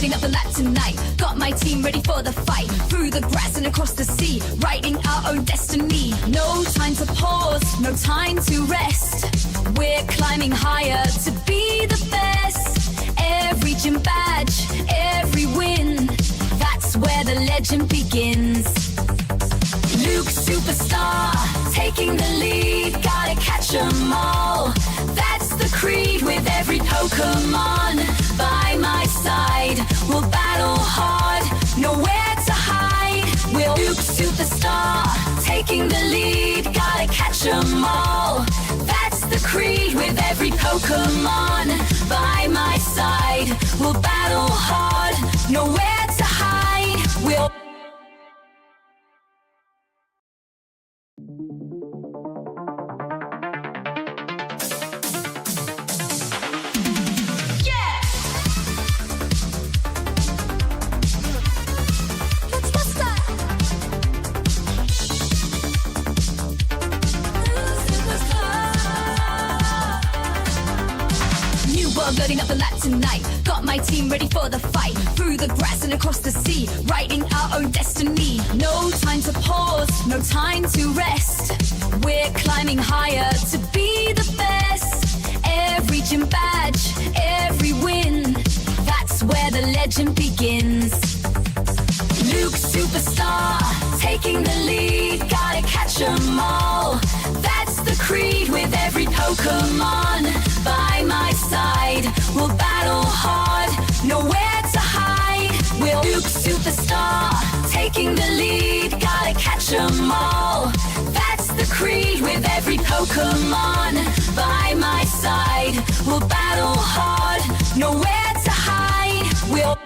loading up the lap tonight. Got my team ready for the fight. Through the grass and across the sea, writing our own destiny. No time to pause, no time to rest. We're climbing higher to be the best. Every gym badge, every win, that's where the legend begins. Luke Superstar, taking the lead, gotta catch 'em all. That's the creed with every Pokémon. By my side, we'll battle hard, nowhere to hide. We'll Luke Superstar, taking the lead, gotta catch 'em all. That's the creed with every Pokémon. By my side, we'll battle hard, nowhere to hide. We'll loading up the lap tonight. Got my team ready for the fight. Through the grass and across the sea, writing our own destiny. No time to pause, no time to rest. We're climbing higher to be the best. Every gym badge, every win, that's where the legend begins. Luke Superstar, taking the lead, gotta catch 'em all. That's the creed with every Pokémon. By my side, we'll battle hard, nowhere to hide. We'll Luke Superstar, taking the lead, gotta catch 'em all. That's the creed with every Pokémon. By my side, we'll battle hard, nowhere to hide. We'll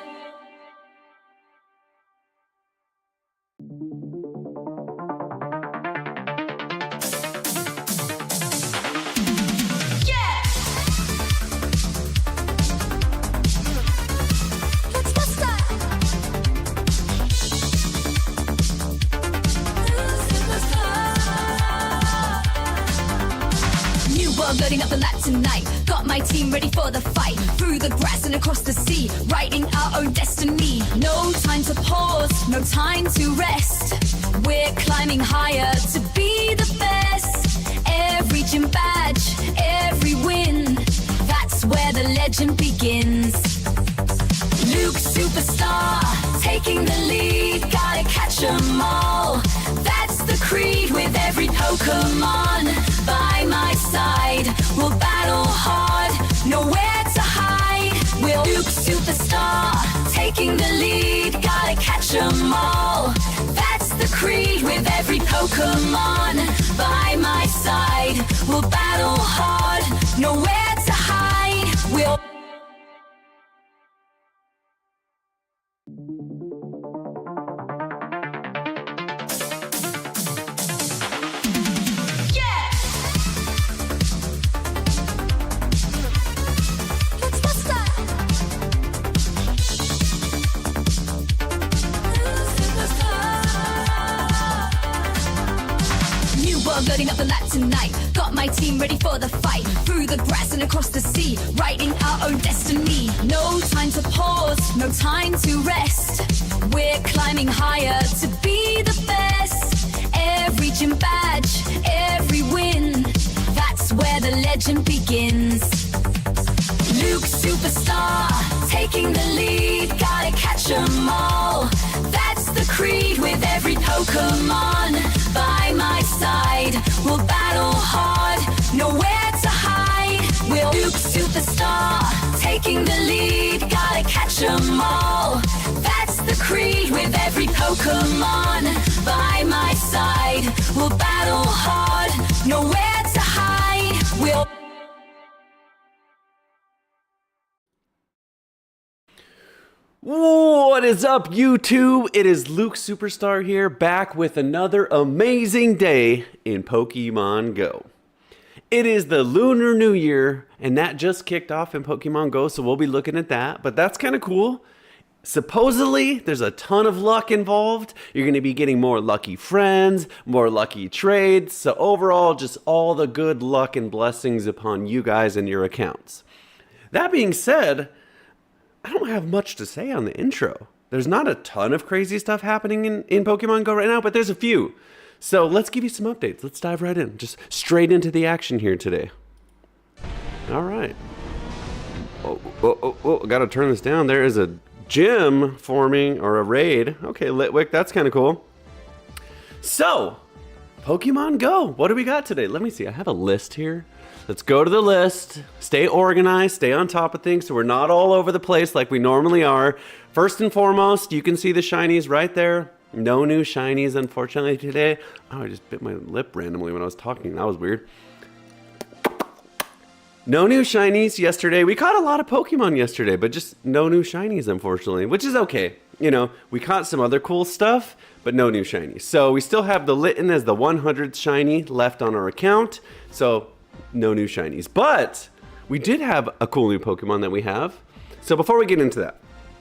loading up the lap tonight. Got my team ready for the fight. Through the grass and across the sea, writing our own destiny. No time to pause, no time to rest. We're climbing higher to be the best. Every gym badge, every win, that's where the legend begins. Luke Superstar, taking the lead, gotta catch 'em all. That's the creed with every Pokémon. By my side, we'll battle hard, nowhere to hide. We'll Luke Superstar, taking the lead, gotta catch 'em all. That's the creed with every Pokémon. By my side, we'll battle hard, nowhere to hide. We'll loading up the lap tonight. Got my team ready for the fight. Through the grass and across the sea, writing our own destiny. No time to pause, no time to rest. We're climbing higher to be the best. Every gym badge, every win, that's where the legend begins. Luke Superstar, taking the lead, gotta catch 'em all. That's the creed with every Pokémon. By my side, we'll battle hard, nowhere to hide. We'll Luke Superstar, taking the lead, gotta catch 'em all. That's the creed with every Pokémon. By my side, we'll battle hard, nowhere to hide. We'll What is up, YouTube? It is Luke Superstar here, back with another amazing day in Pokemon Go. It is the Lunar New Year, and that just kicked off in Pokemon Go, so we'll be looking at that, but that's kind of cool. Supposedly, there's a ton of luck involved. You're going to be getting more lucky friends, more lucky trades, so overall, just all the good luck and blessings upon you guys and your accounts. That being said, I don't have much to say on the intro. There's not a ton of crazy stuff happening in Pokemon Go right now, but there's a few. So let's give you some updates. Let's dive right in. Just straight into the action here today. All right. I gotta turn this down. There is a gym forming, or a raid. Okay, Litwick, that's kind of cool. So, Pokemon Go. What do we got today? Let me see. I have a list here. Let's go to the list. Stay organized. Stay on top of things so we're not all over the place like we normally are. First and foremost, you can see the shinies right there. No new shinies, unfortunately, today. Oh, I just bit my lip randomly when I was talking. That was weird. No new shinies yesterday. We caught a lot of Pokemon yesterday, but just no new shinies, unfortunately, which is okay. You know, we caught some other cool stuff, but no new shinies. So we still have the Litten as the 100th shiny left on our account. So no new shinies, but we did have a cool new Pokemon that we have. So before we get into that,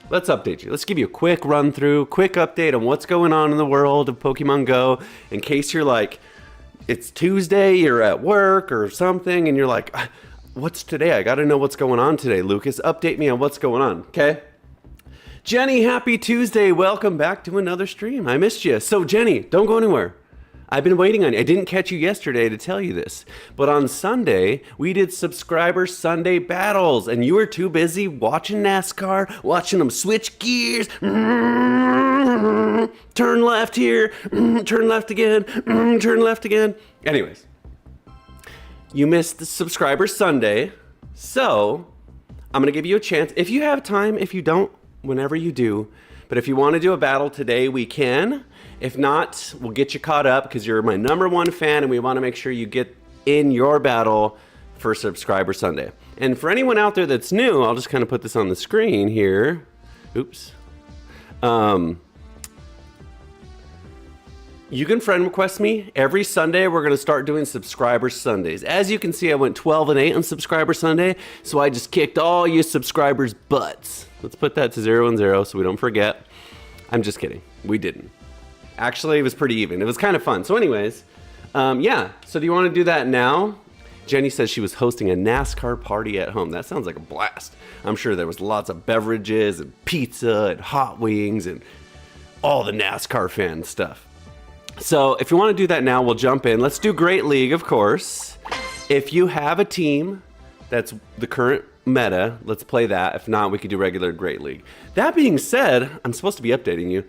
let's update you. Let's give you a quick run through, quick update on what's going on in the world of Pokemon Go. In case you're like, it's Tuesday, you're at work or something, and you're like, what's today? I got to know what's going on today, Lucas. Update me on what's going on, okay? Jenny, happy Tuesday. Welcome back to another stream. I missed you. So, Jenny, don't go anywhere. I've been waiting on you. I didn't catch you yesterday to tell you this, but on Sunday, we did Subscriber Sunday battles, and you were too busy watching NASCAR, watching them switch gears, turn left here, turn left again, turn left again. Anyways, you missed the Subscriber Sunday, so I'm going to give you a chance. If you have time, if you don't, whenever you do, but if you want to do a battle today, we can. If not, we'll get you caught up because you're my #1 fan and we want to make sure you get in your battle for Subscriber Sunday. And for anyone out there that's new, I'll just kind of put this on the screen here. Oops. You can friend request me. Every Sunday, we're going to start doing Subscriber Sundays. As you can see, I went 12-8 on Subscriber Sunday, so I just kicked all you subscribers' butts. Let's put that to 0-0 so we don't forget. I'm just kidding. We didn't. Actually, it was pretty even. It was kind of fun. So anyways, yeah. So do you want to do that now? Jenny says she was hosting a NASCAR party at home. That sounds like a blast. I'm sure there was lots of beverages and pizza and hot wings and all the NASCAR fan stuff. So if you want to do that now, we'll jump in. Let's do Great League, of course. If you have a team that's the current meta, let's play that. If not, we could do regular Great League. That being said, I'm supposed to be updating you.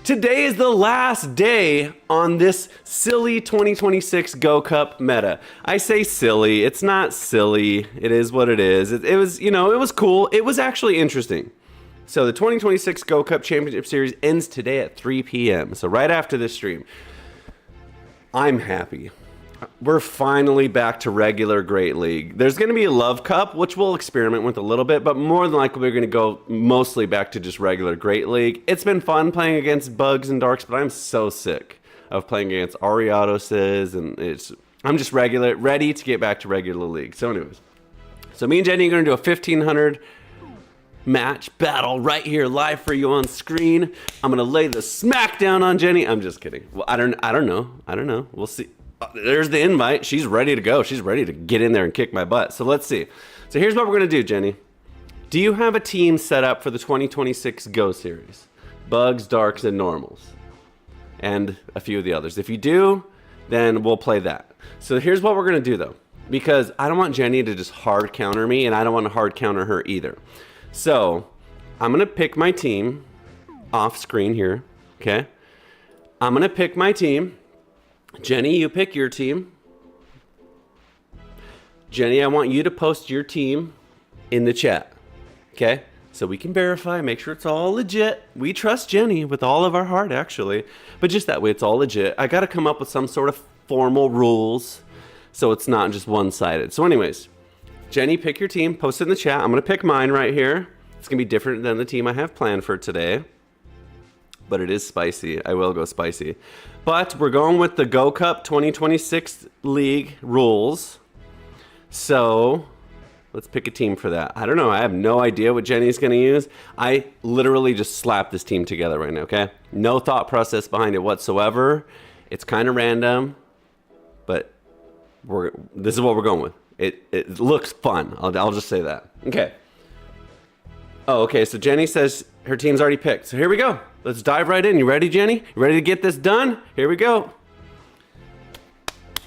Today is the last day on this silly 2026 Go Cup meta. I say silly. It's not silly. It is what it is. It was, you know, it was cool. It was actually interesting. So the 2026 Go Cup Championship Series ends today at 3 p.m. So right after this stream. I'm happy. We're finally back to regular Great League. There's going to be a Love Cup, which we'll experiment with a little bit, but more than likely we're going to go mostly back to just regular Great League. It's been fun playing against Bugs and Darks, but I'm so sick of playing against Ariadoses, and I'm just ready to get back to regular League. So anyways, so me and Jenny are going to do a 1500 match battle right here live for you on screen. I'm going to lay the smack down on Jenny. I'm just kidding. Well, I don't know. We'll see. There's the invite. She's ready to go. She's ready to get in there and kick my butt. So let's see. So here's what we're going to do, Jenny. Do you have a team set up for the 2026 Go Series? Bugs, Darks, and Normals. And a few of the others. If you do, then we'll play that. So here's what we're going to do, though. Because I don't want Jenny to just hard counter me, and I don't want to hard counter her either. So I'm going to pick my team off screen here. Okay? I'm going to pick my team. Jenny, you pick your team. Jenny, I want you to post your team in the chat. Okay? So we can verify, make sure it's all legit. We trust Jenny with all of our heart, actually. But just that way, it's all legit. I got to come up with some sort of formal rules so it's not just one-sided. So anyways, Jenny, pick your team. Post it in the chat. I'm going to pick mine right here. It's going to be different than the team I have planned for today. But it is spicy. I will go spicy. But we're going with the Go Cup 2026 League rules. So let's pick a team for that. I don't know. I have no idea what Jenny's going to use. I literally just slapped this team together right now, okay? No thought process behind it whatsoever. It's kind of random. But this is what we're going with. It looks fun. I'll just say that. Okay. Oh, okay, so Jenny says her team's already picked. So here we go. Let's dive right in. You ready, Jenny? You ready to get this done? Here we go.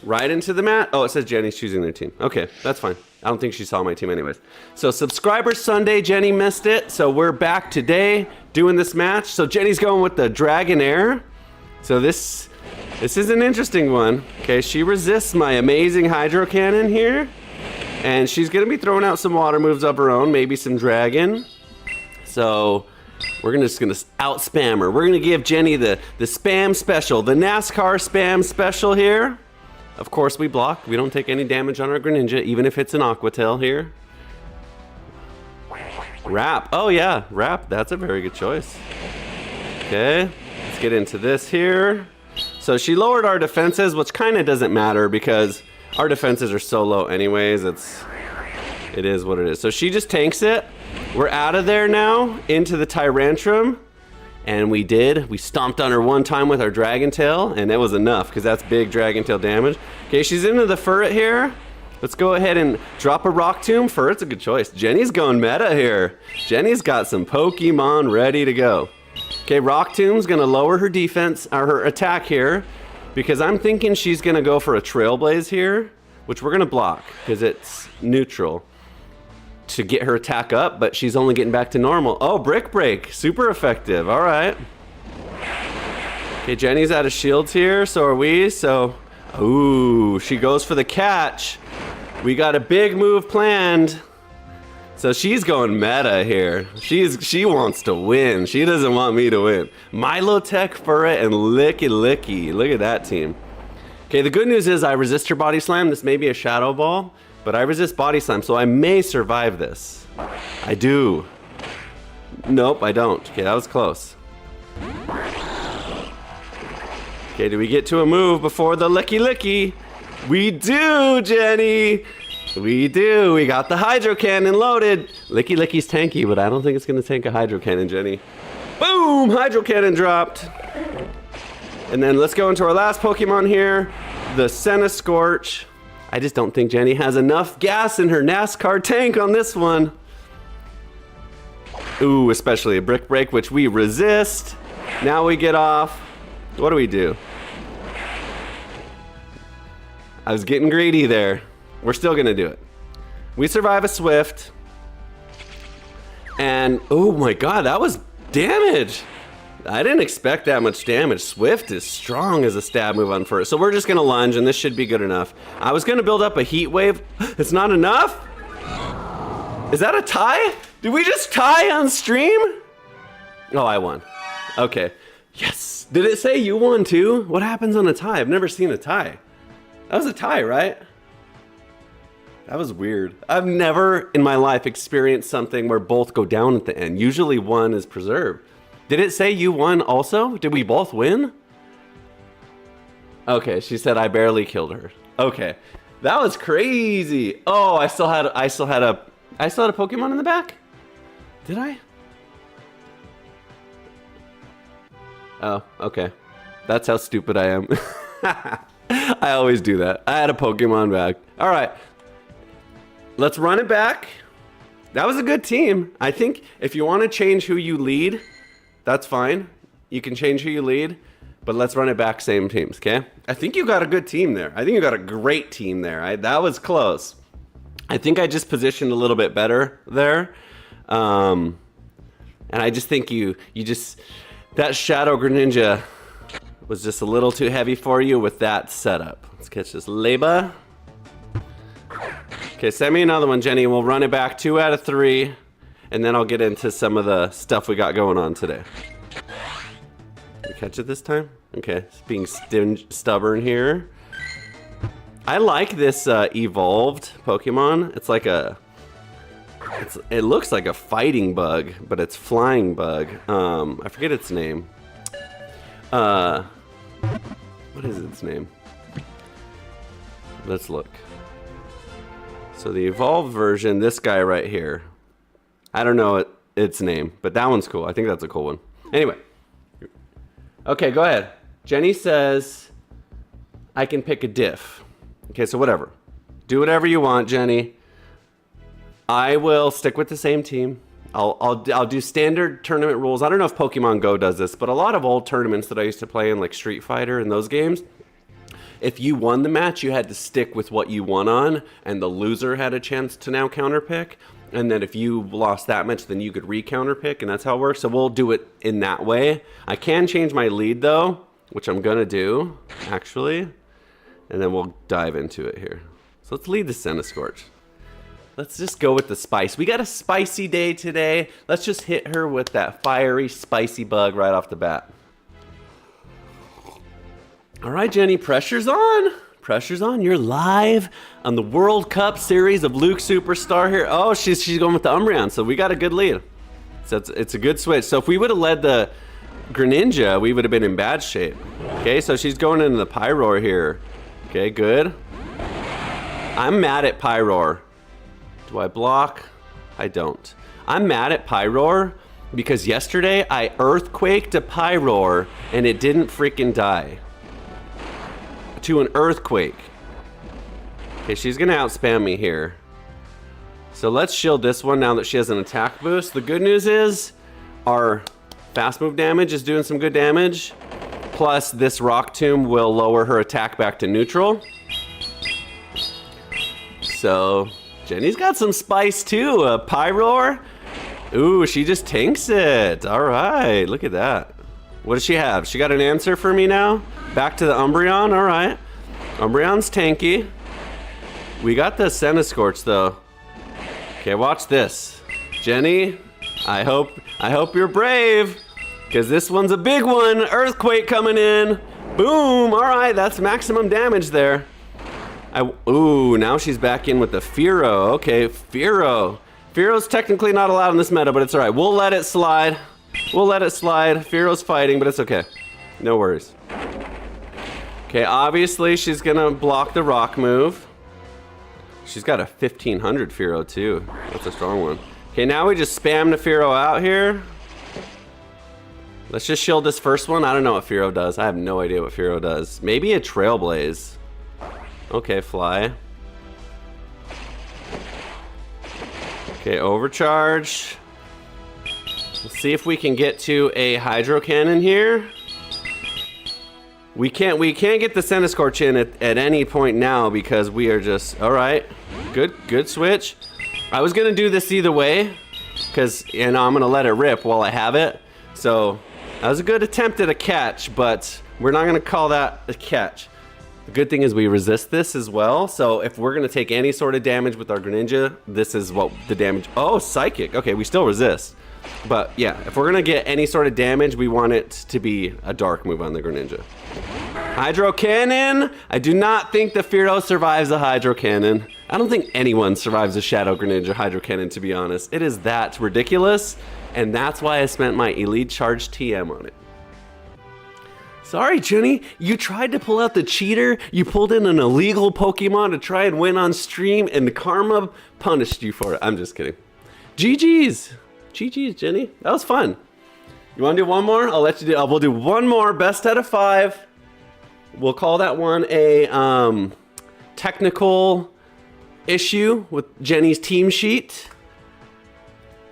Right into the mat. Oh, it says Jenny's choosing their team. Okay, that's fine. I don't think she saw my team anyways. So Subscriber Sunday, Jenny missed it. So we're back today doing this match. So Jenny's going with the Dragonair. So this is an interesting one. Okay, she resists my amazing Hydro Cannon here. And she's gonna be throwing out some water moves of her own, maybe some Dragon. So we're just gonna out spam her. We're gonna give Jenny the spam special, the NASCAR spam special here. Of course we block. We don't take any damage on our Greninja, even if it's an Aqua Tail here. Wrap. Oh yeah, Wrap. That's a very good choice. Okay, let's get into this here. So she lowered our defenses, which kind of doesn't matter because our defenses are so low anyways. It is what it is. So she just tanks it. We're out of there now into the Tyrantrum. And we stomped on her one time with our Dragon Tail, and it was enough because that's big Dragon Tail damage. Okay, she's into the Furret here. Let's go ahead and drop a Rock Tomb. Furret's a good choice. Jenny's going meta here. Jenny's got some Pokemon ready to go. Okay, Rock Tomb's gonna lower her defense, or her attack here, because I'm thinking she's gonna go for a Trailblaze here, which we're gonna block because it's neutral to get her attack up, but she's only getting back to normal. Oh, Brick Break, super effective. All right. Okay, Jenny's out of shields here, so are we. So, ooh, she goes for the catch. We got a big move planned. So she's going meta here. She wants to win. She doesn't want me to win. Milotech, Furret, and Licky Licky. Look at that team. Okay, the good news is I resist her Body Slam. This may be a Shadow Ball, but I resist Body Slam, so I may survive this. I do. Nope, I don't. Okay, that was close. Okay, do we get to a move before the Licky Licky? We do, Jenny! We do. We got the Hydro Cannon loaded. Licky Licky's tanky, but I don't think it's going to tank a Hydro Cannon, Jenny. Boom! Hydro Cannon dropped. And then let's go into our last Pokemon here, the Scorch. I just don't think Jenny has enough gas in her NASCAR tank on this one. Ooh, especially a Brick Break, which we resist. Now we get off. What do? I was getting greedy there. We're still gonna do it. We survive a Swift. And, oh my god, that was damage. I didn't expect that much damage. Swift is strong as a stab move on first. So we're just gonna lunge and this should be good enough. I was gonna build up a Heat Wave. It's not enough? Is that a tie? Did we just tie on stream? Oh, I won. Okay. Yes. Did it say you won too? What happens on a tie? I've never seen a tie. That was a tie, right? That was weird. I've never in my life experienced something where both go down at the end. Usually one is preserved. Did it say you won also? Did we both win? Okay, she said I barely killed her. Okay, that was crazy. Oh, I still had a Pokemon in the back? Did I? Oh, okay. That's how stupid I am. I always do that. I had a Pokemon back. All right. Let's run it back. That was a good team. I think if you want to change who you lead, that's fine. You can change who you lead, but let's run it back same teams, okay? I think you got a good team there. I think you got a great team there. That was close. I think I just positioned a little bit better there. And I just think that Shadow Greninja was just a little too heavy for you with that setup. Let's catch this Leba. Okay, send me another one, Jenny, and we'll run it back 2 out of 3, and then I'll get into some of the stuff we got going on today. Did we catch it this time? Okay, it's being stubborn here. I like this evolved Pokemon. It's like it looks like a fighting bug, but it's flying bug. I forget its name. What is its name? Let's look. So the evolved version, this guy right here. I don't know its name, but that one's cool. I think that's a cool one. Anyway. Okay, go ahead. Jenny says I can pick a diff. Okay, so whatever. Do whatever you want, Jenny. I will stick with the same team. I'll do standard tournament rules. I don't know if Pokemon Go does this, but a lot of old tournaments that I used to play in, like Street Fighter and those games, if you won the match, you had to stick with what you won on, and the loser had a chance to now counterpick. And then if you lost that match, then you could re-counterpick, and that's how it works. So we'll do it in that way. I can change my lead, though, which I'm going to do, actually. And then we'll dive into it here. So let's lead the Centiskorch. Let's just go with the spice. We got a spicy day today. Let's just hit her with that fiery, spicy bug right off the bat. All right, Jenny, pressure's on. Pressure's on. You're live on the World Cup series of Luke Superstar here. Oh, she's going with the Umbreon, so we got a good lead. So it's a good switch. So if we would have led the Greninja, we would have been in bad shape. Okay, so she's going into the Pyroar here. Okay, good. I'm mad at Pyroar. Do I block? I don't. I'm mad at Pyroar because yesterday I earthquaked a Pyroar and it didn't freaking die. To an earthquake. Okay, she's gonna outspam me here. So let's shield this one now that she has an attack boost. The good news is our fast move damage is doing some good damage. Plus this Rock Tomb will lower her attack back to neutral. So Jenny's got some spice too. Pyroar. Ooh, she just tanks it. All right, look at that. What does she have? She got an answer for me now? Back to the Umbreon, all right. Umbreon's tanky. We got the Centiskorch though. Okay, watch this. Jenny, I hope you're brave, because this one's a big one. Earthquake coming in. Boom, all right, that's maximum damage there. Ooh, now she's back in with the Fearow. Okay, Fearow. Fearow's technically not allowed in this meta, but it's all right. We'll let it slide. We'll let it slide. Fearow's fighting, but it's okay. No worries. Okay, obviously she's gonna block the rock move. She's got a 1500 Fearow too. That's a strong one. Okay, now we just spam the Fearow out here. Let's just shield this first one. I don't know what Fearow does. I have no idea what Fearow does. Maybe a Trailblaze. Okay, fly. Okay, overcharge. Let's see if we can get to a Hydro Cannon here. We can't get the Centiskorch in at any point now because we are just, all right. Good switch. I was gonna do this either way because, you know, I'm gonna let it rip while I have it. So that was a good attempt at a catch, but we're not gonna call that a catch. The good thing is we resist this as well. So if we're gonna take any sort of damage with our Greninja, this is what the damage, oh, Psychic. Okay, we still resist. But yeah, if we're gonna get any sort of damage, we want it to be a dark move on the Greninja. Hydro Cannon! I do not think the Fearow survives a Hydro Cannon. I don't think anyone survives a Shadow Greninja Hydro Cannon, to be honest. It is that ridiculous, and that's why I spent my Elite Charge TM on it. Sorry, Jenny, you tried to pull out the cheater, you pulled in an illegal Pokemon to try and win on stream, and karma punished you for it. I'm just kidding. GG's. GG's, Jenny. That was fun. You want to do one more? I'll let you do. We'll do one more. Best out of 5. We'll call that one a technical issue with Jenny's team sheet.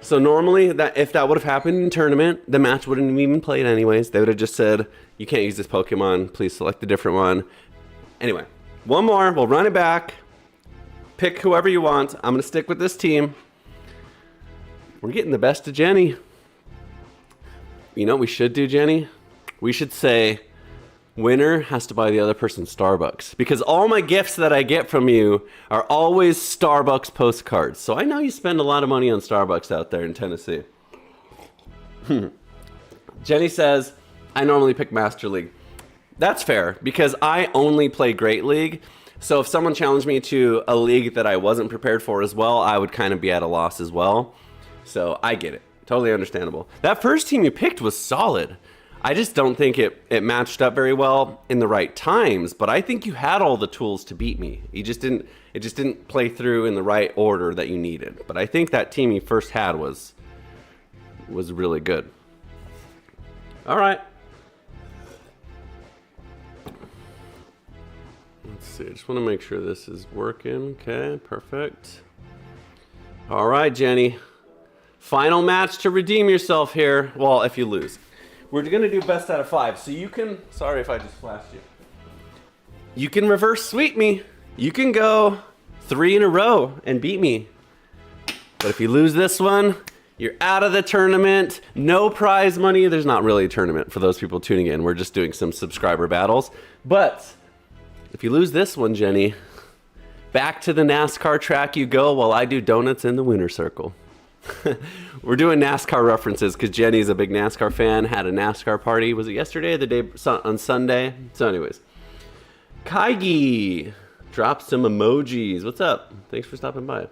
So normally, if that would have happened in tournament, the match wouldn't have even played anyways. They would have just said, you can't use this Pokemon. Please select a different one. Anyway, one more. We'll run it back. Pick whoever you want. I'm going to stick with this team. We're getting the best of Jenny. You know what we should do, Jenny? We should say, winner has to buy the other person Starbucks. Because all my gifts that I get from you are always Starbucks postcards. So I know you spend a lot of money on Starbucks out there in Tennessee. Jenny says, I normally pick Master League. That's fair, because I only play Great League. So if someone challenged me to a league that I wasn't prepared for as well, I would kind of be at a loss as well. So I get it. Totally understandable. That first team you picked was solid. I just don't think it matched up very well in the right times, but I think you had all the tools to beat me. It just didn't play through in the right order that you needed. But I think that team you first had was really good. All right. Let's see. I just want to make sure this is working. Okay, perfect. All right, Jenny. Final match to redeem yourself here. Well, if you lose. We're gonna do best out of 5. So you can, sorry if I just flashed you. You can reverse sweep me. You can go 3 in a row and beat me. But if you lose this one, you're out of the tournament. No prize money. There's not really a tournament for those people tuning in. We're just doing some subscriber battles. But if you lose this one, Jenny, back to the NASCAR track you go while I do donuts in the winner's circle. We're doing NASCAR references because Jenny's a big NASCAR fan. Had a NASCAR party. Was it yesterday or the day on Sunday? So anyways. Kaigi dropped some emojis. What's up? Thanks for stopping by.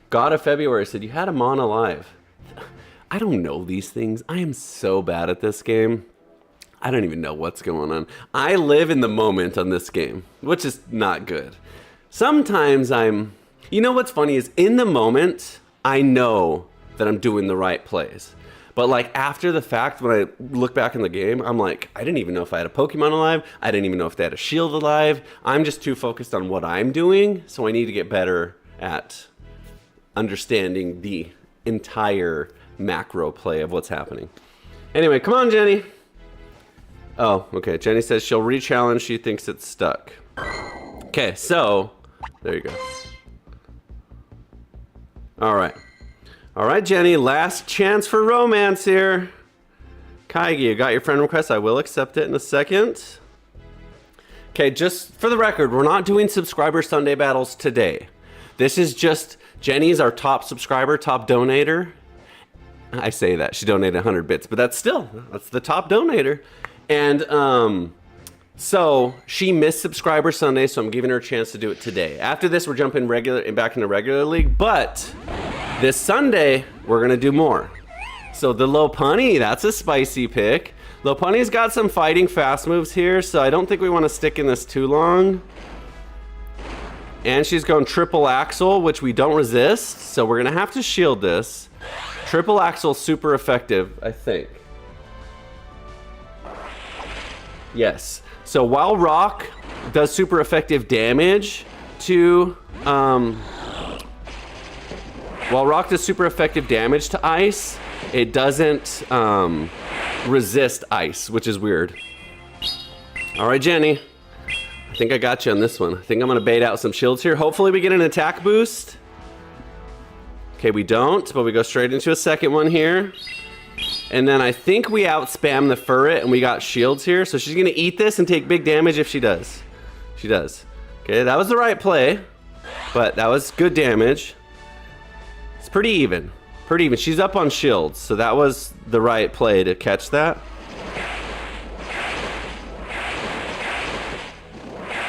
God of February said, you had him on alive. I don't know these things. I am so bad at this game. I don't even know what's going on. I live in the moment on this game, which is not good. Sometimes you know what's funny is in the moment, I know that I'm doing the right plays. But like after the fact, when I look back in the game, I'm like, I didn't even know if I had a Pokemon alive. I didn't even know if they had a shield alive. I'm just too focused on what I'm doing. So I need to get better at understanding the entire macro play of what's happening. Anyway, come on, Jenny. Oh, okay. Jenny says she'll re-challenge. She thinks it's stuck. Okay, so there you go. All right. All right, Jenny, last chance for romance here. Kaigi, you got your friend request. I will accept it in a second. Okay, just for the record, we're not doing subscriber Sunday battles today. This is just, Jenny's our top subscriber, top donator. I say that, she donated 100 bits, but that's the top donator. And so she missed subscriber Sunday, so I'm giving her a chance to do it today. After this, we're jumping back into regular league, but this Sunday, we're gonna do more. So the Lopunny, that's a spicy pick. Lopunny's got some fighting fast moves here, so I don't think we wanna stick in this too long. And she's going triple axle, which we don't resist, so we're gonna have to shield this. Triple axle super effective, I think. Yes. So while Rock does super effective damage to ice, it doesn't resist ice, which is weird. All right, Jenny. I think I got you on this one. I think I'm gonna bait out some shields here. Hopefully we get an attack boost. Okay, we don't, but we go straight into a second one here. And then I think we out-spam the Furret and we got shields here. So she's gonna eat this and take big damage if she does. She does. Okay, that was the right play, but that was good damage. It's pretty even. Pretty even. She's up on shields, so that was the right play to catch that.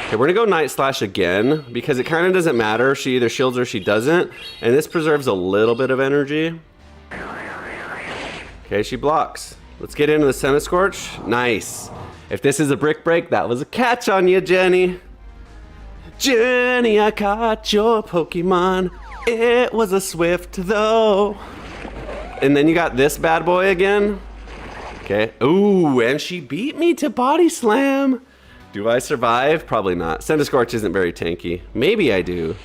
Okay, we're gonna go Night Slash again because it kind of doesn't matter. She either shields or she doesn't. And this preserves a little bit of energy. Okay, she blocks. Let's get into the Centiskorch. Nice. If this is a brick break, that was a catch on you, Jenny. Jenny, I caught your Pokemon. It was a Swift, though. And then you got this bad boy again. Okay. Ooh, and she beat me to Body Slam. Do I survive? Probably not. Centiskorch isn't very tanky. Maybe I do.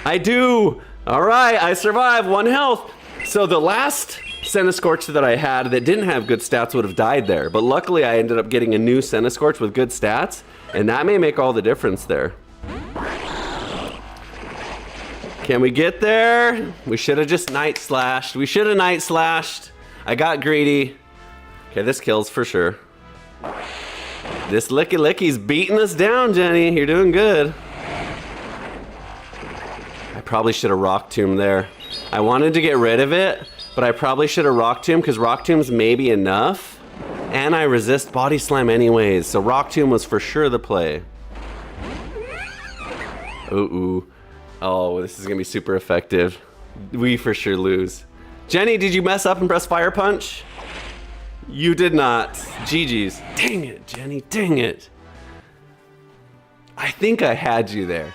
I do. All right, I survived. 1 health. So the last Centiskorch that I had that didn't have good stats would have died there. But luckily, I ended up getting a new Centiskorch with good stats. And that may make all the difference there. Can we get there? We should have just Night Slashed. We should have Night Slashed. I got greedy. Okay, this kills for sure. This Licky Licky's beating us down, Jenny. You're doing good. I probably should have Rock Tomb there. I wanted to get rid of it, but I probably should have Rock Tomb because Rock Tomb's maybe enough. And I resist Body Slam anyways, so Rock Tomb was for sure the play. Ooh. Oh, this is gonna be super effective. We for sure lose. Jenny, did you mess up and press Fire Punch? You did not. GG's. Dang it, Jenny, dang it. I think I had you there.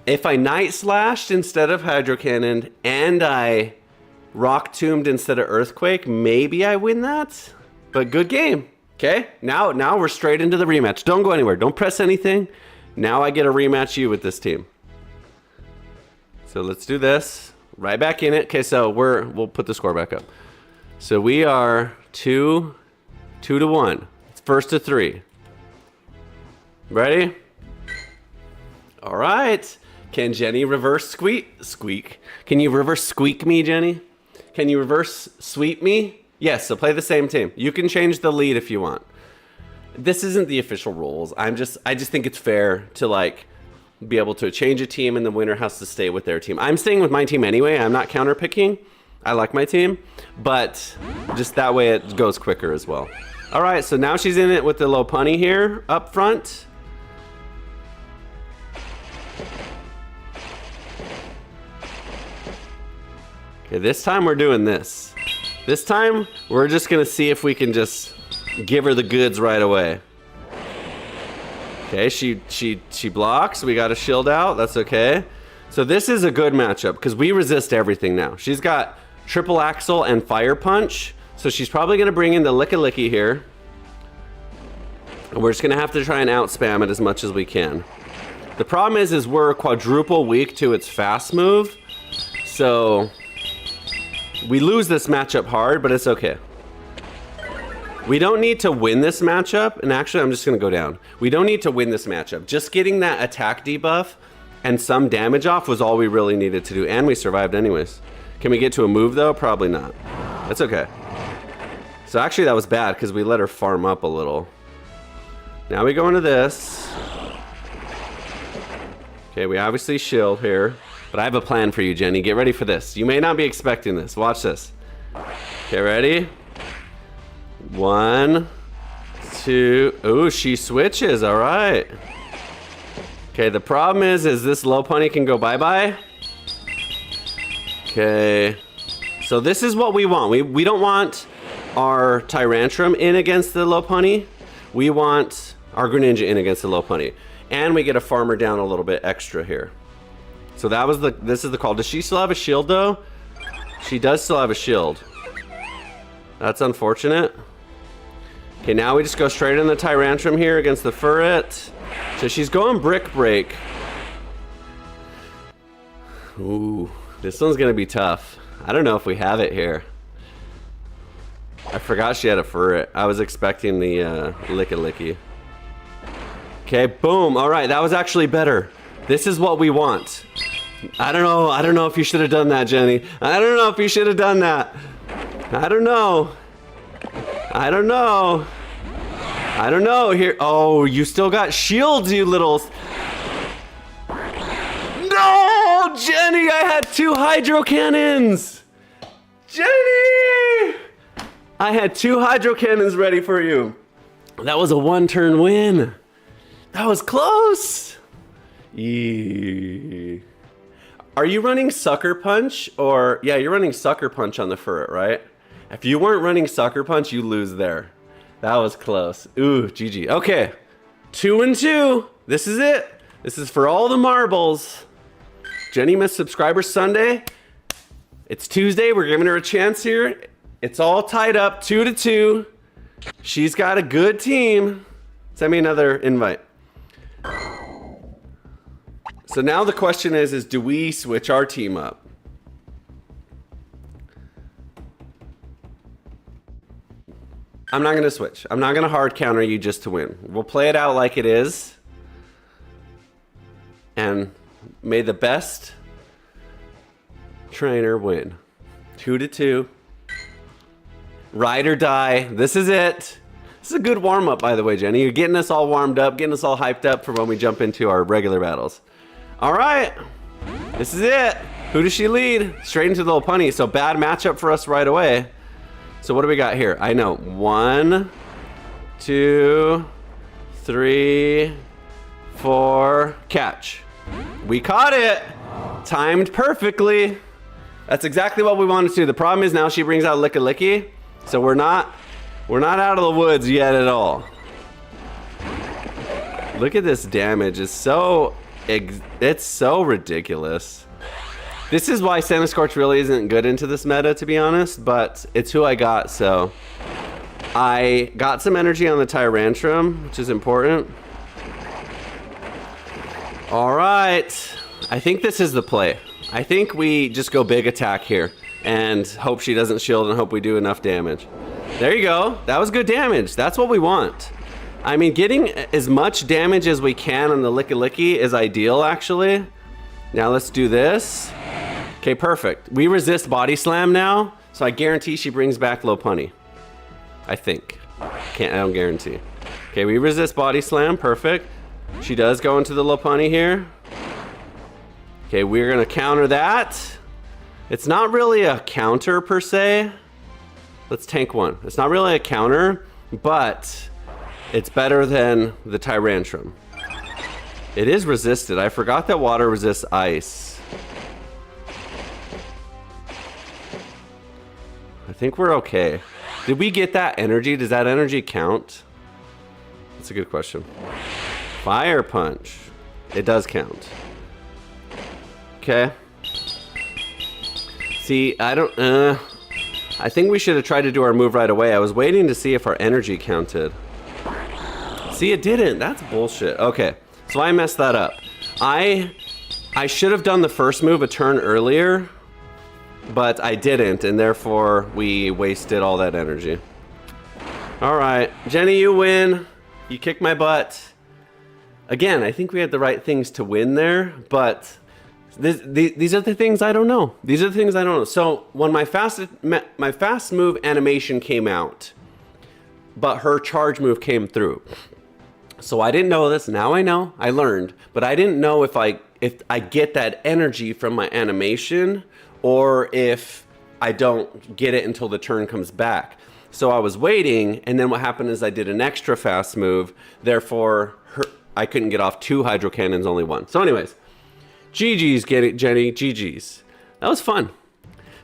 If I Night Slashed instead of Hydro Cannoned and I Rock Tombed instead of Earthquake, maybe I win that. But good game. Okay, now we're straight into the rematch. Don't go anywhere. Don't press anything. Now I get a rematch you with this team. So let's do this. Right back in it. Okay, so we'll put the score back up. So we are 2 to 1. It's first to 3. Ready? All right. Can Jenny reverse squeak? Can you reverse squeak me, Jenny? Can you reverse sweep me? Yes, so play the same team. You can change the lead if you want. This isn't the official rules. I just think it's fair to like be able to change a team and the winner has to stay with their team. I'm staying with my team anyway. I'm not counter picking. I like my team, but just that way it goes quicker as well. All right, so now she's in it with the Lopunny here up front. Okay, this time we're doing this. This time we're just gonna see if we can just give her the goods right away. Okay, she blocks. We got a shield out. That's okay. So this is a good matchup because we resist everything now. She's got triple axle and fire punch. So she's probably going to bring in the licky here. And we're just going to have to try and out spam it as much as we can. The problem is we're quadruple weak to its fast move. So we lose this matchup hard, but it's okay. We don't need to win this matchup, and actually I'm just gonna go down. We don't need to win this matchup. Just getting that attack debuff and some damage off was all we really needed to do, and we survived anyways. Can we get to a move though? Probably not. That's okay. So actually that was bad because we let her farm up a little. Now we go into this. Okay, we obviously shield here, but I have a plan for you, Jenny. Get ready for this. You may not be expecting this. Watch this. Okay, ready? 1, 2. Ooh, she switches. All right. Okay, the problem is this Lopunny can go bye-bye. Okay. So this is what we want. We don't want our Tyrantrum in against the Lopunny. We want our Greninja in against the Lopunny. And we get a farmer down a little bit extra here. So this is the call. Does she still have a shield though? She does still have a shield. That's unfortunate. Okay, now we just go straight in the Tyrantrum here against the Furret. So she's going Brick Break. Ooh, this one's gonna be tough. I don't know if we have it here. I forgot she had a Furret. I was expecting the Licky. Okay, boom. All right, that was actually better. This is what we want. I don't know if you should have done that, Jenny. I don't know if you should have done that. I don't know here. Oh, you still got shields, you little. No, Jenny, I had 2 hydro cannons. Jenny, I had 2 hydro cannons ready for you. That was a 1-turn win. That was close. Eee. Are you running Sucker Punch or yeah, you're running Sucker Punch on the Furret, right? If you weren't running Sucker Punch, you lose there. That was close. Ooh, GG. Okay, 2 and 2. This is it. This is for all the marbles. Jenny missed Subscriber Sunday. It's Tuesday. We're giving her a chance here. It's all tied up 2 to 2. She's got a good team. Send me another invite. So now the question is do we switch our team up? I'm not gonna switch. I'm not gonna hard counter you just to win. We'll play it out like it is. And may the best trainer win. 2 to 2. Ride or die. This is it. This is a good warm-up, by the way, Jenny. You're getting us all warmed up, getting us all hyped up for when we jump into our regular battles. All right. This is it. Who does she lead? Straight into the Lopunny. So bad matchup for us right away. So what do we got here? I know. 1, 2, 3, 4. Catch. We caught it. Timed perfectly. That's exactly what we wanted to do. The problem is now she brings out Licky. So we're not out of the woods yet at all. Look at this damage. It's so ridiculous. This is why Scorch really isn't good into this meta, to be honest, but it's who I got, so. I got some energy on the Tyrantrum, which is important. All right. I think this is the play. I think we just go big attack here and hope she doesn't shield and hope we do enough damage. There you go. That was good damage. That's what we want. I mean, getting as much damage as we can on the Licky Licky is ideal, actually. Now let's do this. Okay, perfect. We resist Body Slam now, so I guarantee she brings back Lopunny. I think. I don't guarantee. Okay, we resist Body Slam. Perfect. She does go into the Lopunny here. Okay, we're gonna counter that. It's not really a counter per se. Let's tank one. It's not really a counter, but it's better than the Tyrantrum. It is resisted. I forgot that water resists ice. I think we're okay. Did we get that energy? Does that energy count? That's a good question. Fire Punch. It does count. Okay. See, I think we should have tried to do our move right away. I was waiting to see if our energy counted. See, it didn't. That's bullshit. Okay, so I messed that up. I should have done the first move a turn earlier, but I didn't, and therefore we wasted all that energy. All right, Jenny, you win. You kicked my butt. Again, I think we had the right things to win there, but these are the things I don't know. These are the things I don't know. So when my fast move animation came out, but her charge move came through. So I didn't know this. Now I know. I learned, but I didn't know if I get that energy from my animation or if I don't get it until the turn comes back. So I was waiting, and then what happened is I did an extra fast move. Therefore, I couldn't get off 2 Hydro Cannons, only 1. So anyways, GG's, get it, Jenny, GG's. That was fun.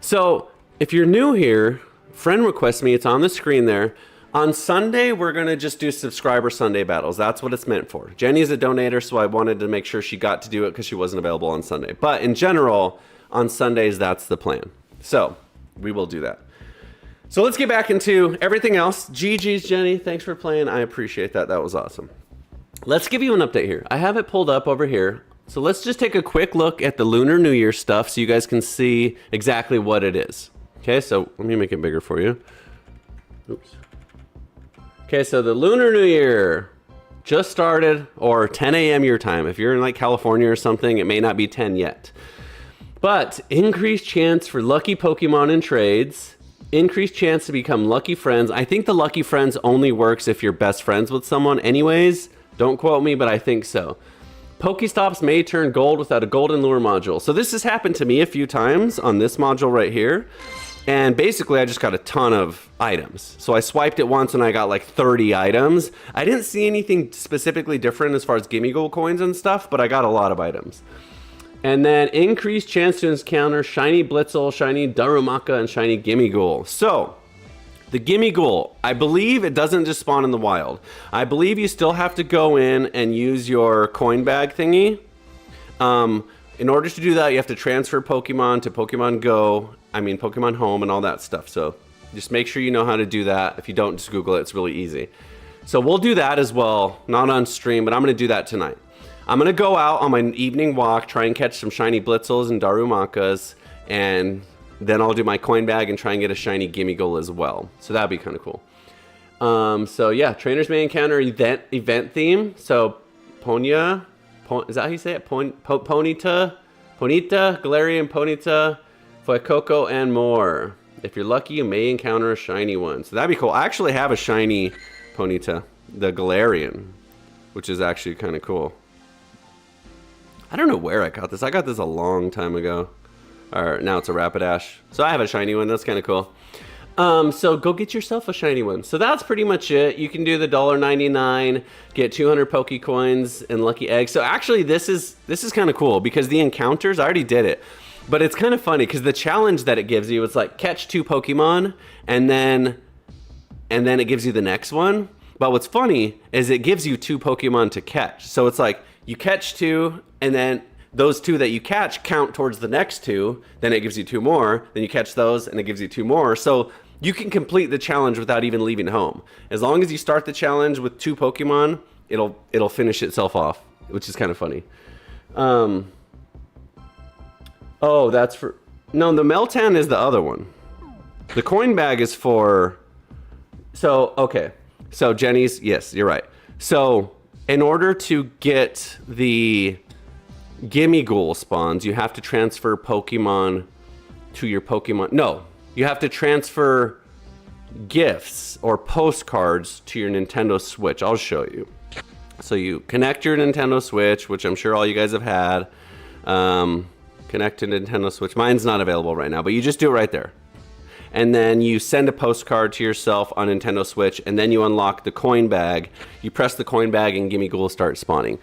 So if you're new here, friend request me, it's on the screen there. On Sunday, we're gonna just do subscriber Sunday battles. That's what it's meant for. Jenny's a donator, so I wanted to make sure she got to do it because she wasn't available on Sunday. But in general, on Sundays, that's the plan. So we will do that. So let's get back into everything else. GG's, Jenny, thanks for playing. I appreciate that, that was awesome. Let's give you an update here. I have it pulled up over here. So let's just take a quick look at the Lunar New Year stuff so you guys can see exactly what it is. Okay, so let me make it bigger for you. Oops. Okay, so the Lunar New Year just started, or 10 a.m. your time. If you're in like California or something, it may not be 10 yet. But increased chance for lucky Pokemon in trades, increased chance to become lucky friends. I think the lucky friends only works if you're best friends with someone anyways. Don't quote me, but I think so. Pokestops may turn gold without a golden lure module. So this has happened to me a few times on this module right here. And basically I just got a ton of items. So I swiped it once and I got like 30 items. I didn't see anything specifically different as far as gimme gold coins and stuff, but I got a lot of items. And then increased chance to encounter shiny Blitzel, shiny Darumaka, and shiny Gimmighoul. So the Gimmighoul, I believe it doesn't just spawn in the wild. I believe you still have to go in and use your coin bag thingy. In order to do that, you have to transfer Pokemon to Pokemon Go, Pokemon Home and all that stuff. So just make sure you know how to do that. If you don't, just Google it. It's really easy. So we'll do that as well. Not on stream, but I'm going to do that tonight. I'm going to go out on my evening walk, try and catch some shiny Blitzels and Darumakas, and then I'll do my coin bag and try and get a shiny Gimmighoul as well. So that'd be kind of cool. So yeah, trainers may encounter event theme. So Ponya, is that how you say it? Ponyta, Galarian, Ponyta, Fuecoco, and more. If you're lucky, you may encounter a shiny one. So that'd be cool. I actually have a shiny Ponyta, the Galarian, which is actually kind of cool. I don't know where I got this. I got this a long time ago. Or now it's a Rapidash. So I have a shiny one. That's kind of cool. So go get yourself a shiny one. So that's pretty much it. You can do the $1.99, get 200 Pokecoins and lucky eggs. So actually this is kind of cool because the encounters, I already did it. But it's kind of funny because the challenge that it gives you is like catch 2 Pokemon and then it gives you the next one. But what's funny is it gives you 2 Pokemon to catch. So it's like you catch 2 and then those 2 that you catch count towards the next 2. Then it gives you 2 more. Then you catch those and it gives you 2 more. So you can complete the challenge without even leaving home. As long as you start the challenge with 2 Pokemon, it'll finish itself off, which is kind of funny. Oh, that's for... No, the Meltan is the other one. The coin bag is for... So, okay. So, Jenny's... Yes, you're right. So, in order to get the Gimme Ghoul spawns, you have to transfer Pokemon to your Pokemon... No, you have to transfer gifts or postcards to your Nintendo Switch. I'll show you. So, you connect your Nintendo Switch, which I'm sure all you guys have had. Connect to Nintendo Switch. Mine's not available right now, but you just do it right there. And then you send a postcard to yourself on Nintendo Switch, and then you unlock the coin bag. You press the coin bag and Gimme Ghoul start spawning.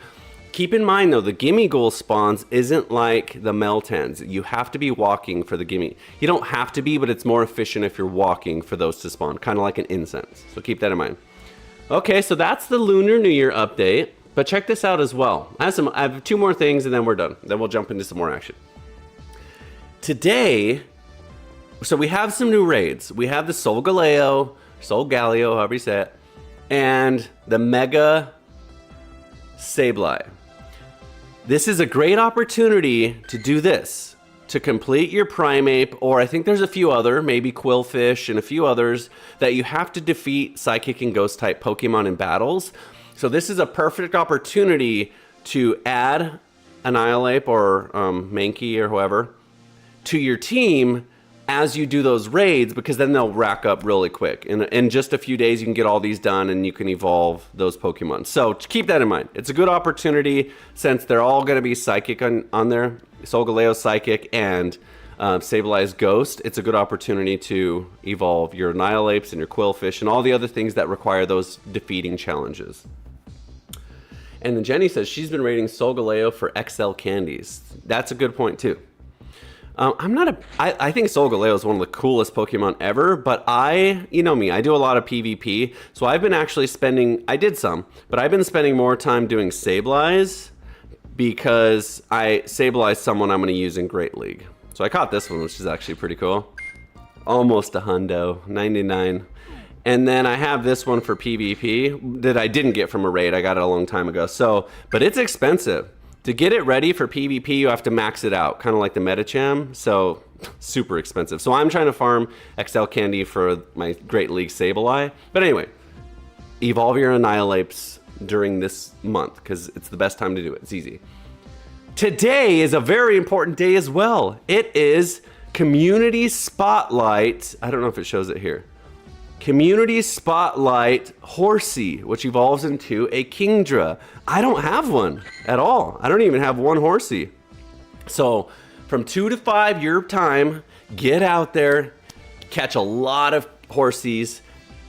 Keep in mind though, the Gimme Ghoul spawns isn't like the Meltans. You have to be walking for the Gimme. You don't have to be, but it's more efficient if you're walking for those to spawn, kind of like an incense. So keep that in mind. Okay, so that's the Lunar New Year update, but check this out as well. I have 2 more things and then we're done. Then we'll jump into some more action. Today, so we have some new raids. We have the Solgaleo, however you say it, and the Mega Sableye. This is a great opportunity to do this, to complete your Primeape, or I think there's a few other, maybe Quillfish and a few others, that you have to defeat Psychic and Ghost type Pokemon in battles. So this is a perfect opportunity to add Annihilape or Mankey or whoever to your team as you do those raids, because then they'll rack up really quick. In just a few days, you can get all these done and you can evolve those Pokemon. So keep that in mind. It's a good opportunity since they're all going to be Psychic on there. Solgaleo Psychic and Sableye's Ghost. It's a good opportunity to evolve your Annihilapes and your Quillfish and all the other things that require those defeating challenges. And then Jenny says she's been rating Solgaleo for XL candies. That's a good point too. I think Solgaleo is one of the coolest Pokemon ever, but you know me, I do a lot of PvP, so I've been actually I did some, but I've been spending more time doing Sableyes because Sableye is someone I'm going to use in Great League. So I caught this one, which is actually pretty cool. Almost a hundo, 99. And then I have this one for PvP that I didn't get from a raid. I got it a long time ago. But it's expensive. To get it ready for PvP, you have to max it out, kind of like the Medicham, so super expensive. So I'm trying to farm XL Candy for my Great League Sableye. But anyway, evolve your Annihilapes during this month, because it's the best time to do it. It's easy. Today is a very important day as well. It is Community Spotlight. I don't know if it shows it here. Community Spotlight Horsey, which evolves into a Kingdra. I don't have one at all. I don't even have one Horsey. So from 2 to 5 your time, get out there, catch a lot of Horseys,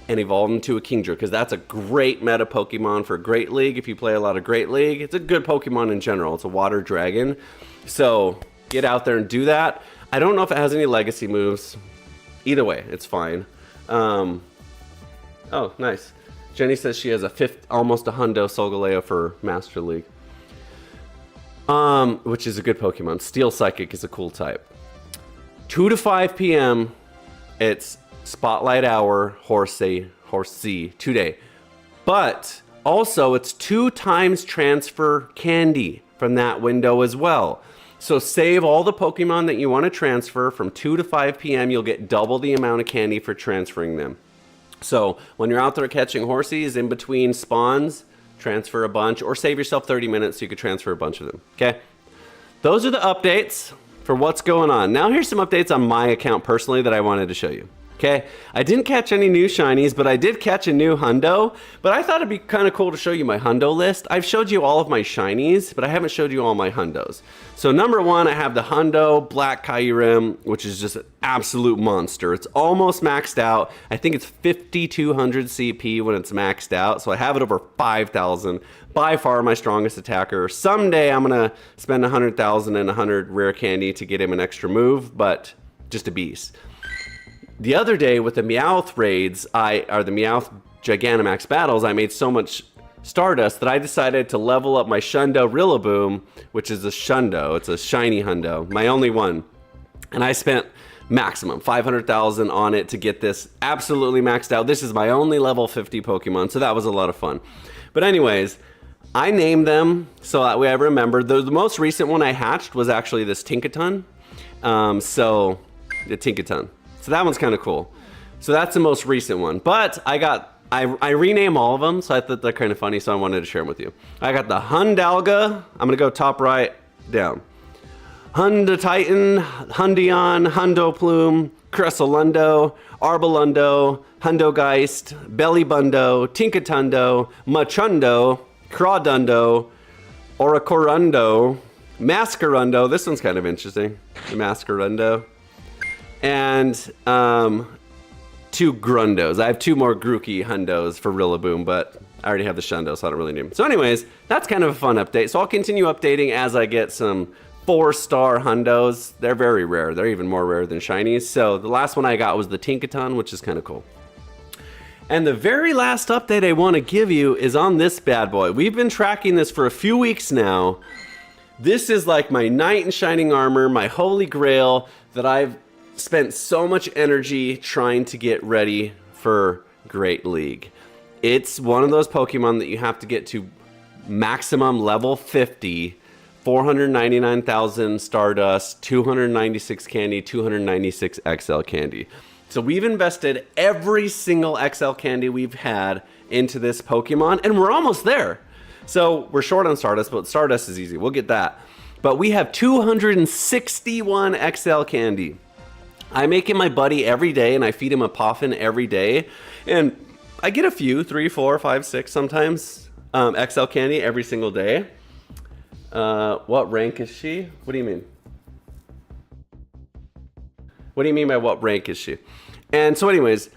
and evolve them to a Kingdra, because that's a great meta Pokemon for Great League. If you play a lot of Great League, it's a good Pokemon in general. It's a water dragon. So get out there and do that. I don't know if it has any legacy moves. Either way, it's fine. Oh, nice. Jenny says she has almost a hundo Solgaleo for Master League. Which is a good Pokemon. Steel Psychic is a cool type. 2 to 5 p.m. It's Spotlight Hour Horsey today. But also it's 2 times transfer candy from that window as well. So save all the Pokemon that you want to transfer from 2 to 5 p.m. You'll get double the amount of candy for transferring them. So when you're out there catching Horsies in between spawns, transfer a bunch, or save yourself 30 minutes so you could transfer a bunch of them. Okay? Those are the updates for what's going on. Now here's some updates on my account personally that I wanted to show you. Okay, I didn't catch any new shinies, but I did catch a new hundo. But I thought it'd be kind of cool to show you my hundo list. I've showed you all of my shinies, but I haven't showed you all my hundos. So number 1, I have the hundo Black Kyurem, which is just an absolute monster. It's almost maxed out. I think it's 5,200 CP when it's maxed out. So I have it over 5,000. By far my strongest attacker. Someday I'm gonna spend 100,000 and 100 rare candy to get him an extra move, but just a beast. The other day with the Meowth raids, or the Meowth Gigantamax battles, I made so much Stardust that I decided to level up my Shundo Rillaboom, which is a Shundo. It's a shiny hundo, my only one. And I spent maximum 500,000 on it to get this absolutely maxed out. This is my only level 50 Pokemon, so that was a lot of fun. But anyways, I named them so that way I remember. The most recent one I hatched was actually this Tinkaton. So the Tinkaton. So that one's kind of cool. So that's the most recent one. But I rename all of them, so I thought they're kind of funny, so I wanted to share them with you. I got the Hundalga. I'm gonna go top right down. Hunda Titan, Hundion, Hundo Plume, Cresselundo, Arbolundo, Hundogeist, Bellybundo, Tinkatundo, Machundo, Crawdundo, Oracorundo, Mascarundo. This one's kind of interesting. The Mascarundo. And two Grundos. I have two more Grookey Hundos for Rillaboom, but I already have the Shundo, so I don't really need them. So anyways, that's kind of a fun update. So I'll continue updating as I get some 4-star Hundos. They're very rare. They're even more rare than shinies. So the last one I got was the Tinkaton, which is kind of cool. And the very last update I want to give you is on this bad boy. We've been tracking this for a few weeks now. This is like my knight in shining armor, my holy grail that I've spent so much energy trying to get ready for Great League. It's one of those Pokemon that you have to get to maximum level 50, 499,000 Stardust, 296 candy, 296 XL candy. So we've invested every single XL candy we've had into this Pokemon, and we're almost there. So we're short on Stardust, but Stardust is easy. We'll get that. But we have 261 XL candy. I make him my buddy every day, and I feed him a Poffin every day. And I get a few, 3, 4, 5, 6 sometimes, XL candy every single day. What rank is she? What do you mean? What do you mean by what rank is she? And so anyways,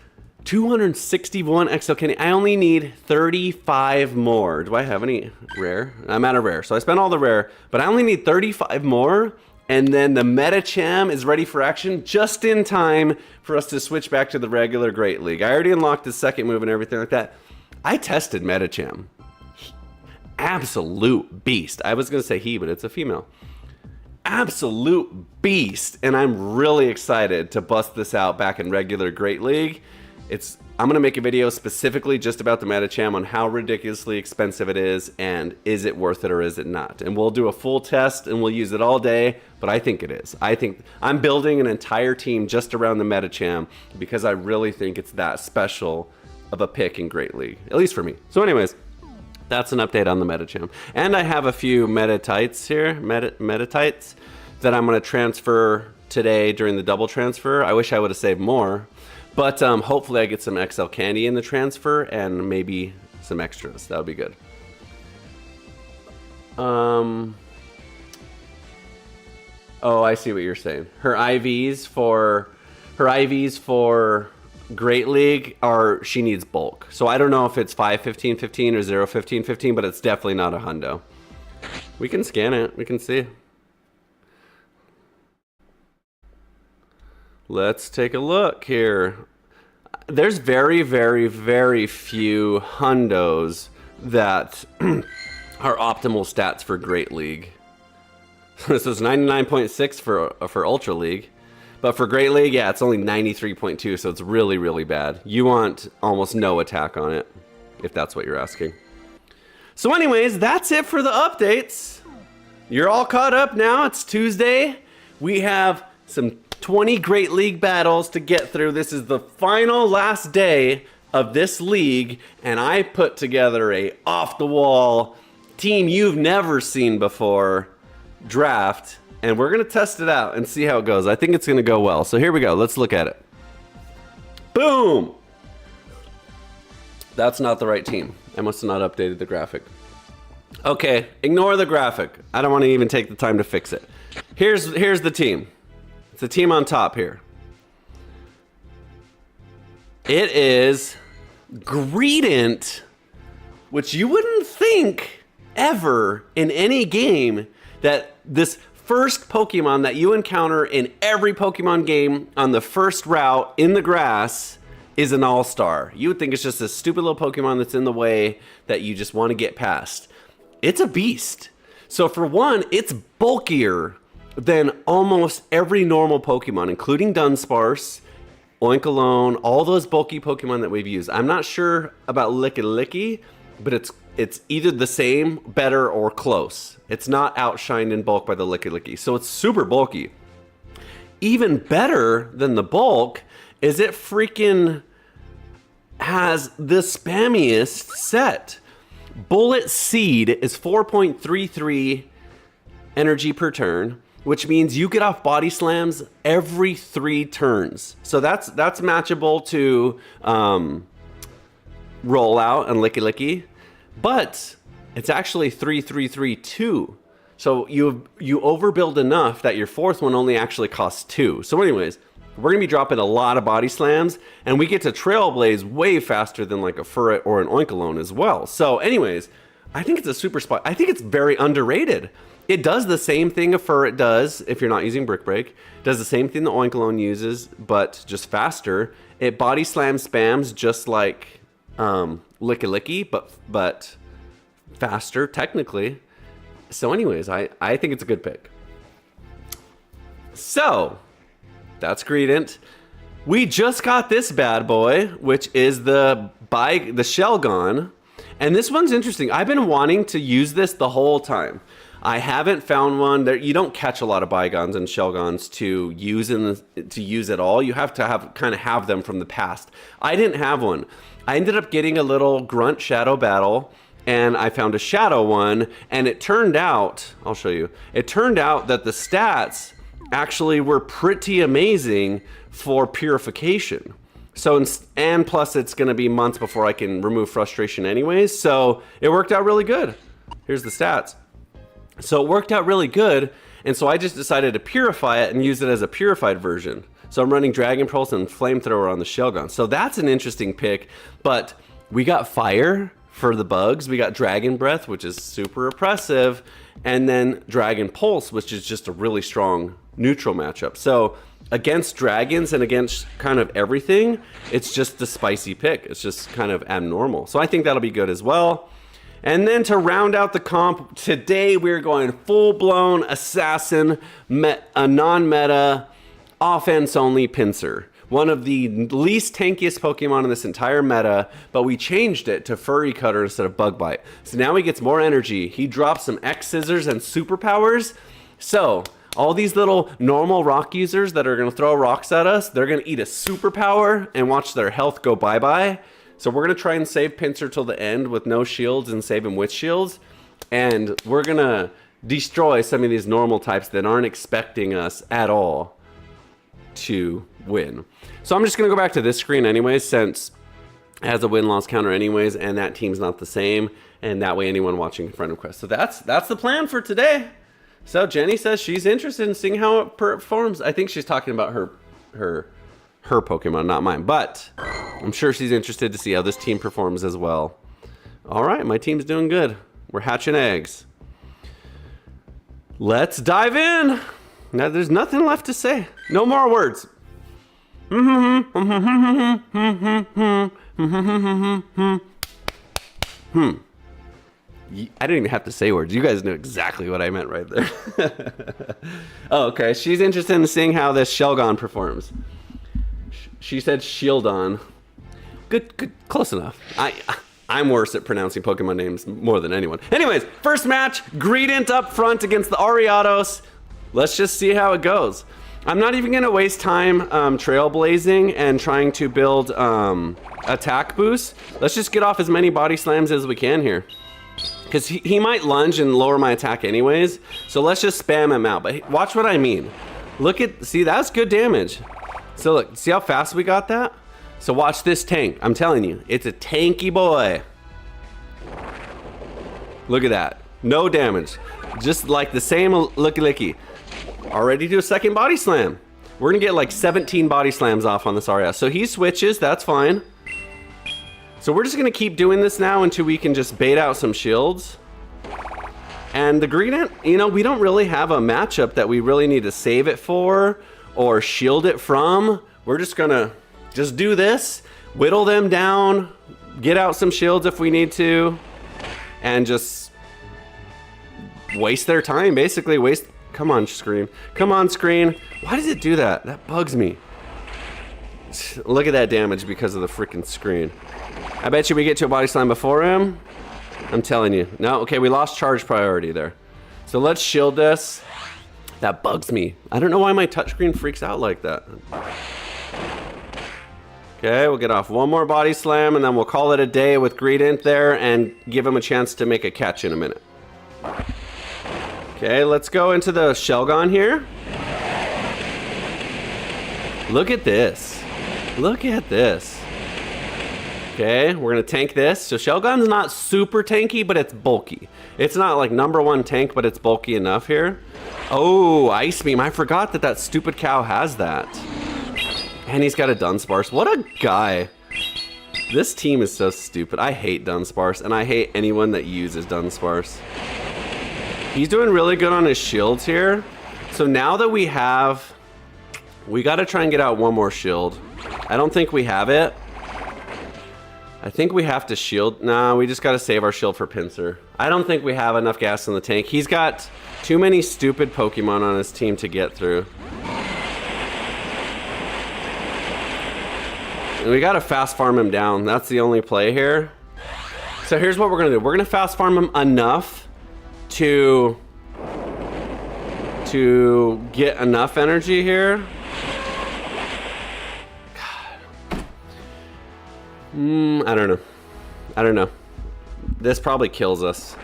261 XL candy. I only need 35 more. Do I have any rare? I'm out of rare. So I spent all the rare, but I only need 35 more. And then the Medicham is ready for action just in time for us to switch back to the regular Great League. I already unlocked the second move and everything like that. I tested Medicham. Absolute beast. I was going to say he, but it's a female. Absolute beast. And I'm really excited to bust this out back in regular Great League. I'm going to make a video specifically just about the Medicham on how ridiculously expensive it is and is it worth it or is it not. And we'll do a full test and we'll use it all day, but I think it is. I think I'm building an entire team just around the Medicham because I really think it's that special of a pick in Great League, at least for me. So anyways, that's an update on the Medicham. And I have a few Metatites here, Metatites, that I'm going to transfer today during the double transfer. I wish I would have saved more. But hopefully I get some XL candy in the transfer and maybe some extras. That would be good. Oh, I see what you're saying. Her IVs for Great League she needs bulk. So I don't know if it's 5/15/15 or 0/15/15, but it's definitely not a hundo. We can scan it. We can see. Let's take a look here. There's very, very, very few hundos that are optimal stats for Great League. This is 99.6 for Ultra League. But for Great League, yeah, it's only 93.2, so it's really, really bad. You want almost no attack on it, if that's what you're asking. So anyways, that's it for the updates. You're all caught up now. It's Tuesday. We have some 20 Great League battles to get through. This is the final last day of this league, and I put together a off-the-wall team you've never seen before draft, and we're going to test it out and see how it goes. I think it's going to go well. So here we go. Let's look at it. Boom! That's not the right team. I must have not updated the graphic. Okay, ignore the graphic. I don't want to even take the time to fix it. Here's the team. The team on top here. It is Greedent, which you wouldn't think ever in any game that this first Pokemon that you encounter in every Pokemon game on the first route in the grass is an all-star. You would think it's just a stupid little Pokemon that's in the way that you just want to get past. It's a beast. So for one, it's bulkier than almost every normal Pokemon, including Dunsparce, Oinkologne, all those bulky Pokemon that we've used. I'm not sure about Lickilicky, but it's it's either the same, better, or close. It's not outshined in bulk by the Licky, so it's super bulky. Even better than the bulk is it freaking has the spammiest set. Bullet Seed is 4.33 energy per turn, which means you get off body slams every 3 turns. So that's matchable to Rollout and Licky, but it's actually 3-3-3-2. So you overbuild enough that your 4th one only actually costs 2. So anyways, we're gonna be dropping a lot of body slams, and we get to Trailblaze way faster than like a Furret or an Oinkologne as well. So anyways, I think it's a super spot. I think it's very underrated. It does the same thing a Furret does if you're not using Brick Break. It does the same thing the Oinkologne uses, but just faster. It body slam spams just like Licky, but faster technically. So anyways, I think it's a good pick. So that's Greedent. We just got this bad boy, which is the Shelgon. And this one's interesting. I've been wanting to use this the whole time. I haven't found one that you don't catch a lot of Bygons and Shelgons to use at all. You have to have them from the past. I didn't have one. I ended up getting a little Grunt Shadow Battle, and I found a Shadow one, and it turned out, I'll show you, it turned out that the stats actually were pretty amazing for purification. So, and plus it's gonna be months before I can remove frustration anyways, so it worked out really good. Here's the stats. So it worked out really good, and so I just decided to purify it and use it as a purified version. So I'm running Dragon Pulse and Flamethrower on the Shelgon. So that's an interesting pick, but we got Fire for the bugs, we got Dragon Breath, which is super oppressive, and then Dragon Pulse, which is just a really strong neutral matchup. So against dragons and against kind of everything, it's just the spicy pick. It's just kind of abnormal. So I think that'll be good as well. And then to round out the comp, today we're going full-blown assassin, a non-meta, offense-only Pinsir. One of the least tankiest Pokemon in this entire meta, but we changed it to Furry Cutter instead of Bug Bite. So now he gets more energy. He drops some X Scissors and superpowers. So all these little normal rock users that are gonna throw rocks at us, they're gonna eat a superpower and watch their health go bye-bye. So we're gonna try and save Pinsir till the end with no shields and save him with shields. And we're gonna destroy some of these normal types that aren't expecting us at all to win. So I'm just gonna go back to this screen anyways, since it has a win-loss counter anyways, and that team's not the same, and that way anyone watching can friend request. So that's the plan for today. So Jenny says she's interested in seeing how it performs. I think she's talking about her Pokemon, not mine, but I'm sure she's interested to see how this team performs as well. All right, my team's doing good. We're hatching eggs. Let's dive in. Now, there's nothing left to say. No more words. I didn't even have to say words. You guys knew exactly what I meant right there. Oh, okay. She's interested in seeing how this Shelgon performs. She said Shieldon. Good, close enough. I'm worse at pronouncing Pokemon names more than anyone. Anyways, first match, Greedent up front against the Ariados. Let's just see how it goes. I'm not even gonna waste time trailblazing and trying to build attack boosts. Let's just get off as many body slams as we can here. Because he might lunge and lower my attack anyways. So let's just spam him out. But watch what I mean. See, that's good damage. So look, see how fast we got that? So watch this tank. I'm telling you, it's a tanky boy. Look at that. No damage. Just like the same Licky. Already do a second body slam. We're gonna get like 17 body slams off on this Aria. So he switches, that's fine. So we're just gonna keep doing this now until we can just bait out some shields. And the Greedent, you know, we don't really have a matchup that we really need to save it for or shield it from. We're just gonna do this, whittle them down, get out some shields if we need to, and just waste their time, basically. Come on, screen. Come on, screen. Why does it do that? That bugs me. Look at that damage because of the freaking screen. I bet you we get to a body slam before him. I'm telling you. No, okay, we lost charge priority there. So let's shield this. That bugs me. I don't know why my touchscreen freaks out like that. Okay, we'll get off one more body slam and then we'll call it a day with Greedent there and give him a chance to make a catch in a minute. Okay, let's go into the Shelgon here. Look at this. Look at this. Okay, we're gonna tank this. So Shelgon's not super tanky, but it's bulky. It's not like #1 tank, but it's bulky enough here. Oh, Ice Beam. I forgot that that stupid cow has that. And he's got a Dunsparce. What a guy. This team is so stupid. I hate Dunsparce, and I hate anyone that uses Dunsparce. He's doing really good on his shields here. So now that we gotta try and get out one more shield. I don't think we have it. I think we have to shield. Nah, we just gotta save our shield for Pinsir. I don't think we have enough gas in the tank. He's got too many stupid Pokemon on his team to get through. And we gotta fast farm him down. That's the only play here. So here's what we're gonna do. We're gonna fast farm him enough to get enough energy here. I don't know. I don't know. This probably kills us.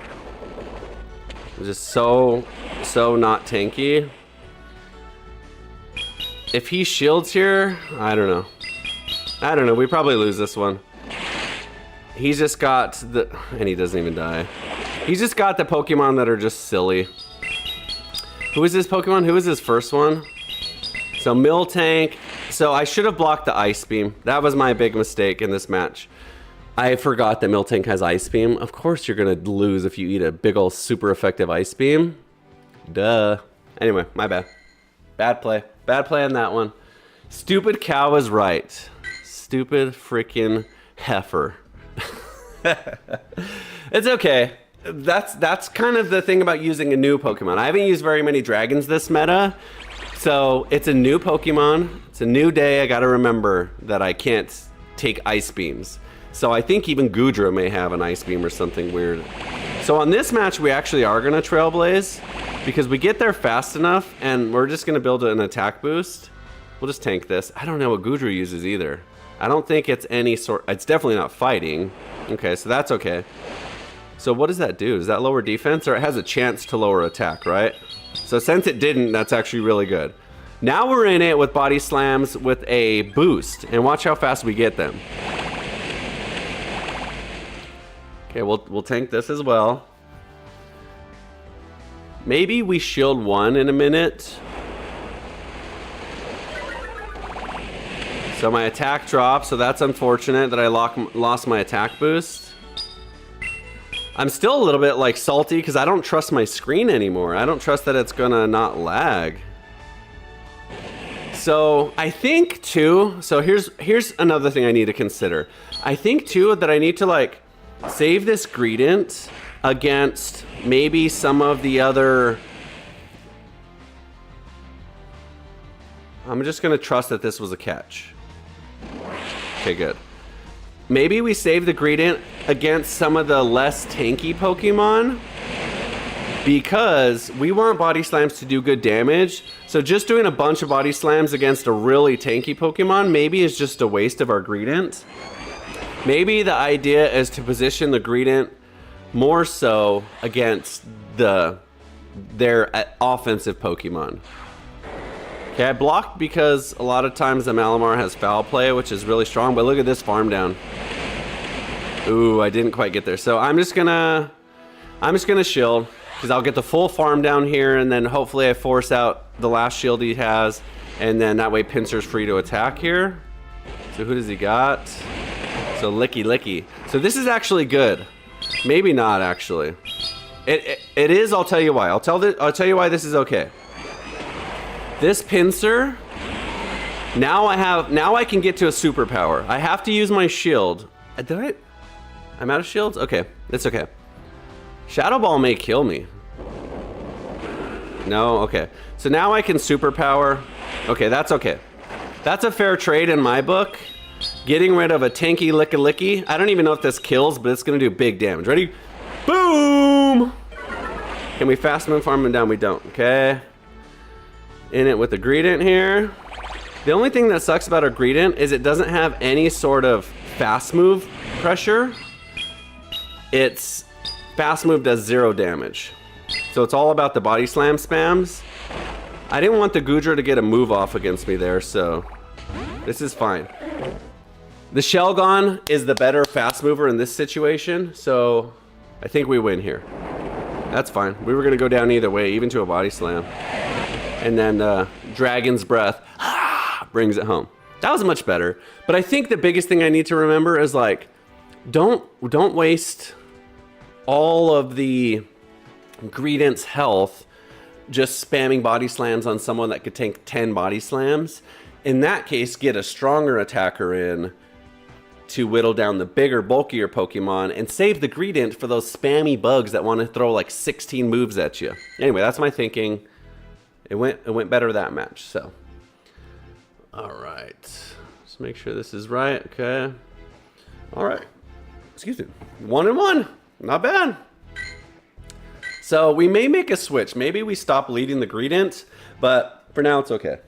It's just so not tanky. If he shields here, I don't know. I don't know. We probably lose this one. He's just got the... And he doesn't even die. He's just got the Pokemon that are just silly. Who is this Pokemon? Who is his first one? So Miltank. So I should have blocked the Ice Beam. That was my big mistake in this match. I forgot that Miltank has Ice Beam. Of course you're gonna lose if you eat a big ol' super effective Ice Beam. Duh. Anyway, my bad. Bad play. Bad play on that one. Stupid cow is right. Stupid freaking heifer. It's okay. That's kind of the thing about using a new Pokemon. I haven't used very many dragons this meta. So it's a new Pokemon. It's a new day. I gotta remember that I can't take Ice Beams. So I think even Goodra may have an Ice Beam or something weird. So on this match, we actually are gonna Trailblaze because we get there fast enough and we're just gonna build an attack boost. We'll just tank this. I don't know what Goodra uses either. I don't think it's any sort, it's definitely not fighting. Okay, so that's okay. So what does that do? Does that lower defense or it has a chance to lower attack, right? So since it didn't, that's actually really good. Now we're in it with body slams with a boost and watch how fast we get them. Okay, we'll tank this as well. Maybe we shield one in a minute. So my attack drops, so that's unfortunate that I lost my attack boost. I'm still a little bit like salty because I don't trust my screen anymore. I don't trust that it's gonna not lag. So I think too, so here's another thing I need to consider. I think too that I need to like save this Greedent against maybe some of the other... I'm just gonna trust that this was a catch. Okay, good. Maybe we save the Greedent against some of the less tanky Pokemon because we want body slams to do good damage. So just doing a bunch of body slams against a really tanky Pokemon maybe is just a waste of our Greedent. Maybe the idea is to position the Greedent more so against their offensive Pokemon. Okay, I blocked because a lot of times the Malamar has foul play, which is really strong, but look at this farm down. Ooh, I didn't quite get there. So I'm just gonna shield, because I'll get the full farm down here, and then hopefully I force out the last shield he has, and then that way Pinsir's free to attack here. So who does he got? So Licky. So this is actually good. Maybe not actually. It is, I'll tell you why. I'll tell you why this is okay. This Pinsir, now I can get to a superpower. I have to use my shield. I'm out of shields? Okay, it's okay. Shadow Ball may kill me. No, okay. So now I can superpower. Okay, that's okay. That's a fair trade in my book. Getting rid of a tanky Licky. I don't even know if this kills, but it's gonna do big damage. Ready? Boom! Can we fast move farm him down? We don't, okay. In it with the Greedent here. The only thing that sucks about our Greedent is it doesn't have any sort of fast move pressure. Its fast move does 0 damage. So it's all about the body slam spams. I didn't want the Goodra to get a move off against me there, so this is fine. The Shelgon is the better fast mover in this situation, so I think we win here. That's fine. We were gonna go down either way, even to a body slam. And then Dragon's Breath brings it home. That was much better. But I think the biggest thing I need to remember is like, don't waste all of the Greedent's health just spamming body slams on someone that could tank 10 body slams. In that case, get a stronger attacker in to whittle down the bigger, bulkier Pokemon and save the Greedent for those spammy bugs that want to throw like 16 moves at you. Anyway, that's my thinking. It went better that match, so. All right, let's make sure this is right, okay. All right, excuse me, 1-1, not bad. So we may make a switch. Maybe we stop leading the Greedent, but for now it's okay.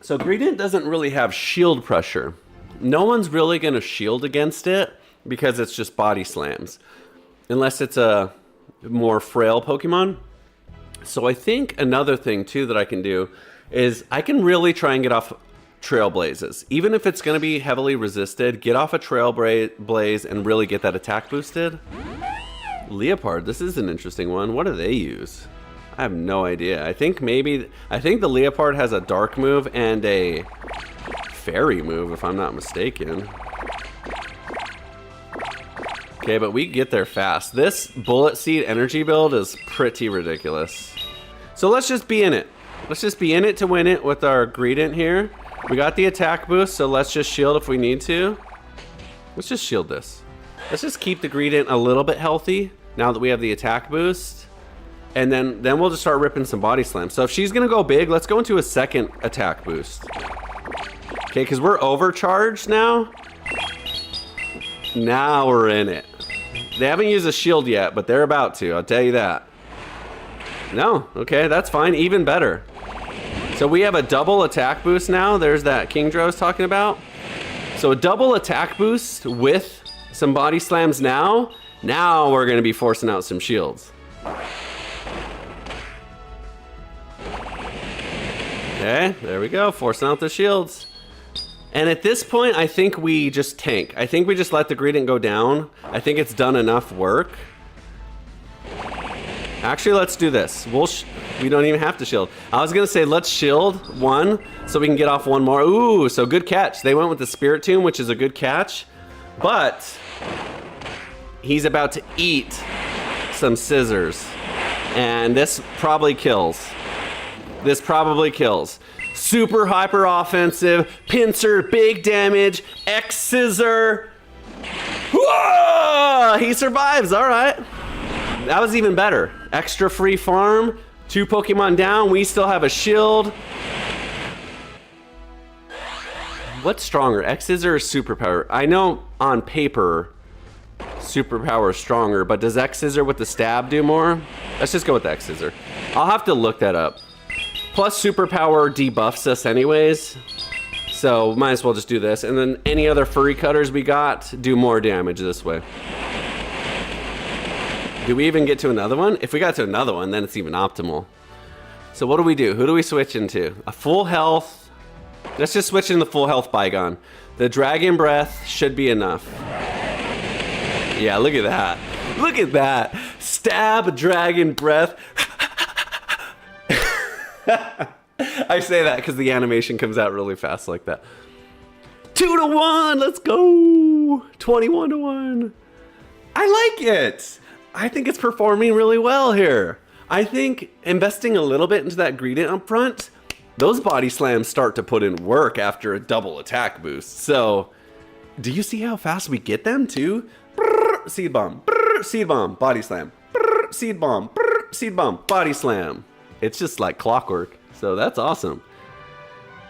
So Greedent doesn't really have shield pressure. No one's really gonna shield against it because it's just body slams. Unless it's a more frail Pokemon. So I think another thing too that I can do is I can really try and get off Trailblazes. Even if it's gonna be heavily resisted, get off a Trailblaze and really get that attack boosted. Leopard, this is an interesting one. What do they use? I have no idea. I think the Leopard has a dark move and a fairy move, if I'm not mistaken. Okay, but we get there fast. This Bullet Seed energy build is pretty ridiculous. So let's just be in it. Let's just be in it to win it with our Greedent here. We got the attack boost, so let's just shield if we need to. Let's just shield this. Let's just keep the Greedent a little bit healthy now that we have the attack boost. And then we'll just start ripping some body slams. So if she's gonna go big, let's go into a second attack boost. Okay, because we're overcharged now. Now we're in it. They haven't used a shield yet, but they're about to, I'll tell you that. No, okay, that's fine, even better. So we have a double attack boost now. There's that Kingdra I was talking about. So a double attack boost with some body slams now. Now we're gonna be forcing out some shields. Okay, there we go, forcing out the shields. And at this point, I think we just tank. I think we just let the Greedent go down. I think it's done enough work. Actually, let's do this. We don't even have to shield. I was gonna say let's shield one so we can get off one more. Ooh, so good catch. They went with the Spirit Tomb, which is a good catch. But he's about to eat some scissors. And this probably kills. This probably kills. Super hyper offensive, pincer, big damage, X scissor. Whoa! He survives, all right. That was even better. Extra free farm, 2 Pokemon down, we still have a shield. What's stronger, X scissor or superpower? I know on paper, superpower is stronger, but does X scissor with the stab do more? Let's just go with X scissor. I'll have to look that up. Plus superpower debuffs us anyways, so might as well just do this. And then any other furry cutters we got do more damage this way. Do we even get to another one? If we got to another one, then it's even optimal. So what do we do? Who do we switch into? A full health. Let's just switch into full health Bygone. The Dragon Breath should be enough. Yeah, look at that. Look at that. Stab, Dragon Breath. I say that because the animation comes out really fast like that. 2-1, let's go. 21-1. I like it. I think it's performing really well here. I think investing a little bit into that Greedent up front, those body slams start to put in work after a double attack boost. So, do you see how fast we get them too? Brrr, seed bomb, brrr, seed bomb, body slam, brrr, seed bomb, brrr, seed bomb, body slam. It's just like clockwork. So that's awesome.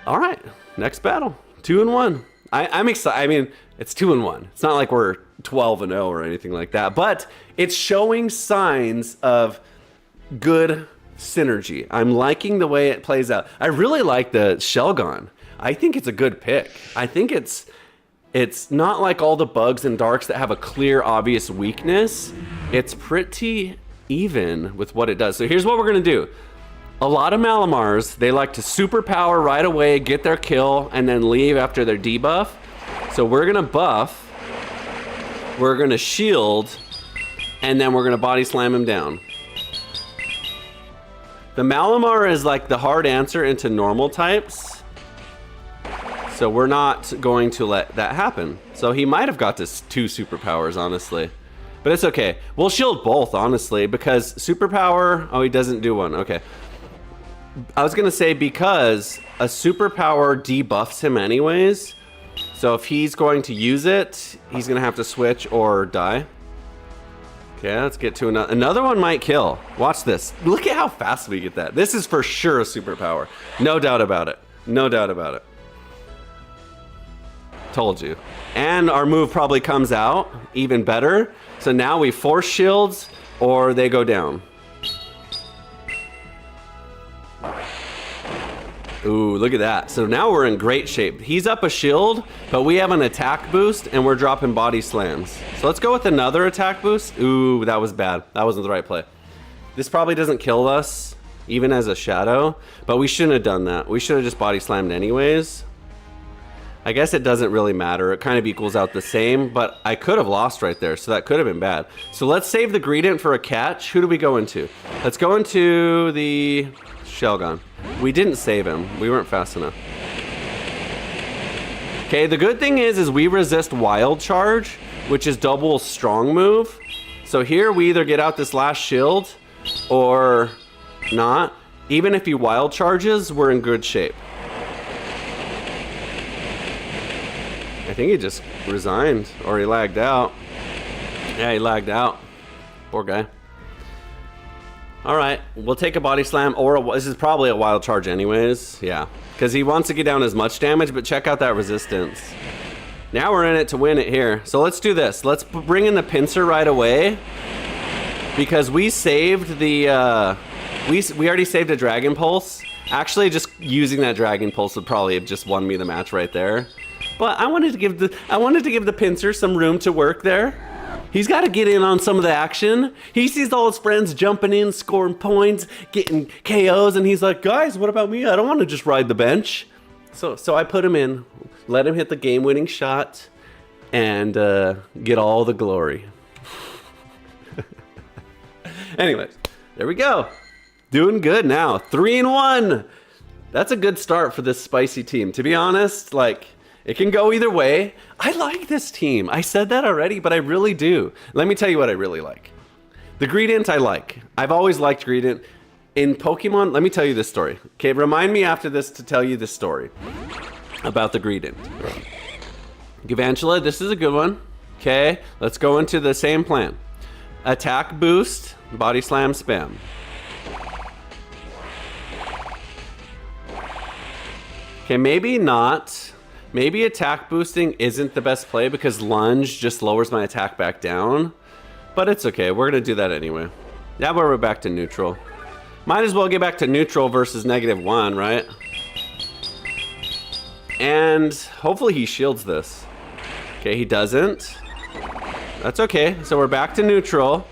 All right, next battle, 2-1. I'm excited. I mean, it's 2-1. It's not like we're 12-0 or anything like that, but it's showing signs of good synergy. I'm liking the way it plays out. I really like the Shelgon. I think it's a good pick. I think it's not like all the bugs and darks that have a clear, obvious weakness. It's pretty even with what it does. So here's what we're gonna do. A lot of Malamars, they like to superpower right away, get their kill, and then leave after their debuff. So we're gonna buff, we're gonna shield, and then we're gonna body slam him down. The Malamar is like the hard answer into normal types. So we're not going to let that happen. So he might have got this 2 superpowers, honestly. But it's okay. We'll shield both, honestly, because superpower, oh, he doesn't do one, okay. I was gonna say because a superpower debuffs him anyways. So if he's going to use it, he's gonna have to switch or die. Okay, let's get to another one might kill. Watch this. Look at how fast we get that. This is for sure a superpower. No doubt about it. No doubt about it. Told you. And our move probably comes out even better. So now we force shields or they go down. Ooh, look at that. So now we're in great shape. He's up a shield, but we have an attack boost and we're dropping body slams. So let's go with another attack boost. Ooh, that was bad. That wasn't the right play. This probably doesn't kill us, even as a shadow, but we shouldn't have done that. We should have just body slammed anyways. I guess it doesn't really matter. It kind of equals out the same, but I could have lost right there, so that could have been bad. So let's save the Greedent for a catch. Who do we go into? Let's go into the Shelgon. We didn't save him. We weren't fast enough. Okay, the good thing is we resist Wild Charge, which is double strong move. So here we either get out this last shield or not. Even if he Wild Charges, we're in good shape. I think he just resigned or he lagged out. Yeah, he lagged out. Poor guy. All right, we'll take a body slam or this is probably a Wild Charge anyways. Yeah, because he wants to get down as much damage, but check out that resistance. Now we're in it to win it here. So let's do this. Let's bring in the pincer right away because we saved the, we already saved a Dragon Pulse. Actually, just using that Dragon Pulse would probably have just won me the match right there. But I wanted to give the pincer some room to work there. He's got to get in on some of the action. He sees all his friends jumping in, scoring points, getting KOs, and he's like, guys, what about me? I don't want to just ride the bench. So I put him in, let him hit the game-winning shot, and get all the glory. Anyways, there we go. Doing good now. 3-1. That's a good start for this spicy team. To be honest, like, it can go either way. I like this team. I said that already, but I really do. Let me tell you what I really like. The Greedent I like. I've always liked Greedent. In Pokemon, let me tell you this story. Okay, remind me after this to tell you this story about the Greedent. Gavantula, this is a good one. Okay, let's go into the same plan. Attack boost, body slam spam. Okay, maybe not. Maybe attack boosting isn't the best play because lunge just lowers my attack back down. But it's okay, we're gonna do that anyway. Now we're back to neutral. Might as well get back to neutral versus -1, right? And hopefully he shields this. Okay, he doesn't. That's okay, so we're back to neutral.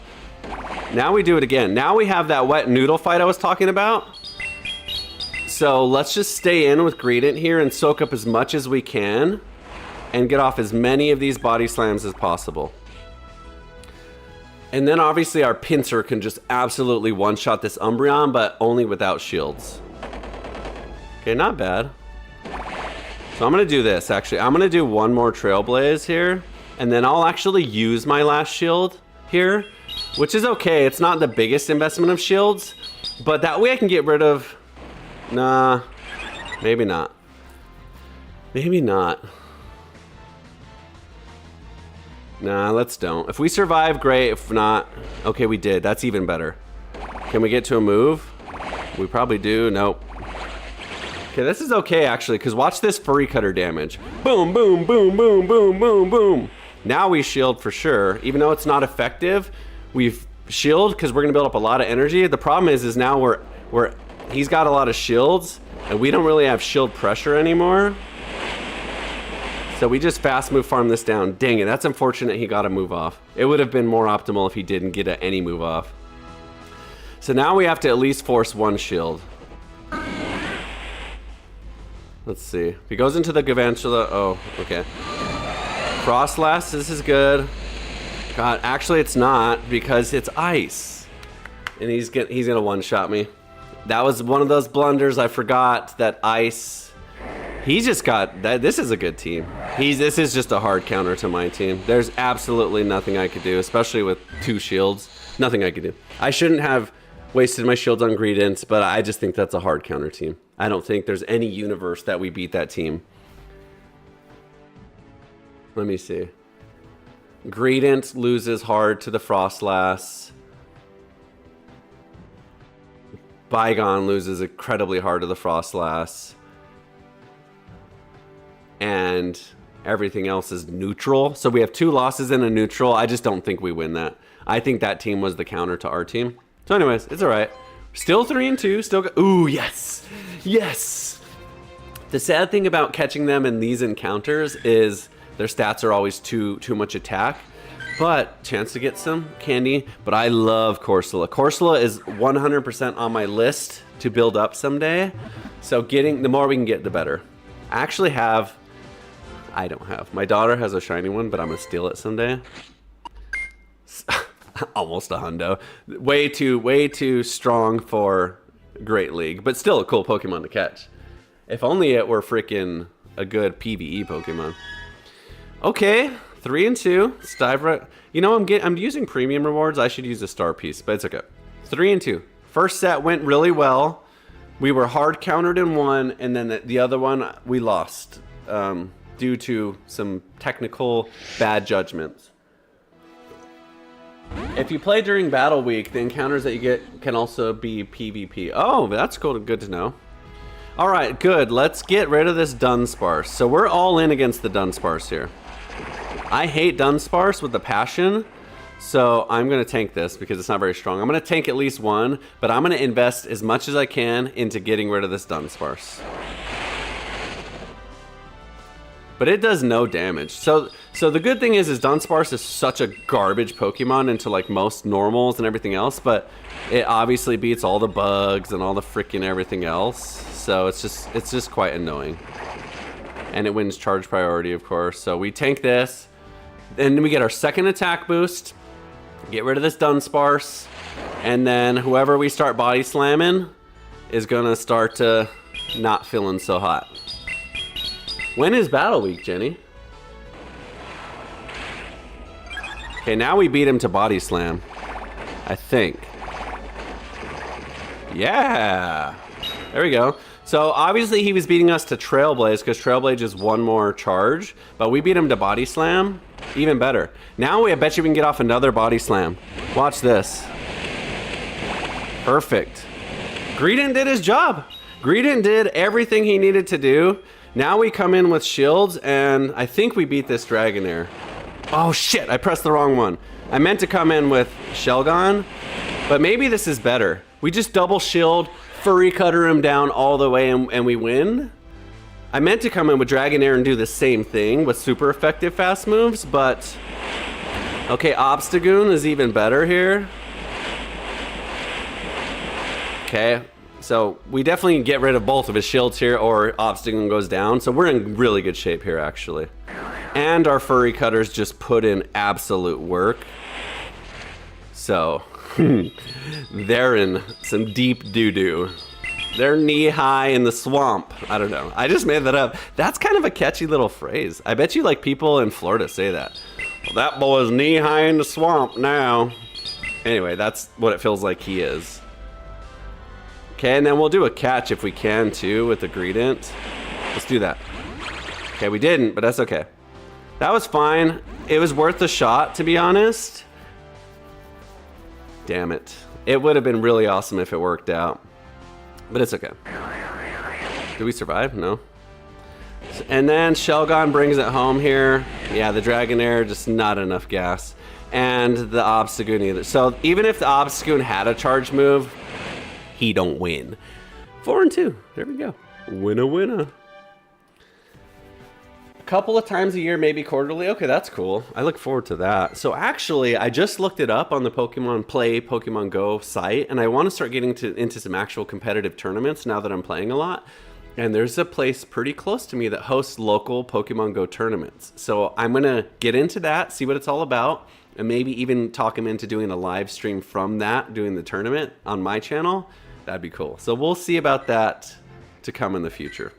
Now we do it again. Now we have that wet noodle fight I was talking about. So let's just stay in with Greedent here and soak up as much as we can and get off as many of these body slams as possible. And then obviously our pincer can just absolutely one-shot this Umbreon, but only without shields. Okay, not bad. So I'm gonna do this, actually. I'm gonna do one more Trailblaze here, and then I'll actually use my last shield here, which is okay. It's not the biggest investment of shields, but that way I can get rid of... Nah, maybe not. Maybe not. Nah, let's don't. If we survive, great. If not, okay, we did. That's even better. Can we get to a move? We probably do. Nope. Okay, this is okay, actually, because watch this Furry Cutter damage. Boom, boom, boom, boom, boom, boom, boom. Now we shield for sure. Even though it's not effective, we've shield because we're gonna build up a lot of energy. The problem is now he's got a lot of shields and we don't really have shield pressure anymore. So we just fast move farm this down. Dang it, that's unfortunate he got a move off. It would have been more optimal if he didn't get any move off. So now we have to at least force one shield. Let's see. If he goes into the Gavantula, oh, okay. Frostlass, this is good. God, actually it's not because it's ice. And he's gonna one-shot me. That was one of those blunders. I forgot that ice. He just got that. This is a good team. This is just a hard counter to my team. There's absolutely nothing I could do, especially with 2 shields. Nothing I could do. I shouldn't have wasted my shields on Greedent, but I just think that's a hard counter team. I don't think there's any universe that we beat that team. Let me see. Greedent loses hard to the Frostlass. Bygone loses incredibly hard to the Frostlass. And everything else is neutral. So we have 2 losses and a neutral. I just don't think we win that. I think that team was the counter to our team. So anyways, it's all right. Still 3-2. Still go. Ooh, yes. Yes. The sad thing about catching them in these encounters is their stats are always too much attack. But chance to get some candy. But I love Corsola. Corsola is 100% on my list to build up someday. So the more we can get, the better. I don't have. My daughter has a shiny one, but I'm gonna steal it someday. Almost a hundo. Way too strong for Great League, but still a cool Pokemon to catch. If only it were freaking a good PvE Pokemon. Okay, 3-2. Let's dive right. You know, I'm using premium rewards. I should use a star piece, but it's okay. 3-2. First set went really well. We were hard countered in one, and then the other one we lost due to some technical bad judgments. If you play during battle week, the encounters that you get can also be PvP. Oh, that's cool. Good to know. All right, good. Let's get rid of this Dunsparce. So we're all in against the Dunsparce here. I hate Dunsparce with a passion, so I'm going to tank this because it's not very strong. I'm going to tank at least one, but I'm going to invest as much as I can into getting rid of this Dunsparce. But it does no damage. So the good thing is Dunsparce is such a garbage Pokemon into like most normals and everything else, but it obviously beats all the bugs and all the freaking everything else. So it's just quite annoying. And it wins charge priority, of course. So we tank this, and then we get our second attack boost, get rid of this Dunsparce, and then whoever we start body slamming is gonna start to not feeling so hot. When is battle week, Jenny? Okay, now we beat him to body slam, I think. Yeah, there we go. So obviously he was beating us to Trailblaze because Trailblaze is one more charge, but we beat him to body slam, even better. Now I bet you we can get off another body slam. Watch this. Perfect. Greedent did his job. Greedent did everything he needed to do. Now we come in with shields, and I think we beat this Dragonair. Oh shit, I pressed the wrong one. I meant to come in with Shelgon, but maybe this is better. We just double shield, Furry Cutter him down all the way, and we win. I meant to come in with Dragonair and do the same thing with super effective fast moves, but... Okay, Obstagoon is even better here. Okay. So we definitely get rid of both of his shields here, or Obstagoon goes down. So we're in really good shape here, actually. And our Furry Cutters just put in absolute work. So they're in some deep doo-doo. They're knee-high in the swamp. I don't know. I just made that up. That's kind of a catchy little phrase. I bet you like people in Florida say that. Well, that boy's knee-high in the swamp now. Anyway, that's what it feels like he is. Okay, and then we'll do a catch if we can too with the Greedent. Let's do that. Okay, we didn't, but that's okay. That was fine. It was worth the shot, to be honest. Damn it. It would have been really awesome if it worked out. But it's okay. Did we survive? No. And then Shelgon brings it home here. Yeah, the Dragonair, just not enough gas. And the Obstagoon either. So even if the Obstagoon had a charge move, he don't win. 4 and 2. There we go. Winna winna. A couple of times a year, maybe quarterly. Okay, that's cool. I look forward to that. So actually, I just looked it up on the Pokemon Go site, and I want to start getting into some actual competitive tournaments now that I'm playing a lot. And there's a place pretty close to me that hosts local Pokemon Go tournaments. So I'm going to get into that, see what it's all about, and maybe even talk him into doing a live stream from that, doing the tournament on my channel. That'd be cool. So we'll see about that to come in the future.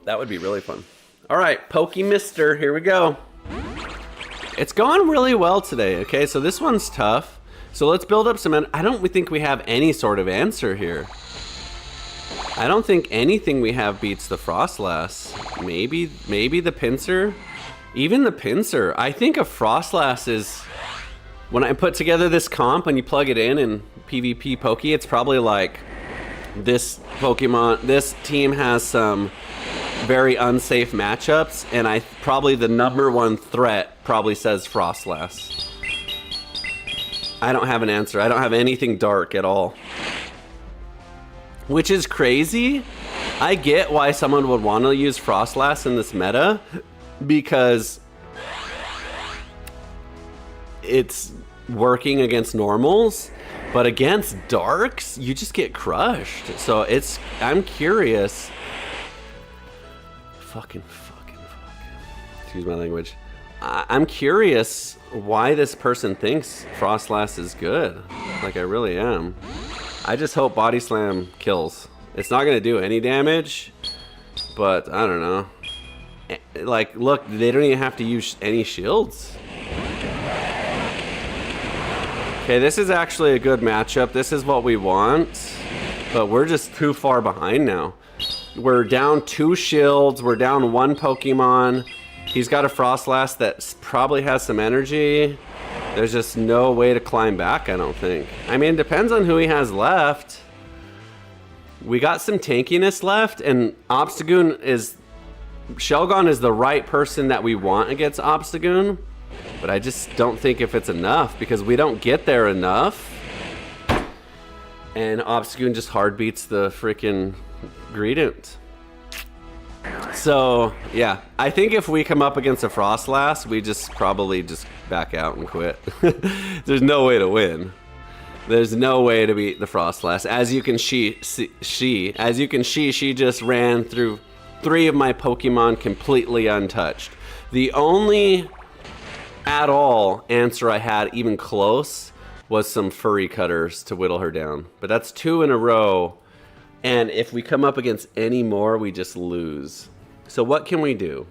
That would be really fun. All right, Pokemister, here we go. It's going really well today, okay? So this one's tough. So let's build up some, I don't think we have any sort of answer here. I don't think anything we have beats the Frostlass. Maybe the Pinsir? Even the Pinsir. I think a Frostlass is, when I put together this comp and you plug it in PvP Poke, it's probably like this team has some very unsafe matchups, and probably the #1 threat probably says Frostlass. I don't have an answer. I don't have anything dark at all. Which is crazy. I get why someone would want to use Frostlass in this meta, because it's working against normals, but against darks, you just get crushed. So I'm curious. Fucking. Excuse my language. I'm curious why this person thinks Frostlass is good. Like, I really am. I just hope Body Slam kills. It's not gonna do any damage, but I don't know. Like, look, they don't even have to use any shields. Okay, this is actually a good matchup. This is what we want, but we're just too far behind now. We're down 2 shields. We're down 1 Pokemon. He's got a Frostlass that probably has some energy. There's just no way to climb back, I don't think. I mean, it depends on who he has left. We got some tankiness left, and Shelgon is the right person that we want against Obstagoon, but I just don't think if it's enough, because we don't get there enough. And Obstagoon just hard beats the freaking Greedent. So, yeah, I think if we come up against a Frostlass, we probably just back out and quit. There's no way to win. There's no way to beat the Frostlass. As you can she just ran through 3 of my Pokemon completely untouched. The only at all answer I had even close was some furry cutters to whittle her down. But that's 2 in a row. And if we come up against any more, we just lose. So what can we do?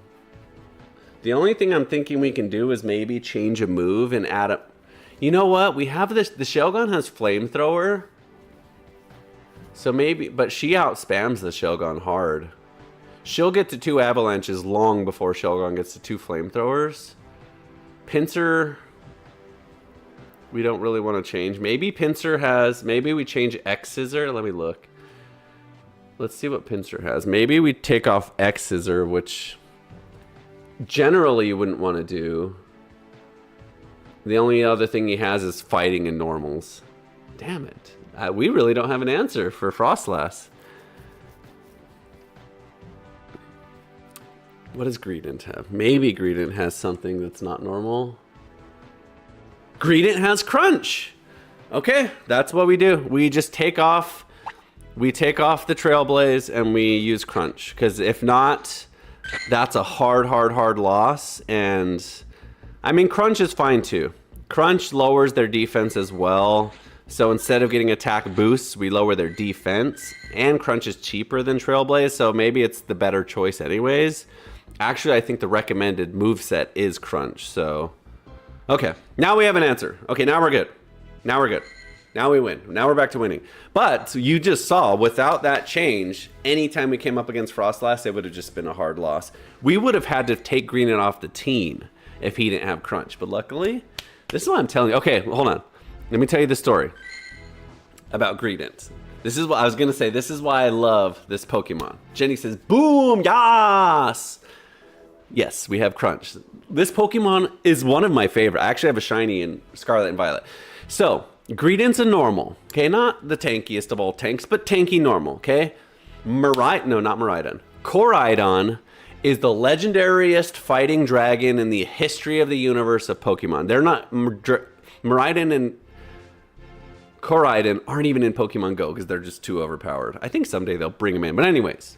The only thing I'm thinking we can do is maybe change a move and add a... You know what? We have this... The Shelgon has Flamethrower. So maybe... But she outspams the Shelgon hard. She'll get to 2 Avalanches long before Shelgon gets to 2 Flamethrowers. Pinsir... We don't really want to change. Maybe Pinsir has... Maybe we change X-Scissor. Let me look. Let's see what Pinsir has. Maybe we take off X-Scissor, which generally you wouldn't want to do. The only other thing he has is fighting in normals. Damn it. We really don't have an answer for Frostlass. What does Greedent have? Maybe Greedent has something that's not normal. Greedent has Crunch. Okay, that's what we do. We just take off... We take off the Trailblaze and we use Crunch, because if not, that's a hard loss. And I mean, Crunch is fine too. Crunch lowers their defense as well. So instead of getting attack boosts, we lower their defense. And Crunch is cheaper than Trailblaze, so maybe it's the better choice anyways. Actually, I think the recommended moveset is Crunch, so... Okay, now we have an answer. Okay, now we're good. Now we're good. Now we win. Now we're back to winning. But you just saw, without that change, anytime we came up against Frostlass, it would have just been a hard loss. We would have had to take Greedent off the team if he didn't have Crunch. But luckily, this is what I'm telling you. Okay, hold on. Let me tell you the story about Greedent. This is what I was gonna say. This is why I love this Pokemon. Jenny says, boom, yas! Yes, we have Crunch. This Pokemon is one of my favorite. I actually have a shiny in Scarlet and Violet. So, Greedent's a normal, okay? Not the tankiest of all tanks, but tanky normal, okay? No, not Miraidon. Koraidon is the legendariest fighting dragon in the history of the universe of Pokemon. They're not... Miraidon and Koraidon aren't even in Pokemon Go because they're just too overpowered. I think someday they'll bring them in. But anyways,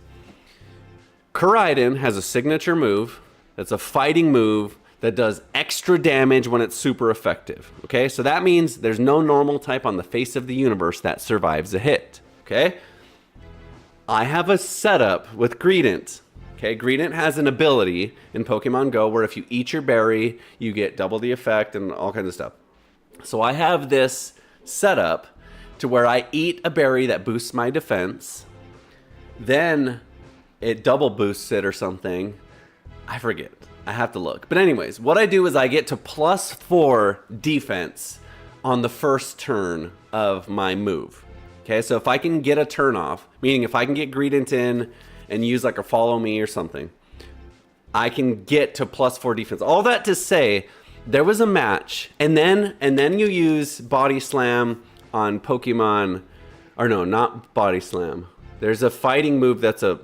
Koraidon has a signature move that's a fighting move that does extra damage when it's super effective. Okay, so that means there's no normal type on the face of the universe that survives a hit. Okay, I have a setup with Greedent. Okay, Greedent has an ability in Pokemon Go where if you eat your berry, you get double the effect and all kinds of stuff. So I have this set up to where I eat a berry that boosts my defense, then it double boosts it or something. I forget. I have to look. But anyways, what I do is I get to +4 defense on the first turn of my move. Okay, so if I can get a turn off, meaning if I can get Greedent in and use like a follow me or something, I can get to +4 defense. All that to say, there was a match, and then you use Body Slam on Pokemon, or no, not Body Slam. There's a fighting move that's a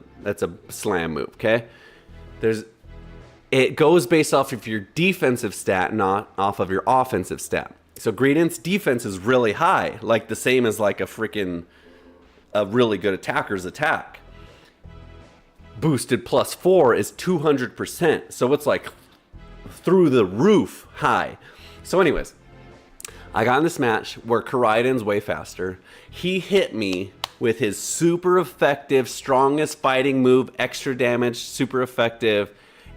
slam move, okay? It goes based off of your defensive stat, not off of your offensive stat. So Greedent's defense is really high, like the same as like a really good attacker's attack. Boosted +4 is 200%, so it's like through the roof high. So anyways, I got in this match where Koraidon's way faster. He hit me with his super effective, strongest fighting move, extra damage, super effective,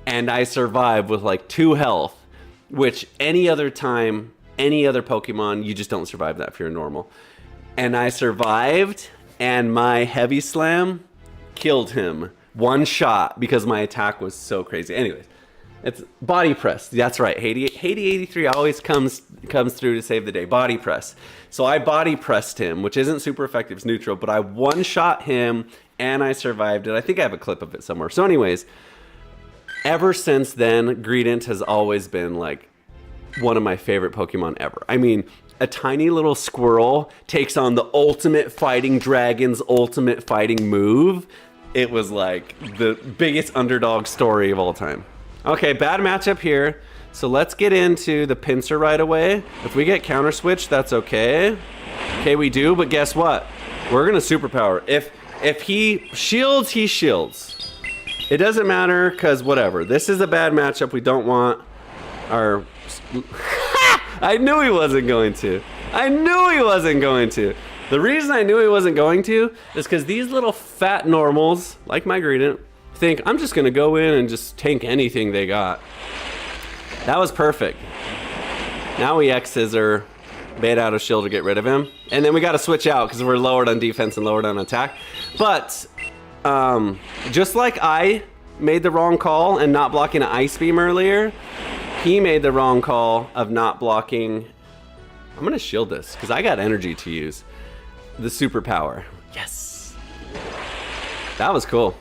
and I survived with like 2 health, which any other time, any other Pokemon, you just don't survive that if you're normal. And I survived, and my Heavy Slam killed him. One shot because my attack was so crazy. Anyways, it's body press. That's right. Haiti83 always comes through to save the day. Body press. So I body pressed him, which isn't super effective. It's neutral, but I one-shot him and I survived it. I think I have a clip of it somewhere. So anyways, ever since then, Greedent has always been like one of my favorite Pokemon ever. I mean, a tiny little squirrel takes on the ultimate fighting dragon's ultimate fighting move. It was like the biggest underdog story of all time. Okay, bad matchup here. So let's get into the pincer right away. If we get counter switch, that's okay. Okay, we do, but guess what? We're gonna superpower. If he shields, he shields. It doesn't matter, cause whatever. This is a bad matchup. We don't want our... I knew he wasn't going to. I knew he wasn't going to. The reason I knew he wasn't going to is because these little fat normals, like my Greedent, think I'm just gonna go in and just tank anything they got. That was perfect. Now we X-Scissor, bait out a shield to get rid of him. And then we gotta switch out because we're lowered on defense and lowered on attack. But just like I made the wrong call and not blocking an Ice Beam earlier, he made the wrong call of not blocking. I'm gonna shield this because I got energy to use. The superpower. Yes. That was cool.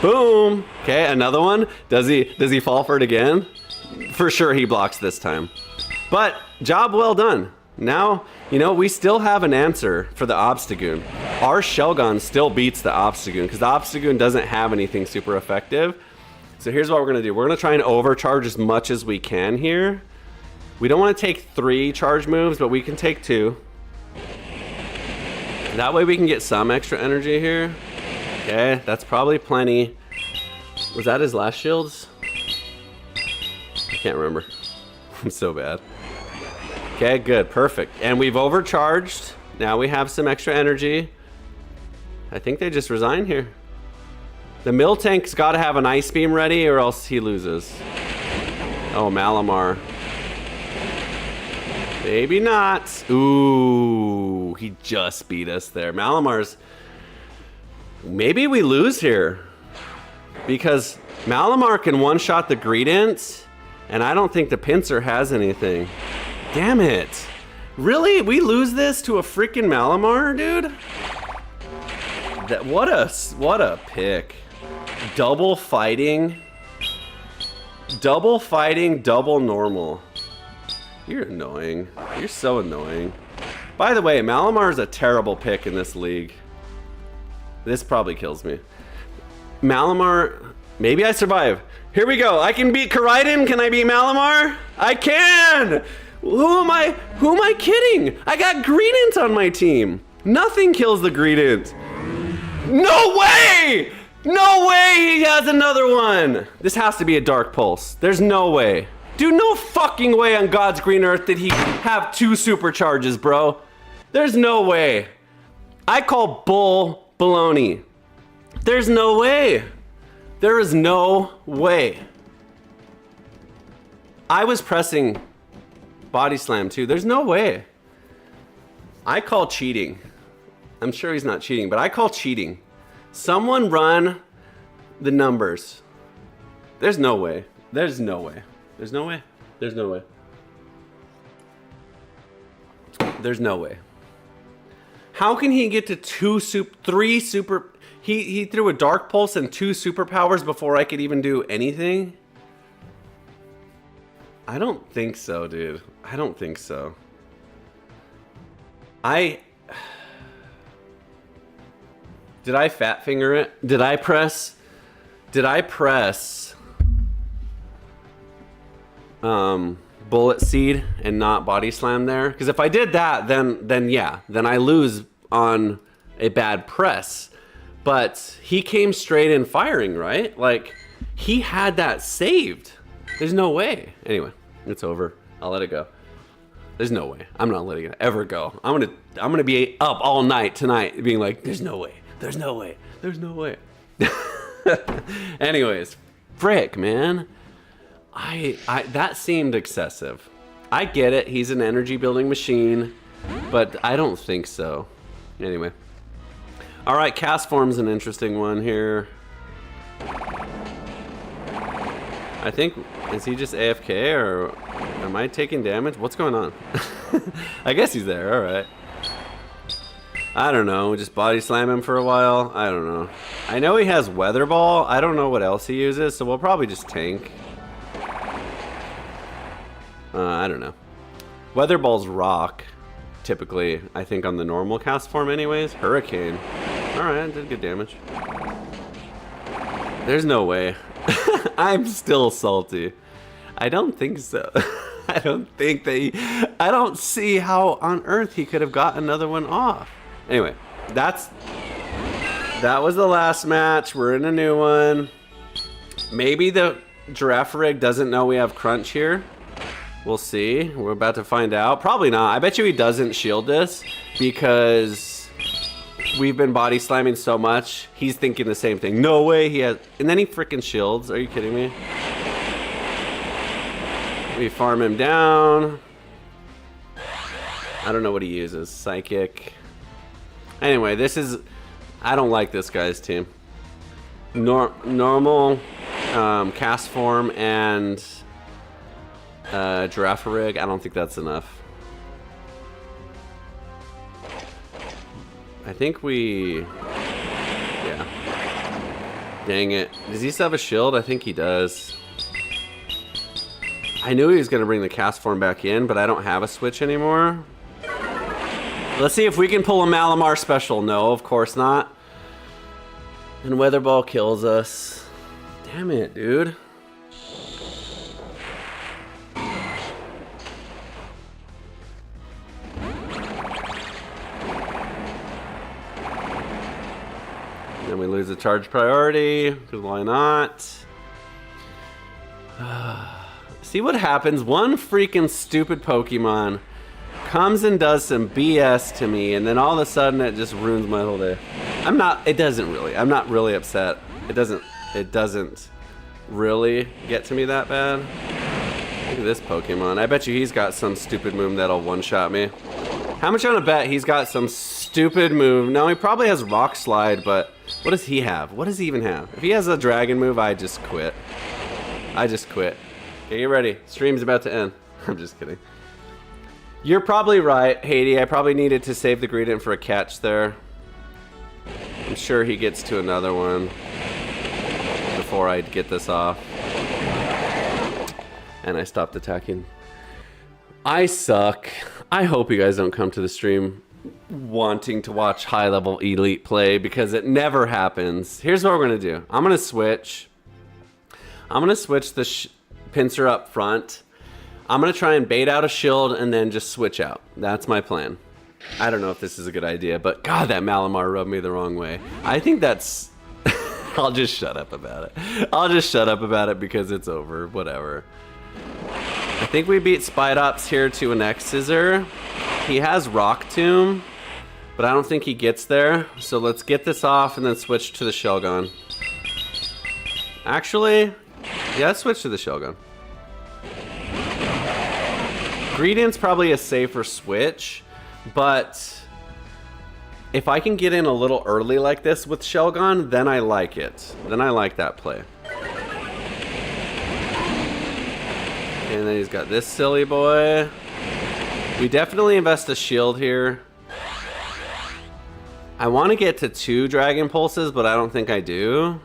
Boom. Okay, another one. Does he fall for it again? For sure he blocks this time. But job well done. Now, you know, we still have an answer for the Obstagoon. Our Shelgon still beats the Obstagoon because the Obstagoon doesn't have anything super effective. So here's what we're gonna do. We're gonna try and overcharge as much as we can here. We don't want to take 3 charge moves, but we can take 2. That way we can get some extra energy here. Okay, that's probably plenty. Was that his last shields? I can't remember. I'm so bad. Okay, good, perfect. And we've overcharged. Now we have some extra energy. I think they just resign here. The Miltank's got to have an Ice Beam ready or else he loses. Oh, Malamar. Maybe not. Ooh, he just beat us there. Malamar's... Maybe we lose here. Because Malamar can one-shot the Greedent, and I don't think the Pinsir has anything. Damn it. Really? We lose this to a freaking Malamar, dude? What a pick. Double fighting, double normal. You're annoying. You're so annoying. By the way, Malamar is a terrible pick in this league. This probably kills me. Malamar, maybe I survive. Here we go. I can beat Koraidon. Can I beat Malamar? I can! Who am I kidding? I got Greedent on my team. Nothing kills the Greedent. No way! No way he has another one! This has to be a Dark Pulse. There's no way. Dude, no fucking way on God's green earth did he have 2 supercharges, bro. There's no way. I call bull baloney. There's no way. There is no way. I was pressing Body Slam too. There's no way. I call cheating. I'm sure he's not cheating, but I call cheating. Someone run the numbers. There's no way. There's no way. There's no way. There's no way. There's no way. How can he get to 3 super... He threw a Dark Pulse and 2 superpowers before I could even do anything? I don't think so, dude. I don't think so. Did I fat finger it? Did I press Bullet Seed and not Body Slam there? Because if I did that, then yeah, then I lose on a bad press. But he came straight in firing, right? Like, he had that saved. There's no way. Anyway, it's over. I'll let it go. There's no way. I'm not letting it ever go. I'm gonna be up all night tonight being like, there's no way. There's no way. There's no way. Anyways, frick, man. That seemed excessive. I get it. He's an energy building machine, but I don't think so. Anyway. All right, Cast Form's an interesting one here. I think, is he just AFK or am I taking damage? What's going on? I guess he's there, all right. I don't know, just body slam him for a while. I don't know. I know he has Weather Ball. I don't know what else he uses, so we'll probably just tank. I don't know. Weather Ball's rock, typically, I think on the normal cast form anyways. Hurricane. Alright, did good damage. There's no way. I'm still salty. I don't think so. I don't think I don't see how on earth he could have got another one off. Anyway, that was the last match. We're in a new one. Maybe the Giraffe Rig doesn't know we have Crunch here. We'll see. We're about to find out. Probably not. I bet you he doesn't shield this because we've been body slamming so much. He's thinking the same thing. No way he has. And then he freaking shields. Are you kidding me? We farm him down. I don't know what he uses. Psychic. Anyway, this is... I don't like this guy's team. Normal, cast form, and Giraffe Rig. I don't think that's enough. I think we... Yeah. Dang it. Does he still have a shield? I think he does. I knew he was going to bring the cast form back in, but I don't have a switch anymore. Let's see if we can pull a Malamar special. No, of course not. And Weather Ball kills us. Damn it, dude. Then we lose the charge priority, because why not? See what happens? One freaking stupid Pokemon comes and does some BS to me, and then all of a sudden it just ruins my whole day. I'm not really upset. It doesn't really get to me that bad. Look at this Pokemon. I bet you he's got some stupid move that'll one-shot me. How much on a bet he's got some stupid move? No, he probably has Rock Slide, but what does he have? What does he even have? If he has a dragon move, I just quit. Okay, get ready. Stream's about to end. I'm just kidding. You're probably right, Haiti. I probably needed to save the Greedent for a catch there. I'm sure he gets to another one before I get this off. And I stopped attacking. I suck. I hope you guys don't come to the stream wanting to watch high-level elite play because it never happens. Here's what we're going to do. I'm going to switch. I'm going to switch the pincer up front. I'm going to try and bait out a shield and then just switch out. That's my plan. I don't know if this is a good idea, but God, that Malamar rubbed me the wrong way. I think that's... I'll just shut up about it. I'll just shut up about it because it's over. Whatever. I think we beat Spidops here to an X-Scissor. He has Rock Tomb, but I don't think he gets there. So let's get this off and then switch to the Shelgon. Actually, yeah, let's switch to the Shelgon. Greedent's probably a safer switch, but if I can get in a little early like this with Shelgon, then I like it. Then I like that play. And then he's got this silly boy. We definitely invest a shield here. I want to get to 2 Dragon Pulses, but I don't think I do.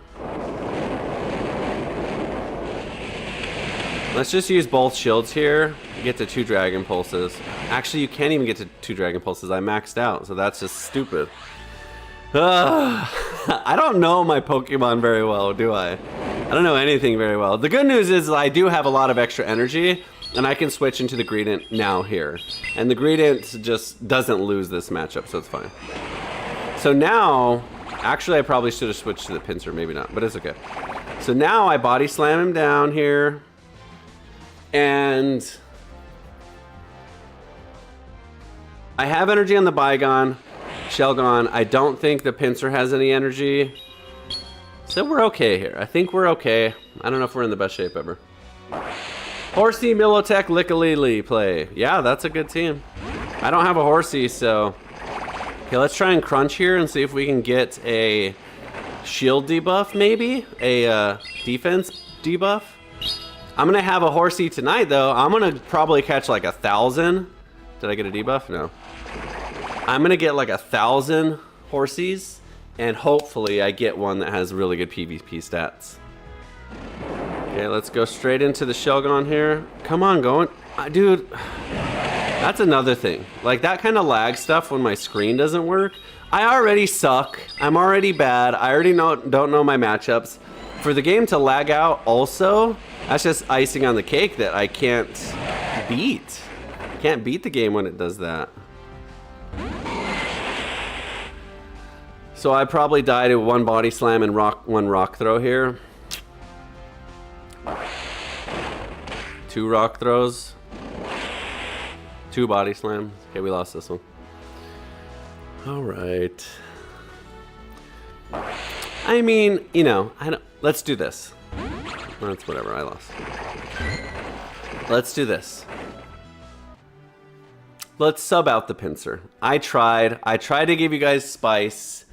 Let's just use both shields here. Get to 2 Dragon Pulses. Actually, you can't even get to 2 Dragon Pulses. I maxed out, so that's just stupid. I don't know my Pokemon very well, do I? I don't know anything very well. The good news is I do have a lot of extra energy, and I can switch into the Greedent now here. And the Greedent just doesn't lose this matchup, so it's fine. So now, actually I probably should have switched to the Pincer, maybe not, but it's okay. So now I body slam him down here, and I have energy on the Bygone, Shelgon. I don't think the Pincer has any energy. So we're okay here. I think we're okay. I don't know if we're in the best shape ever. Horsey, Milotech, Lickalili play. Yeah, that's a good team. I don't have a Horsey, so... Okay, let's try and crunch here and see if we can get a shield debuff, maybe? A defense debuff? I'm gonna have a Horsey tonight, though. I'm gonna probably catch like 1,000. Did I get a debuff? No. I'm gonna get like 1,000 Horsies. And hopefully I get one that has really good PvP stats. Okay, let's go straight into the Shelgon here. Come on, going. Dude, that's another thing. Like that kind of lag stuff when my screen doesn't work. I already suck. I'm already bad. I already don't know my matchups. For the game to lag out also, that's just icing on the cake that I can't beat. Can't beat the game when it does that. So I probably die to 1 body slam and 1 rock throw here. 2 rock throws. 2 body slams. Okay, we lost this one. All right. I mean, you know, let's do this. That's whatever, I lost. Let's do this. Let's sub out the Pincer. I tried to give you guys spice.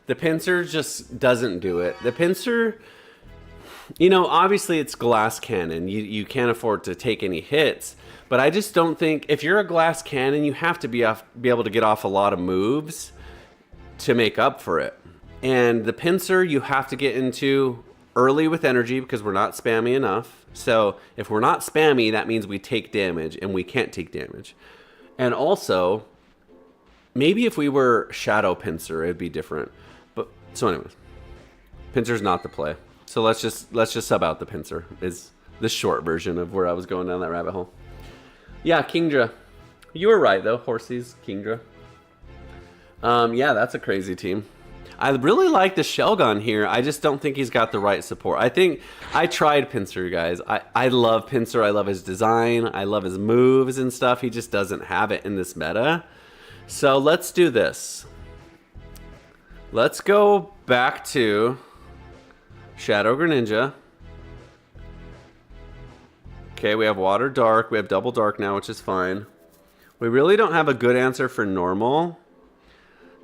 The Pincer just doesn't do it. The Pincer, you know, obviously it's glass cannon. You can't afford to take any hits. But I just don't think, if you're a glass cannon, you have to be able to get off a lot of moves to make up for it. And the Pincer, you have to get into early with energy because we're not spammy enough. So if we're not spammy, that means we take damage, and we can't take damage. And also, maybe if we were Shadow Pincer, it'd be different. So anyways, Pincer's not the play. So let's just sub out the Pincer is the short version of where I was going down that rabbit hole. Yeah, Kingdra. You were right though, Horsies, Kingdra. Yeah, that's a crazy team. I really like the Shelgon here. I just don't think he's got the right support. I think I tried Pincer, guys. I love Pincer. I love his design. I love his moves and stuff. He just doesn't have it in this meta. So let's do this. Let's go back to Shadow Greninja. Okay, we have Water Dark. We have Double Dark now, which is fine. We really don't have a good answer for normal.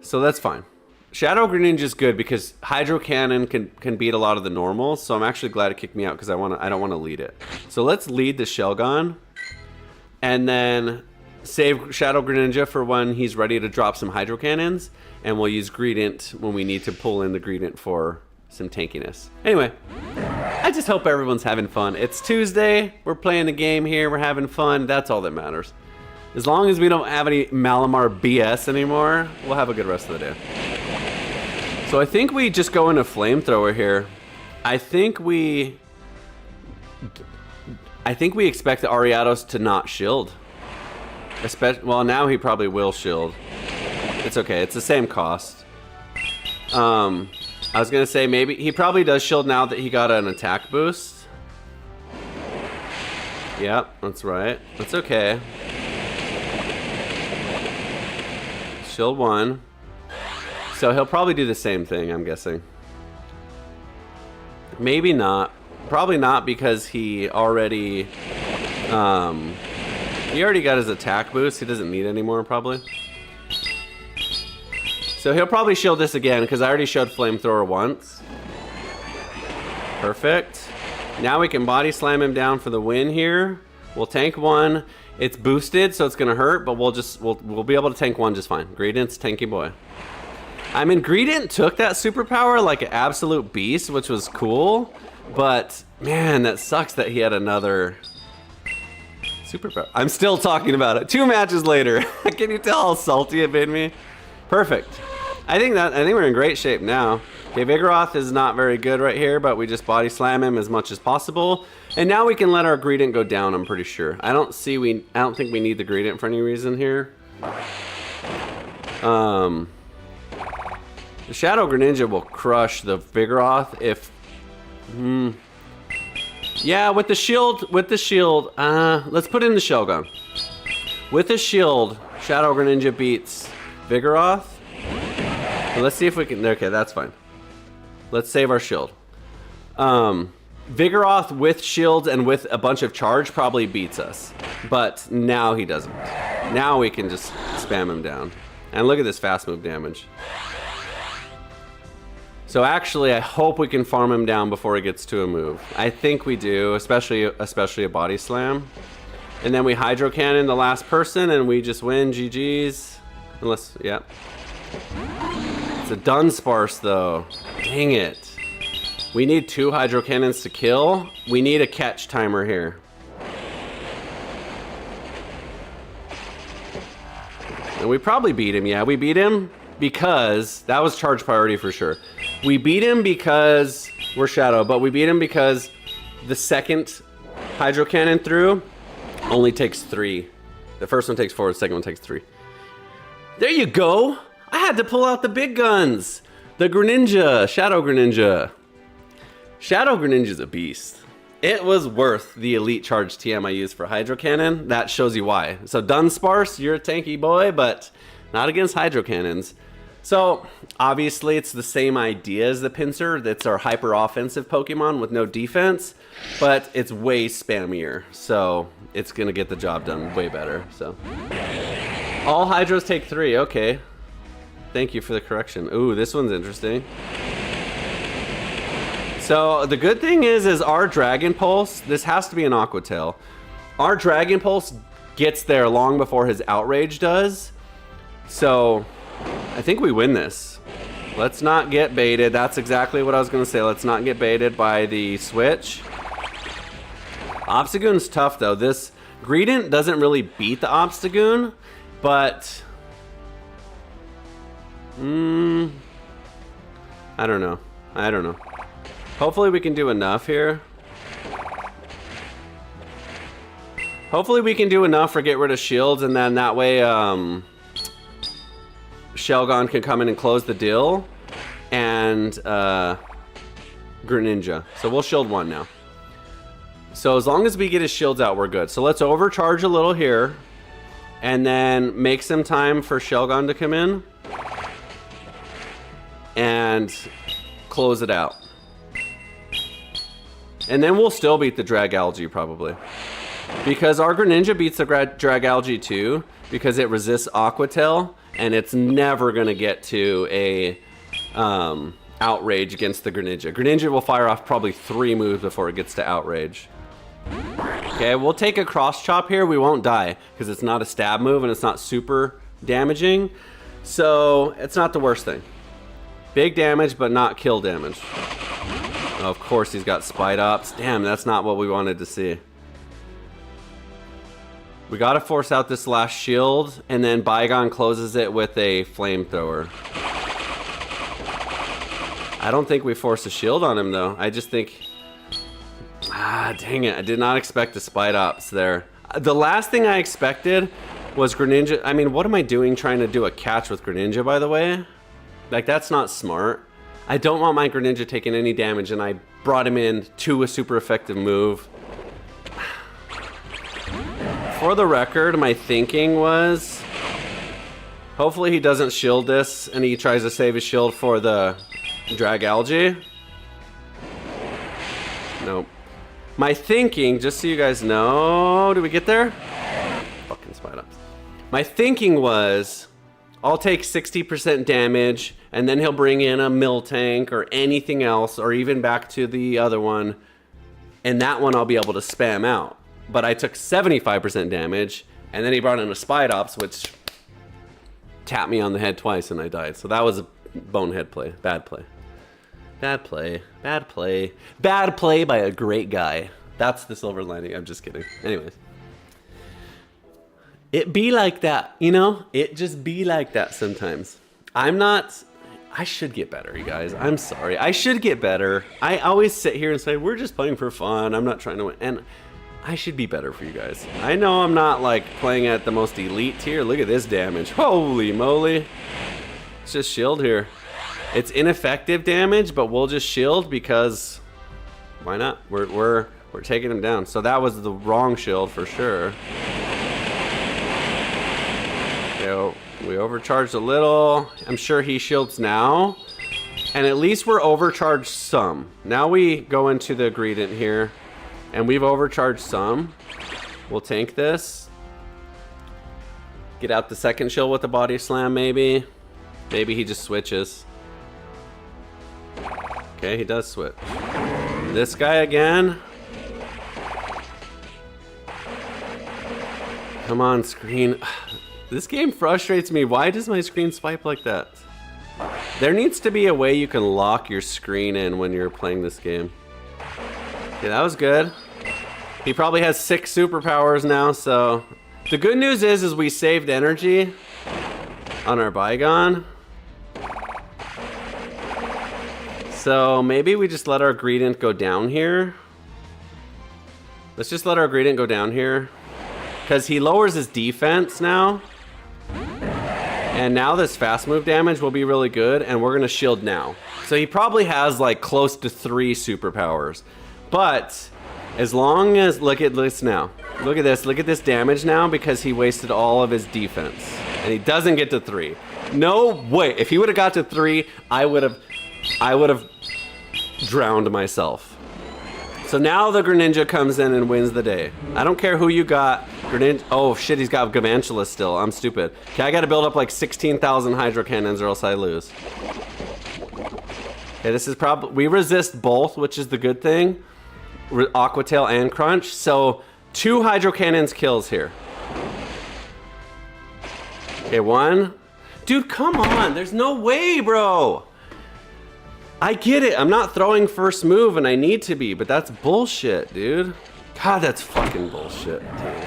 So that's fine. Shadow Greninja is good because Hydro Cannon can beat a lot of the normals. So I'm actually glad it kicked me out because I don't want to lead it. So let's lead the Shelgon. And then save Shadow Greninja for when he's ready to drop some Hydro Cannons, and we'll use Greedent when we need to pull in the Greedent for some tankiness. Anyway, I just hope everyone's having fun. It's Tuesday, we're playing the game here, we're having fun, that's all that matters. As long as we don't have any Malamar BS anymore, we'll have a good rest of the day. So I think we just go into Flamethrower here. I think we expect the Ariados to not shield. Well, now he probably will shield. It's okay, it's the same cost. I was gonna say maybe he probably does shield now that he got an attack boost. Yep, that's right. That's okay. Shield 1. So he'll probably do the same thing, I'm guessing. Maybe not. Probably not because he already got his attack boost. He doesn't need any more, probably. So he'll probably shield this again because I already showed Flamethrower once. Perfect. Now we can body slam him down for the win here. We'll tank 1. It's boosted, so it's gonna hurt, but we'll be able to tank 1 just fine. Greedent's tanky boy. I mean, Greedent took that superpower like an absolute beast, which was cool. But man, that sucks that he had another superpower. I'm still talking about it. 2 matches later. Can you tell how salty it made me? Perfect. I think we're in great shape now. Okay, Vigoroth is not very good right here, but we just body slam him as much as possible. And now we can let our Greedent go down, I'm pretty sure. I don't think we need the Greedent for any reason here. The Shadow Greninja will crush the Vigoroth if yeah, with the shield, let's put in the Shelgon. With the shield, Shadow Greninja beats Vigoroth. Let's see if we can, okay, that's fine. Let's save our shield. Vigoroth with shields and with a bunch of charge probably beats us. But now he doesn't. Now we can just spam him down. And look at this fast move damage. So actually, I hope we can farm him down before he gets to a move. I think we do, especially a body slam. And then we Hydro Cannon the last person and we just win, GG's. Unless, yeah. It's a Dunsparce though. Dang it. We need 2 Hydro Cannons to kill. We need a catch timer here. And we probably beat him, yeah. We beat him because that was charge priority for sure. We beat him because we're Shadow, but we beat him because the second Hydro Cannon through only takes 3. The first one takes 4, the second one takes 3. There you go. I had to pull out the big guns. The Greninja, Shadow Greninja. Shadow Greninja's a beast. It was worth the elite charge TM I used for Hydro Cannon. That shows you why. So Dunsparce, you're a tanky boy, but not against Hydro Cannons. So obviously it's the same idea as the Pinsir. That's our hyper offensive Pokemon with no defense, but it's way spammier. So it's gonna get the job done way better. So all Hydros take 3, okay. Thank you for the correction. Ooh, this one's interesting. So the good thing is our Dragon Pulse, this has to be an Aqua Tail. Our Dragon Pulse gets there long before his Outrage does. So I think we win this. Let's not get baited. That's exactly what I was gonna say. Let's not get baited by the switch. Obstagoon's tough though. This Greedent doesn't really beat the Obstagoon, but I don't know. Hopefully we can do enough here. Hopefully we can do enough for get rid of shields, and then that way Shelgon can come in and close the deal, and Greninja. So we'll shield 1 now. So as long as we get his shields out, we're good. So let's overcharge a little here, and then make some time for Shelgon to come in, and close it out. And then we'll still beat the Dragalge probably. Because our Greninja beats the Dragalge too, because it resists Aqua Tail, and it's never gonna get to a Outrage against the Greninja. Greninja will fire off probably 3 moves before it gets to Outrage. Okay, we'll take a cross chop here. We won't die because it's not a stab move and it's not super damaging. So it's not the worst thing. Big damage, but not kill damage. Oh, of course he's got Spite Ops. Damn, that's not what we wanted to see. We gotta force out this last shield, and then Bygone closes it with a flamethrower. I don't think we force a shield on him though. I just think... Ah, dang it. I did not expect the Spite Ops there. The last thing I expected was Greninja. I mean, what am I doing trying to do a catch with Greninja, by the way? Like, that's not smart. I don't want my Greninja taking any damage, and I brought him in to a super effective move. For the record, my thinking was... Hopefully he doesn't shield this, and he tries to save his shield for the Drag Algae. Nope. My thinking, just so you guys know... Did we get there? Fucking Spite Ops. My thinking was... I'll take 60% damage, and then he'll bring in a Miltank or anything else, or even back to the other one, and that one I'll be able to spam out. But I took 75% damage, and then he brought in a Spite Ops, which tapped me on the head twice, and I died. So that was a bonehead play. Bad play. Bad play. Bad play. Bad play by a great guy. That's the silver lining. I'm just kidding. Anyways. It be like that, you know? It just be like that sometimes. I should get better, you guys. I'm sorry. I should get better. I always sit here and say, we're just playing for fun. I'm not trying to win. And I should be better for you guys. I know I'm not like playing at the most elite tier. Look at this damage. Holy moly. It's just shield here. It's ineffective damage, but we'll just shield because why not? We're taking him down. So that was the wrong shield for sure. We overcharged a little. I'm sure he shields now. And at least we're overcharged some. Now we go into the ingredient here. And we've overcharged some. We'll tank this. Get out the second shield with the body slam maybe. Maybe he just switches. Okay, he does switch. This guy again. Come on, screen. This game frustrates me. Why does my screen swipe like that? There needs to be a way you can lock your screen in when you're playing this game. Okay, that was good. He probably has 6 superpowers now, so... The good news is we saved energy on our Bygone. So maybe we just let our Greedent go down here. Let's just let our Greedent go down here. Because he lowers his defense now. And now this fast move damage will be really good, and we're gonna shield now. So he probably has like close to 3 superpowers. But as long as, look at this now. Look at this damage now because he wasted all of his defense. And he doesn't get to 3. No way, if he would have got to 3, I would have drowned myself. So now the Greninja comes in and wins the day. I don't care who you got. Greninja, oh shit, he's got Galvantula still. I'm stupid. Okay, I gotta build up like 16,000 Hydro Cannons or else I lose. Okay, this is probably, we resist both, which is the good thing. Aqua Tail and Crunch. So 2 Hydro Cannons kills here. Okay, 1. Dude, come on. There's no way, bro. I get it. I'm not throwing first move and I need to be, but that's bullshit, dude. God, that's fucking bullshit, dude.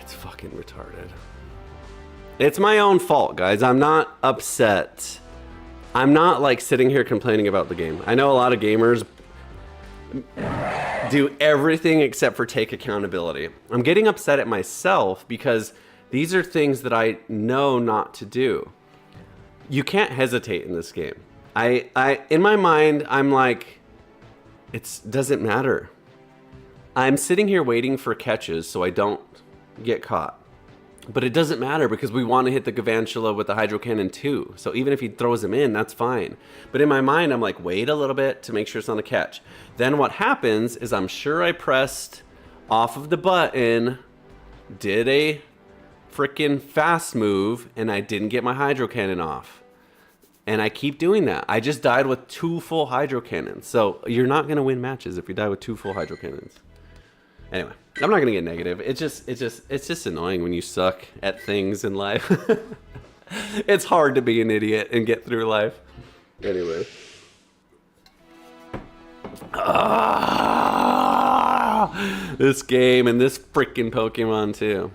It's fucking retarded. It's my own fault, guys. I'm not upset. I'm not like sitting here complaining about the game. I know a lot of gamers do everything except for take accountability. I'm getting upset at myself because these are things that I know not to do. You can't hesitate in this game. In my mind, I'm like, it doesn't matter. I'm sitting here waiting for catches so I don't get caught. But it doesn't matter because we want to hit the Galvantula with the Hydro Cannon too. So even if he throws him in, that's fine. But in my mind, I'm like, wait a little bit to make sure it's not a catch. Then what happens is I'm sure I pressed off of the button, did a freaking fast move, and I didn't get my Hydro Cannon off. And I keep doing that. I just died with 2 full hydro cannons. So you're not gonna win matches if you die with 2 full hydro cannons. Anyway, I'm not gonna get negative. It's just annoying when you suck at things in life. It's hard to be an idiot and get through life. Anyway. This game and this freaking Pokemon too.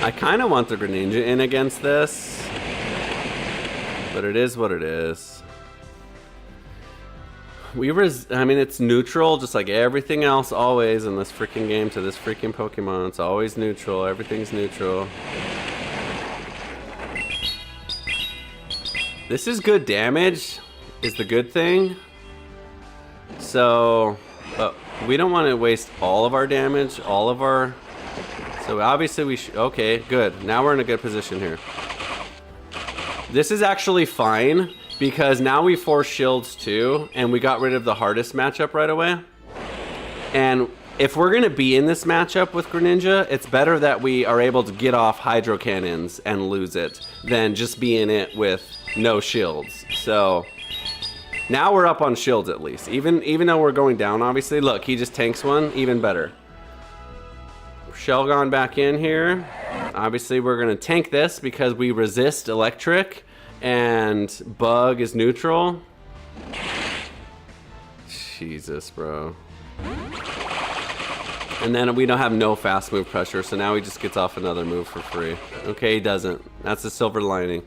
I kind of want the Greninja in against this, but it is what it is. I mean, it's neutral, just like everything else always in this freaking game to this freaking Pokemon. It's always neutral. Everything's neutral. This is good damage, is the good thing. So, but we don't want to waste all of our damage, So obviously we should, okay, good. Now we're in a good position here. This is actually fine because now we force shields too, and we got rid of the hardest matchup right away. And if we're gonna be in this matchup with Greninja, it's better that we are able to get off hydro cannons and lose it than just be in it with no shields. So now we're up on shields at least. Even though we're going down, obviously. Look, he just tanks one, even better. Shelgon back in here. Obviously we're gonna tank this because we resist electric and bug is neutral. Jesus, bro. And then we don't have no fast move pressure, so now he just gets off another move for free. Okay, he doesn't. That's the silver lining.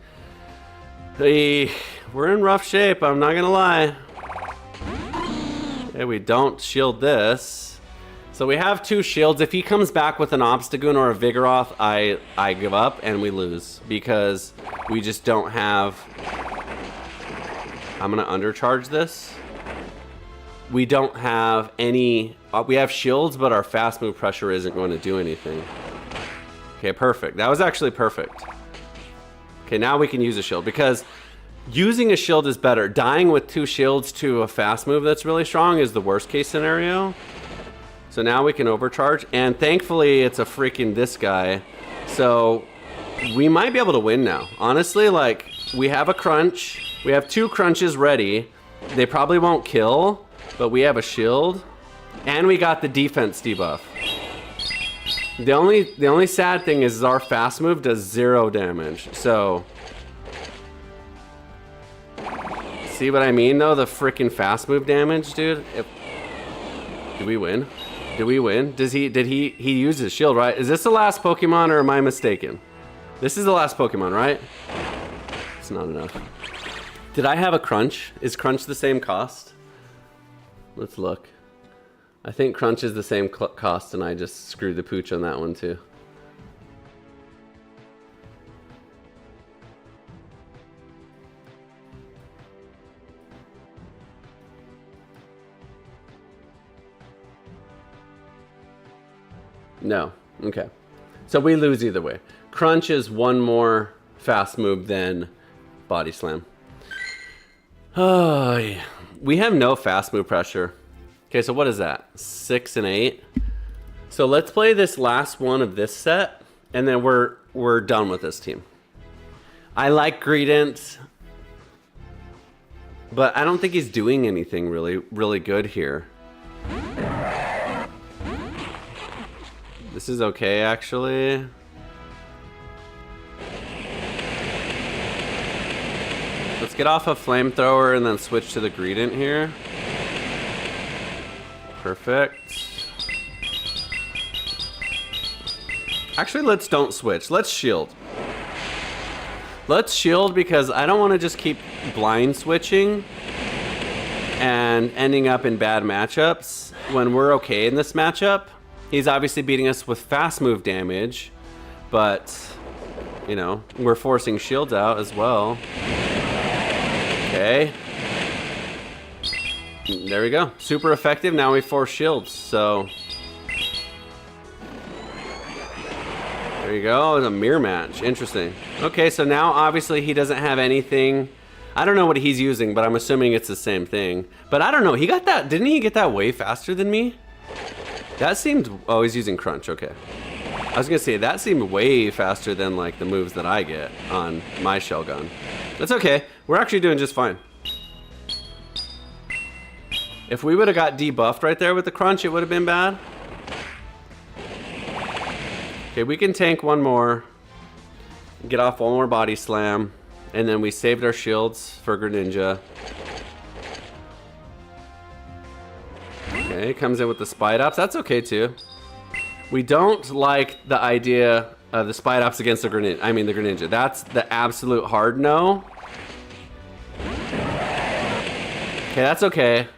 Hey, we're in rough shape, I'm not gonna lie. Okay, we don't shield this. So we have 2 shields. If he comes back with an Obstagoon or a Vigoroth, I give up and we lose because we just don't have... I'm gonna undercharge this. We don't have any... we have shields, but our fast move pressure isn't going to do anything. Okay, perfect. That was actually perfect. Okay, now we can use a shield because using a shield is better. Dying with 2 shields to a fast move that's really strong is the worst case scenario. So now we can overcharge, and thankfully it's a freaking this guy. So we might be able to win now. Honestly, like, we have a crunch. We have 2 crunches ready. They probably won't kill, but we have a shield. And we got the defense debuff. The only sad thing is our fast move does 0 damage. So, see what I mean though? The freaking fast move damage, dude. Did we win? Did we win? Did he use his shield, right? Is this the last Pokemon or am I mistaken? This is the last Pokemon, right? It's not enough. Did I have a crunch? Is crunch the same cost? Let's look. I think crunch is the same cost and I just screwed the pooch on that one too. No. Okay. So we lose either way. Crunch is 1 more fast move than Body Slam. Oh, yeah. We have no fast move pressure. Okay, so what is that? 6 and 8. So let's play this last one of this set, and then we're done with this team. I like Greedent, but I don't think he's doing anything really good here. This is okay, actually. Let's get off a flamethrower and then switch to the Greedent here. Perfect. Actually, let's don't switch. Let's shield. Let's shield because I don't want to just keep blind switching and ending up in bad matchups when we're okay in this matchup. He's obviously beating us with fast move damage, but, you know, we're forcing shields out as well. Okay. There we go. Super effective. Now we force shields, so... There you go. It's a mirror match. Interesting. Okay, so now obviously he doesn't have anything... I don't know what he's using, but I'm assuming it's the same thing. But I don't know. He got that... Didn't he get that way faster than me? That seemed... Oh, he's using Crunch. Okay. I was gonna say, that seemed way faster than like the moves that I get on my shell gun. That's okay. We're actually doing just fine. If we would have got debuffed right there with the crunch, it would have been bad. Okay, we can tank one more. Get off one more body slam. And then we saved our shields for Greninja. Okay, comes in with the Spite Ops. That's okay too. We don't like the idea of the Spite Ops against the Greninja. That's the absolute hard no. Okay, that's okay.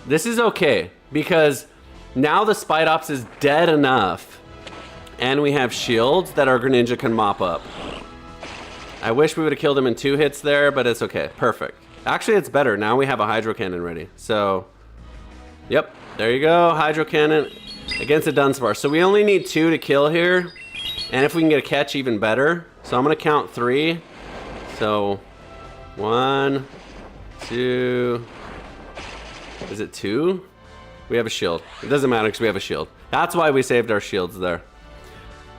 This is okay because now the Spite Ops is dead enough and we have shields that our Greninja can mop up. I wish we would have killed him in 2 hits there, but it's okay. Perfect. Actually, it's better. Now we have a Hydro Cannon ready. So, yep. There you go. Hydro Cannon against a Dunsparce. So we only need 2 to kill here. And if we can get a catch, even better. So I'm going to count 3. So, 1, 2. Is it 2? We have a shield. It doesn't matter because we have a shield. That's why we saved our shields there.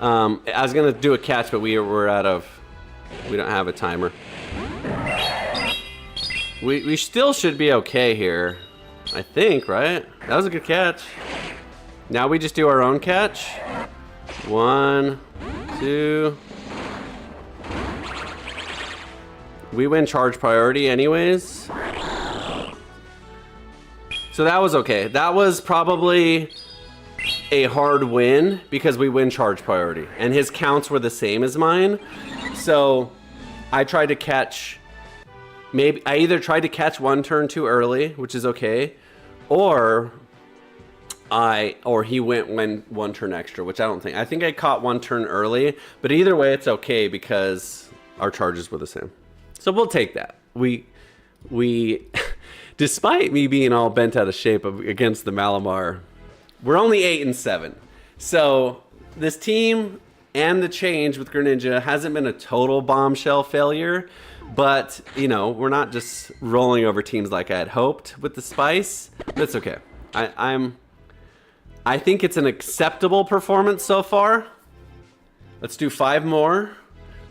I was going to do a catch, but we're out of... We don't have a timer. We still should be okay here. I think, right? That was a good catch. Now we just do our own catch. 1, 2. We win charge priority anyways. So that was okay. That was probably a hard win because we win charge priority. And his counts were the same as mine. So I tried to catch, I either tried to catch 1 turn too early, which is okay, or he went 1 turn extra, which I don't think. I think I caught 1 turn early, but either way it's okay because our charges were the same. So we'll take that. We despite me being all bent out of shape against the Malamar, we're only 8-7. So this team and the change with Greninja hasn't been a total bombshell failure, but you know, we're not just rolling over teams like I had hoped with the spice. That's okay. I think it's an acceptable performance so far. Let's do 5 more.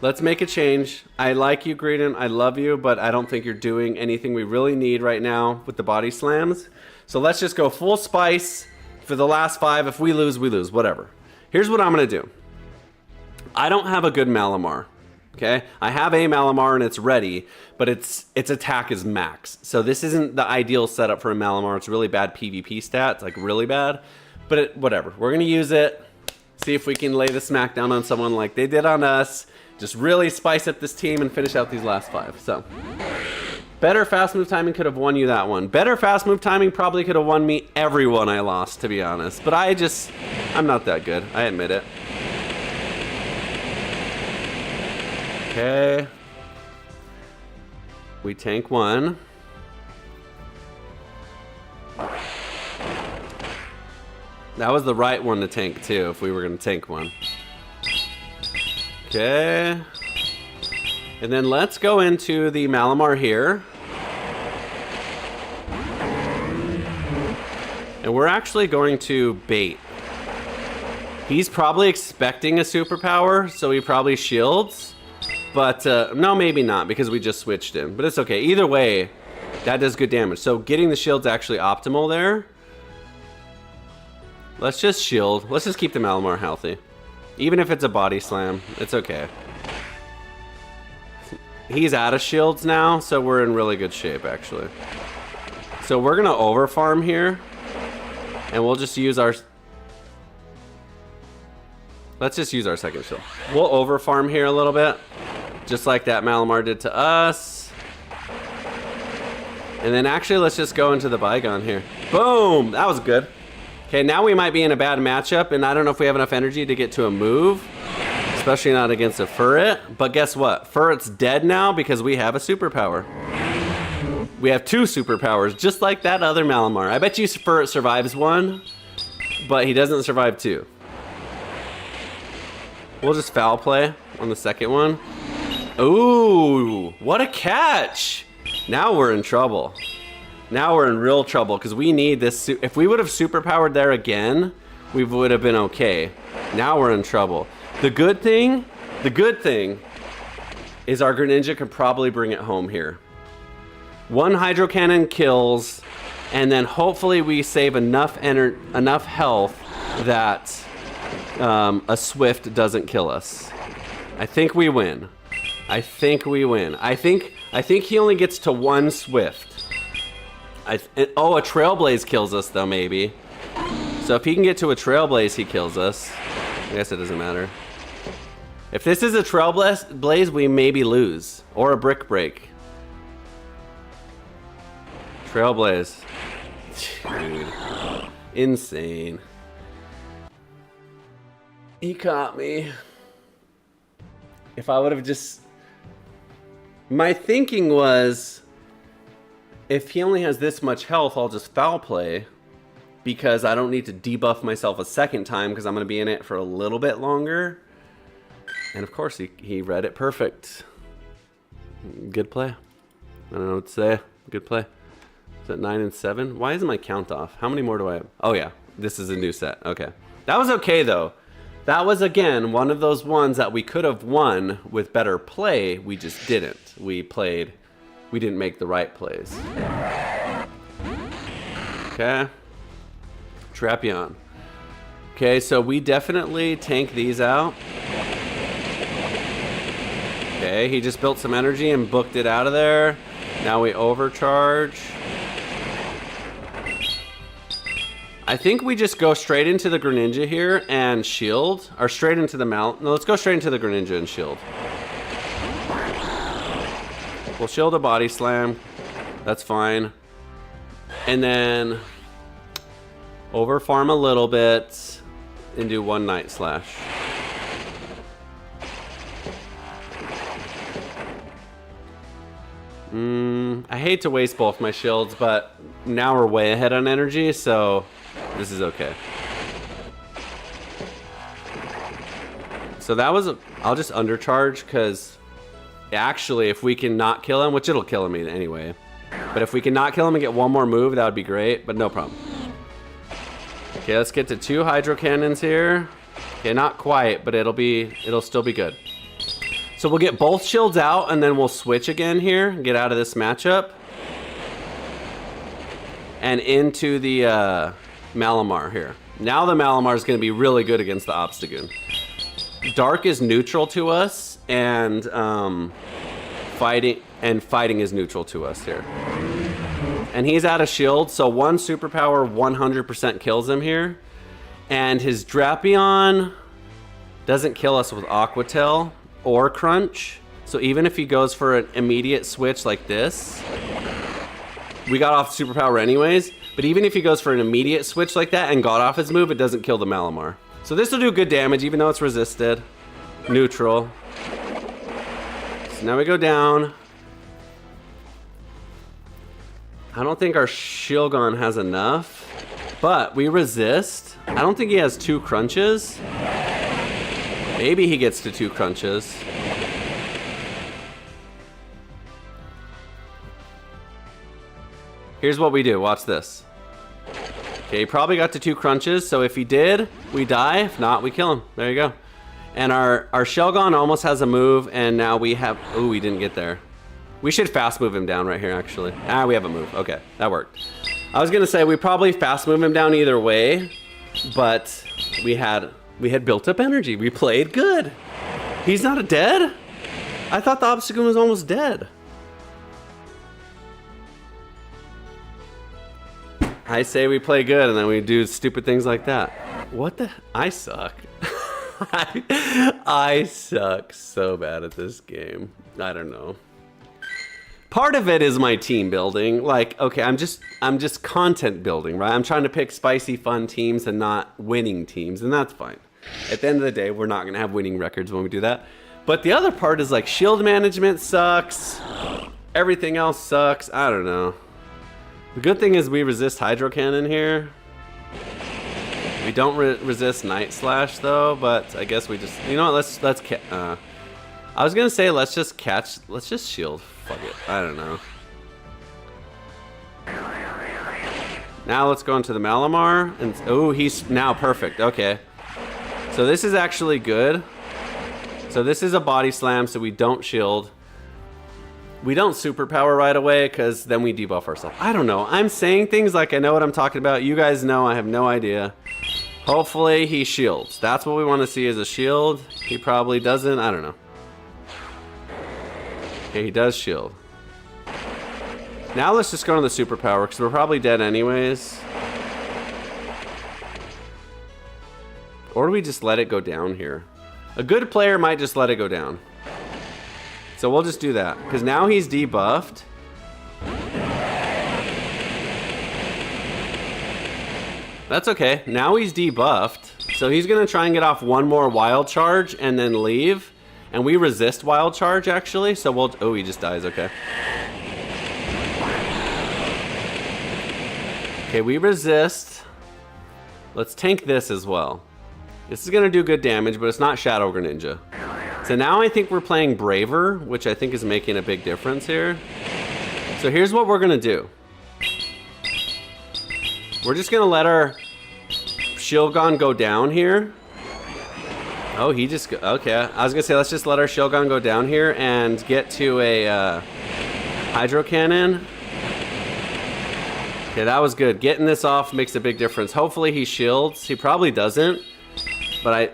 Let's make a change. I like you, Greedent. I love you, but I don't think you're doing anything we really need right now with the body slams. So let's just go full spice for the last 5. If we lose, we lose. Whatever. Here's what I'm gonna do. I don't have a good Malamar, okay? I have a Malamar and it's ready, but its attack is max. So this isn't the ideal setup for a Malamar. It's really bad PvP stats, like really bad. But whatever, we're gonna use it. See if we can lay the smackdown on someone like they did on us. Just really spice up this team and finish out these last 5. So, better fast move timing could have won you that one. Better fast move timing probably could have won me every one I lost, to be honest. But I'm not that good, I admit it. Okay. We tank 1. That was the right one to tank too, if we were gonna tank 1. Okay. And then let's go into the Malamar here. And we're actually going to bait. He's probably expecting a superpower, so he probably shields. But, no, maybe not, because we just switched him. But it's okay. Either way, that does good damage. So getting the shield's actually optimal there. Let's just shield. Let's just keep the Malamar healthy. Even if it's a body slam, it's okay. He's out of shields now, so we're in really good shape, actually. So we're gonna over farm here. And we'll just use our... Let's just use our second shield. We'll over farm here a little bit. Just like that Malamar did to us. And then actually, let's just go into the Bygone here. Boom! That was good. Okay, now we might be in a bad matchup, and I don't know if we have enough energy to get to a move. Especially not against a Furret. But guess what? Furret's dead now because we have a superpower. We have 2 superpowers, just like that other Malamar. I bet you Furret survives 1, but he doesn't survive 2. We'll just foul play on the second one. Ooh, what a catch! Now we're in trouble. Now we're in real trouble because we need this. If we would have superpowered there again, we would have been okay. Now we're in trouble. The good thing is our Greninja could probably bring it home here. One Hydro Cannon kills, and then hopefully we save enough health that a Swift doesn't kill us. I think we win. I think he only gets to one Swift. A Trailblaze kills us though, maybe. So if he can get to a Trailblaze, he kills us. I guess it doesn't matter. If this is a Trailblaze, we maybe lose. Or a Brick Break. Trailblaze. Dude. Insane. He caught me. If I would have just... My thinking was, if he only has this much health, I'll just foul play. Because I don't need to debuff myself a second time because I'm going to be in it for a little bit longer. And of course, he read it perfect. Good play. I don't know what to say. Good play. Is that 9 and 7? Why isn't my count off? How many more do I have? Oh yeah, this is a new set. Okay. That was okay though. That was, again, one of those ones that we could have won with better play. We just didn't. We didn't make the right plays. Okay. Trapeon. Okay, so we definitely tank these out. Okay, he just built some energy and booked it out of there. Now we overcharge. I think we just go straight into the Greninja here and shield. Or straight into the No, let's go straight into the Greninja and shield. We'll shield a body slam. That's fine. And then over farm a little bit and do one Night Slash. I hate to waste both my shields, but now we're way ahead on energy, so this is okay. So that was I'll just undercharge because actually if we can not kill him, which it'll kill him anyway, but if we can not kill him and get one more move, that would be great, but no problem. Okay, let's get to 2 Hydro Cannons here. Okay, not quite, but it'll still be good. So we'll get both shields out and then we'll switch again here, get out of this matchup. And into the Malamar here. Now the Malamar is going to be really good against the Obstagoon. Dark is neutral to us, and fighting is neutral to us here. And he's out of shield, so one superpower 100% kills him here. And his Drapion doesn't kill us with Aqua Tail or Crunch. So even if he goes for an immediate switch like this, we got off superpower anyways, but even if he goes for an immediate switch like that and got off his move, it doesn't kill the Malamar. So this will do good damage even though it's resisted. Neutral. So now we go down. I don't think our Shilgon has enough, but we resist. I don't think he has 2 crunches. Maybe he gets to 2 crunches. Here's what we do. Watch this. Okay, he probably got to 2 crunches, so if he did, we die. If not, we kill him. There you go. And our Shelgon almost has a move, and now we have... Ooh, we didn't get there. We should fast move him down right here, actually. We have a move. Okay, that worked. I was going to say we probably fast move him down either way, but we had built up energy. We played good. He's not dead? I thought the Obstagoon was almost dead. I say we play good and then we do stupid things like that. What the? I suck. I suck so bad at this game. I don't know. Part of it is my team building. Like, okay, I'm just content building, right? I'm trying to pick spicy, fun teams and not winning teams, and that's fine. At the end of the day, we're not gonna have winning records when we do that. But the other part is like shield management sucks. Everything else sucks. I don't know. The good thing is we resist Hydro Cannon here. We don't resist Night Slash though, but I guess we just, you know what, let's I was gonna say let's just shield. Fuck it. I don't know. Now let's go into the Malamar. And oh, he's now perfect. Okay. So this is actually good. So this is a body slam, so we don't shield. We don't superpower right away because then we debuff ourselves. I don't know. I'm saying things like I know what I'm talking about. You guys know I have no idea. Hopefully he shields. That's what we want to see is a shield. He probably doesn't. I don't know. Okay, he does shield. Now let's just go to the superpower because we're probably dead anyways. Or do we just let it go down here? A good player might just let it go down. So we'll just do that because now he's debuffed. That's okay. Now he's debuffed. So he's going to try and get off one more wild charge and then leave. And we resist wild charge actually. So we'll... Oh, he just dies. Okay. Okay, we resist. Let's tank this as well. This is going to do good damage, but it's not Shadow Greninja. So now I think we're playing Braver, which I think is making a big difference here. So here's what we're going to do. We're just going to let our Shilgon go down here. Oh, he just... Okay, I was going to say, let's just let our Shilgon go down here and get to a Hydro Cannon. Okay, that was good. Getting this off makes a big difference. Hopefully he shields. He probably doesn't. But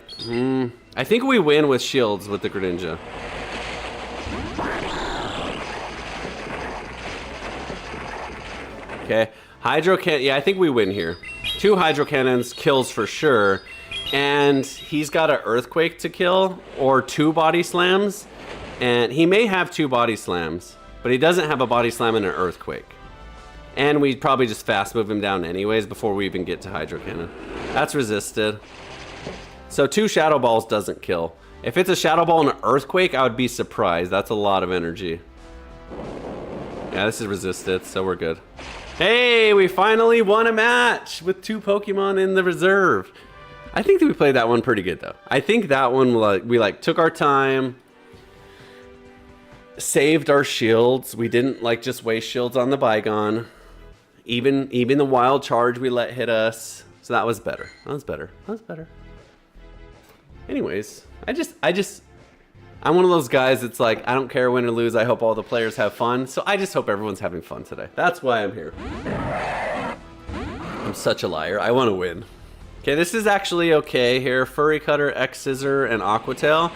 I think we win with shields with the Greninja. Okay, Hydro Cannon. Yeah, I think we win here. 2 Hydro Cannons kills for sure. And he's got an Earthquake to kill or 2 Body Slams. And he may have 2 Body Slams, but he doesn't have a Body Slam and an Earthquake. And we probably just fast move him down anyways before we even get to Hydro Cannon. That's resisted. So 2 Shadow Balls doesn't kill. If it's a Shadow Ball and an Earthquake, I would be surprised. That's a lot of energy. Yeah, this is resisted, so we're good. Hey, we finally won a match with 2 Pokemon in the reserve. I think that we played that one pretty good though. I think that one we took our time. Saved our shields. We didn't just waste shields on the Bygone. Even the wild charge we let hit us. So that was better. That was better. Anyways, I'm one of those guys that's like, I don't care win or lose. I hope all the players have fun. So I just hope everyone's having fun today. That's why I'm here. I'm such a liar. I want to win. Okay, this is actually okay here. Furry Cutter, X Scissor, and Aquatail.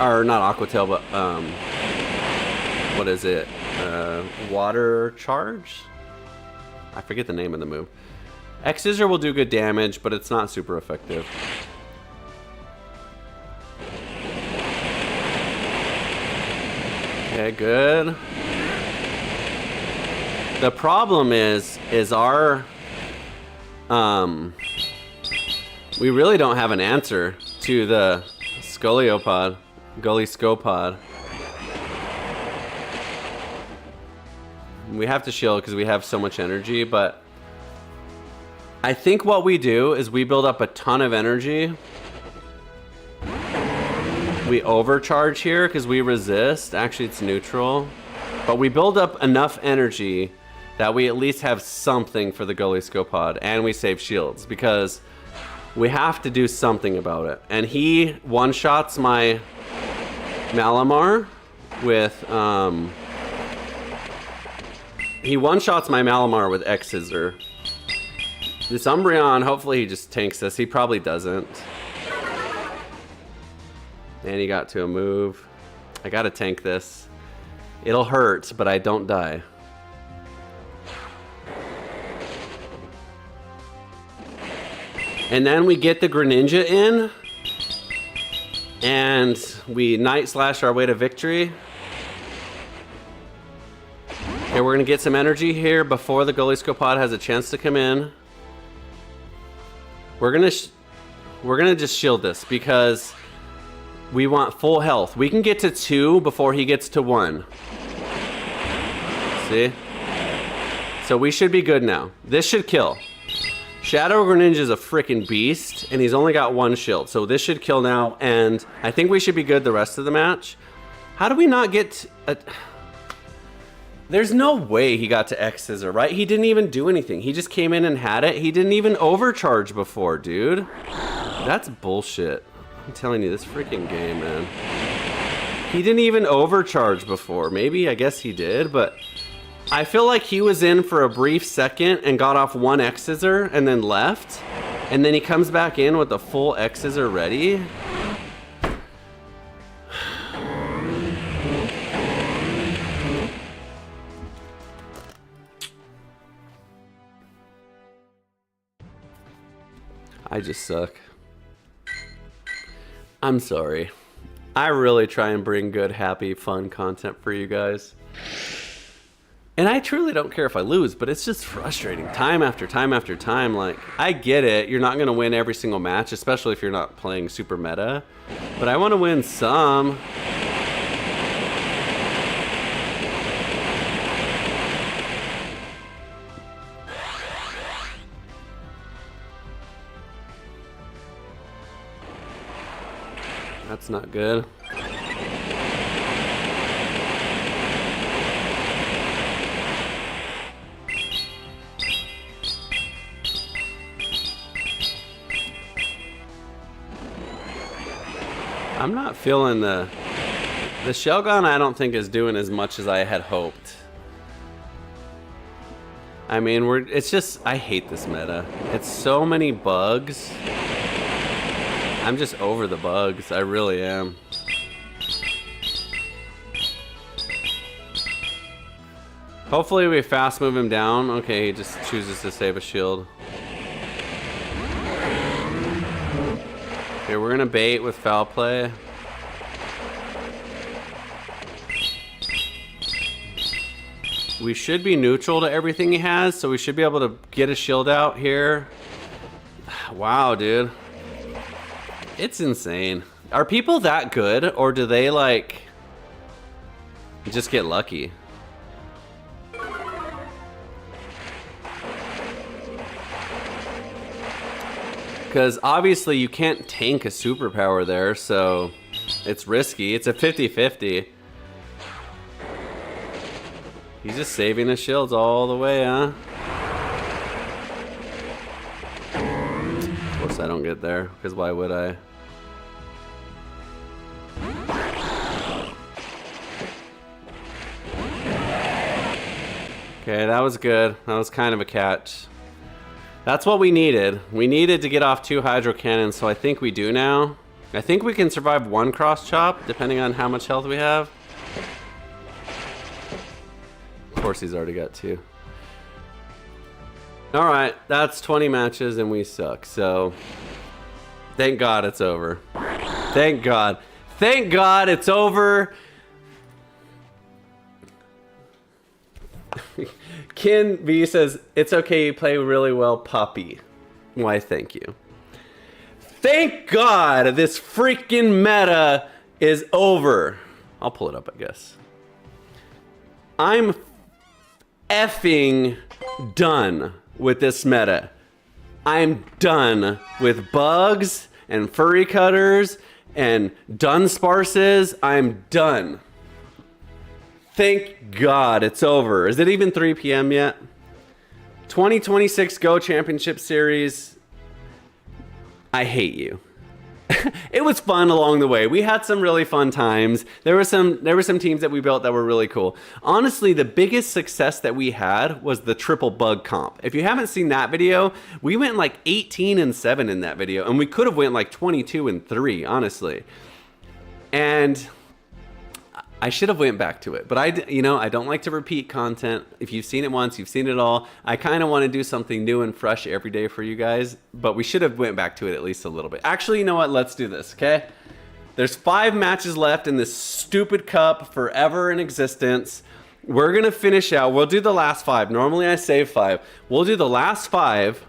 Or not Aquatail, but what is it? Water Charge? I forget the name of the move. X Scissor will do good damage, but it's not super effective. Okay, good. The problem is our we really don't have an answer to the Goliscopod. We have to shield because we have so much energy, but I think what we do is we build up a ton of energy. We overcharge here because we resist. Actually, it's neutral. But we build up enough energy that we at least have something for the Goliscopod, and we save shields because we have to do something about it. And he one-shots my Malamar with X Scissor. This Umbreon, hopefully he just tanks this. He probably doesn't. And he got to a move. I gotta tank this. It'll hurt, but I don't die. And then we get the Greninja in. And we Night Slash our way to victory. Okay, we're gonna get some energy here before the Goliscopod has a chance to come in. We're gonna just shield this because we want full health. We can get to 2 before he gets to 1. See? So we should be good now. This should kill. Shadow Greninja is a freaking beast, and he's only got 1 shield. So this should kill now, and I think we should be good the rest of the match. How do we not get a... There's no way he got to X Scissor, right? He didn't even do anything. He just came in and had it. He didn't even overcharge before, dude. That's bullshit. I'm telling you, this freaking game, man. He didn't even overcharge before. Maybe, I guess he did, but I feel like he was in for a brief second and got off one X Scissor and then left. And then he comes back in with the full X Scissor ready. I just suck. I'm sorry. I really try and bring good, happy, fun content for you guys. And I truly don't care if I lose, but it's just frustrating. Time after time after time. Like, I get it. You're not going to win every single match, especially if you're not playing super meta. But I want to win some. That's not good. I'm not feeling the shell gun. I don't think is doing as much as I had hoped. I mean, it's just, I hate this meta. It's so many bugs. I'm just over the bugs. I really am. Hopefully we fast move him down. Okay, he just chooses to save a shield. Okay, we're gonna bait with foul play. We should be neutral to everything he has, so we should be able to get a shield out here. Wow, dude. It's insane. Are people that good, or do they, like, just get lucky? Because obviously you can't tank a superpower there, so it's risky. It's a 50-50. He's just saving his shields all the way, huh? Of course I don't get there, because why would I? Okay, that was good. That was kind of a catch. That's what we needed. We needed to get off 2 hydro cannons, so I think we do now. I think we can survive 1 cross chop, depending on how much health we have. Of course he's already got 2. Alright, that's 20 matches and we suck, so thank God it's over. Thank God. Thank God it's over. Kin B says, it's okay, you play really well, Poppy. Why, thank you. Thank God this freaking meta is over. I'll pull it up, I guess. I'm effing done with this meta. I'm done with bugs and furry cutters and dunsparces. I'm done. Thank God it's over. Is it even 3 p.m. yet? 2026 Go Championship Series. I hate you. It was fun along the way. We had some really fun times. There were some teams that we built that were really cool. Honestly, the biggest success that we had was the triple bug comp. If you haven't seen that video, we went like 18-7 in that video, and we could have went like 22-3, honestly. And I should have went back to it, but I don't like to repeat content. If you've seen it once, you've seen it all. I kind of want to do something new and fresh every day for you guys, but we should have went back to it at least a little bit. Actually, you know what? Let's do this, okay? There's 5 matches left in this stupid cup, forever in existence. We're going to finish out. We'll do the last 5. Normally I save 5. We'll do the last 5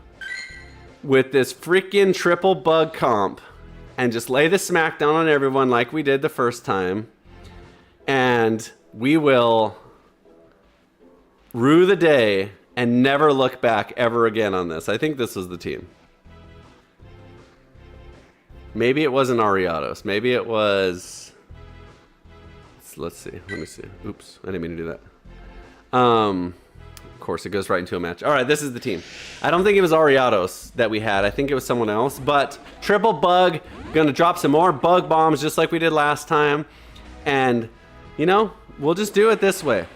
with this freaking triple bug comp and just lay the smackdown on everyone like we did the first time. And we will rue the day and never look back ever again on this. I think this was the team. Maybe it wasn't Ariados. Maybe it was... Let's see. Let me see. Oops. I didn't mean to do that. Of course, it goes right into a match. All right, this is the team. I don't think it was Ariados that we had. I think it was someone else. But triple bug, gonna drop some more bug bombs just like we did last time. And, you know, we'll just do it this way.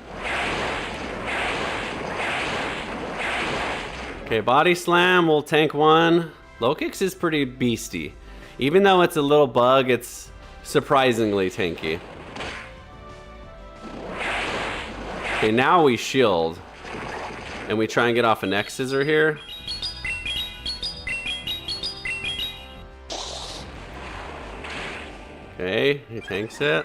Okay, body slam, we'll tank one. Low kicks is pretty beasty. Even though it's a little bug, it's surprisingly tanky. Okay, now we shield. And we try and get off a neck scissor here. Okay, he tanks it.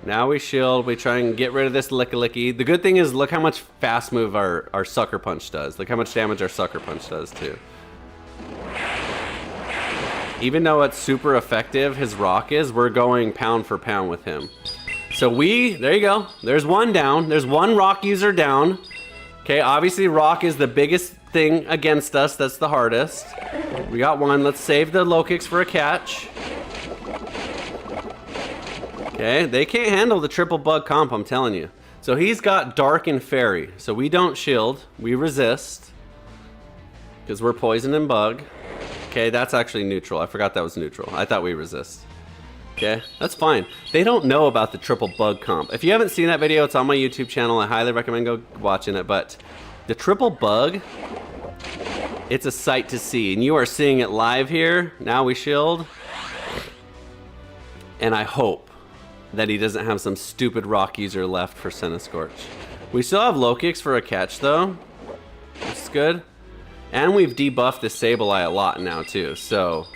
Now we shield, we try and get rid of this licky. The good thing is, look how much fast move our sucker punch does. Look how much damage our sucker punch does too. Even though it's super effective, his rock is, we're going pound for pound with him. So there you go. There's one down. There's one rock user down. Okay, obviously rock is the biggest thing against us. That's the hardest. We got one. Let's save the low kicks for a catch. Okay, they can't handle the triple bug comp, I'm telling you. So he's got dark and fairy. So we don't shield. We resist. Because we're poison and bug. Okay, that's actually neutral. I forgot that was neutral. I thought we resist. Okay, that's fine. They don't know about the triple bug comp. If you haven't seen that video, it's on my YouTube channel. I highly recommend go watching it. But the triple bug, it's a sight to see. And you are seeing it live here. Now we shield. And I hope that he doesn't have some stupid rock user left for Scorch. We still have low kicks for a catch though. That's good. And we've debuffed the Sableye a lot now too. So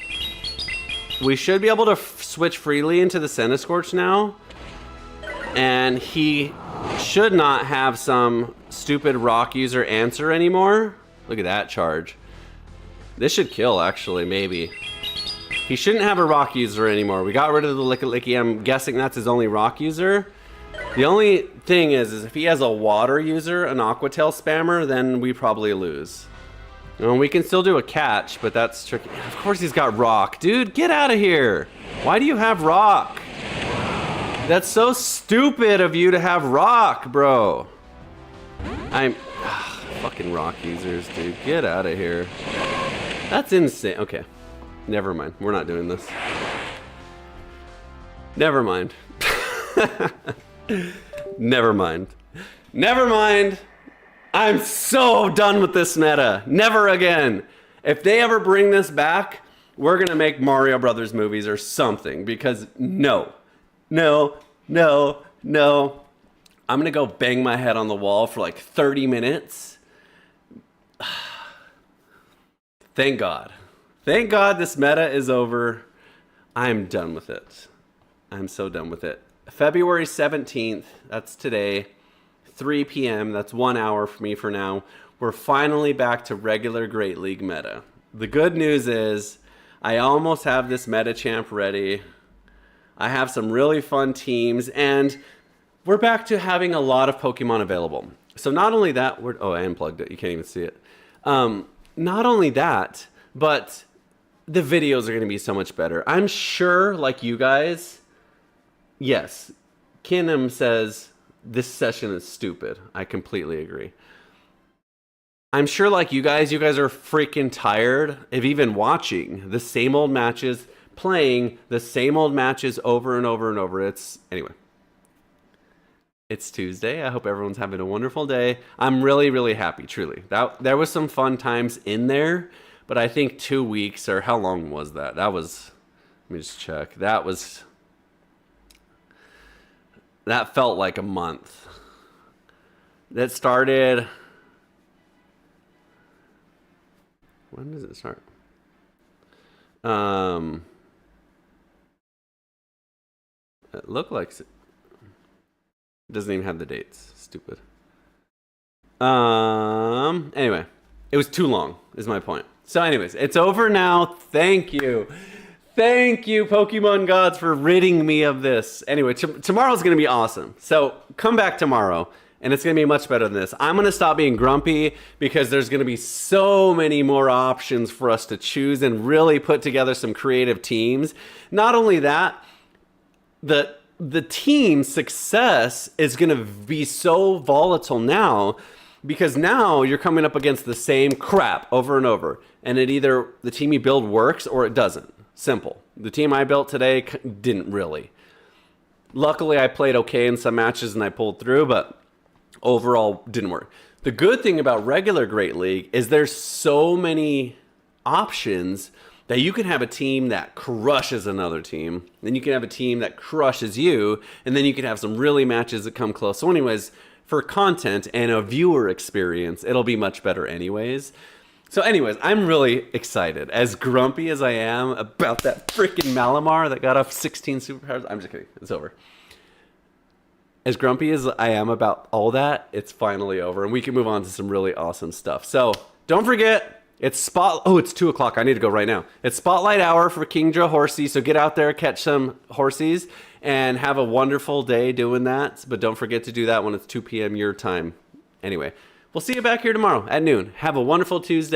we should be able to switch freely into the Scorch now. And he should not have some stupid rock user answer anymore. Look at that charge. This should kill, actually, maybe. He shouldn't have a rock user anymore. We got rid of the licky. I'm guessing that's his only rock user. The only thing is if he has a water user, an Aqua Tail spammer, then we probably lose. And we can still do a catch, but that's tricky. Of course he's got rock. Dude, get out of here. Why do you have rock? That's so stupid of you to have rock, bro. Fucking rock users, dude. Get out of here. That's insane. Okay. Never mind. We're not doing this. Never mind. Never mind. Never mind. I'm so done with this meta. Never again. If they ever bring this back, we're gonna make Mario Brothers movies or something, because no. I'm gonna go bang my head on the wall for like 30 minutes. Thank God. Thank God this meta is over. I'm done with it. I'm so done with it. February 17th, that's today. 3 p.m. That's 1 hour for me for now. We're finally back to regular Great League meta. The good news is I almost have this meta champ ready. I have some really fun teams, and we're back to having a lot of Pokemon available. So not only that, oh, I unplugged it. You can't even see it. Not only that, but the videos are going to be so much better. I'm sure, like you guys, yes, Kinnem says this session is stupid. I completely agree. I'm sure like you guys are freaking tired of even watching the same old matches, playing the same old matches over and over and over. Anyway. It's Tuesday. I hope everyone's having a wonderful day. I'm really, really happy, truly. There was some fun times in there, but I think 2 weeks, or how long was that? Let me just check. That felt like a month. That started, when does it start? It looked like it doesn't even have the dates. Stupid. Anyway, it was too long, is my point. So anyways, it's over now. Thank you. Thank you, Pokemon gods, for ridding me of this. Anyway, tomorrow's going to be awesome. So come back tomorrow, and it's going to be much better than this. I'm going to stop being grumpy because there's going to be so many more options for us to choose and really put together some creative teams. Not only that, the team's success is going to be so volatile now because now you're coming up against the same crap over and over. And it either the team you build works or it doesn't. Simple. The team I built today didn't really. Luckily, I played okay in some matches and I pulled through, but overall didn't work. The good thing about regular Great League is there's so many options that you can have a team that crushes another team, then you can have a team that crushes you, and then you can have some really matches that come close. So anyways, for content and a viewer experience, it'll be much better anyways. So anyways, I'm really excited. As grumpy as I am about that freaking Malamar that got off 16 superpowers, I'm just kidding, it's over. As grumpy as I am about all that, it's finally over, and we can move on to some really awesome stuff. So don't forget, it's 2 o'clock. I need to go right now. It's Spotlight Hour for Kingdra Horsey, so get out there, catch some horsies, and have a wonderful day doing that. But don't forget to do that when it's 2 p.m. your time. Anyway, we'll see you back here tomorrow at noon. Have a wonderful Tuesday.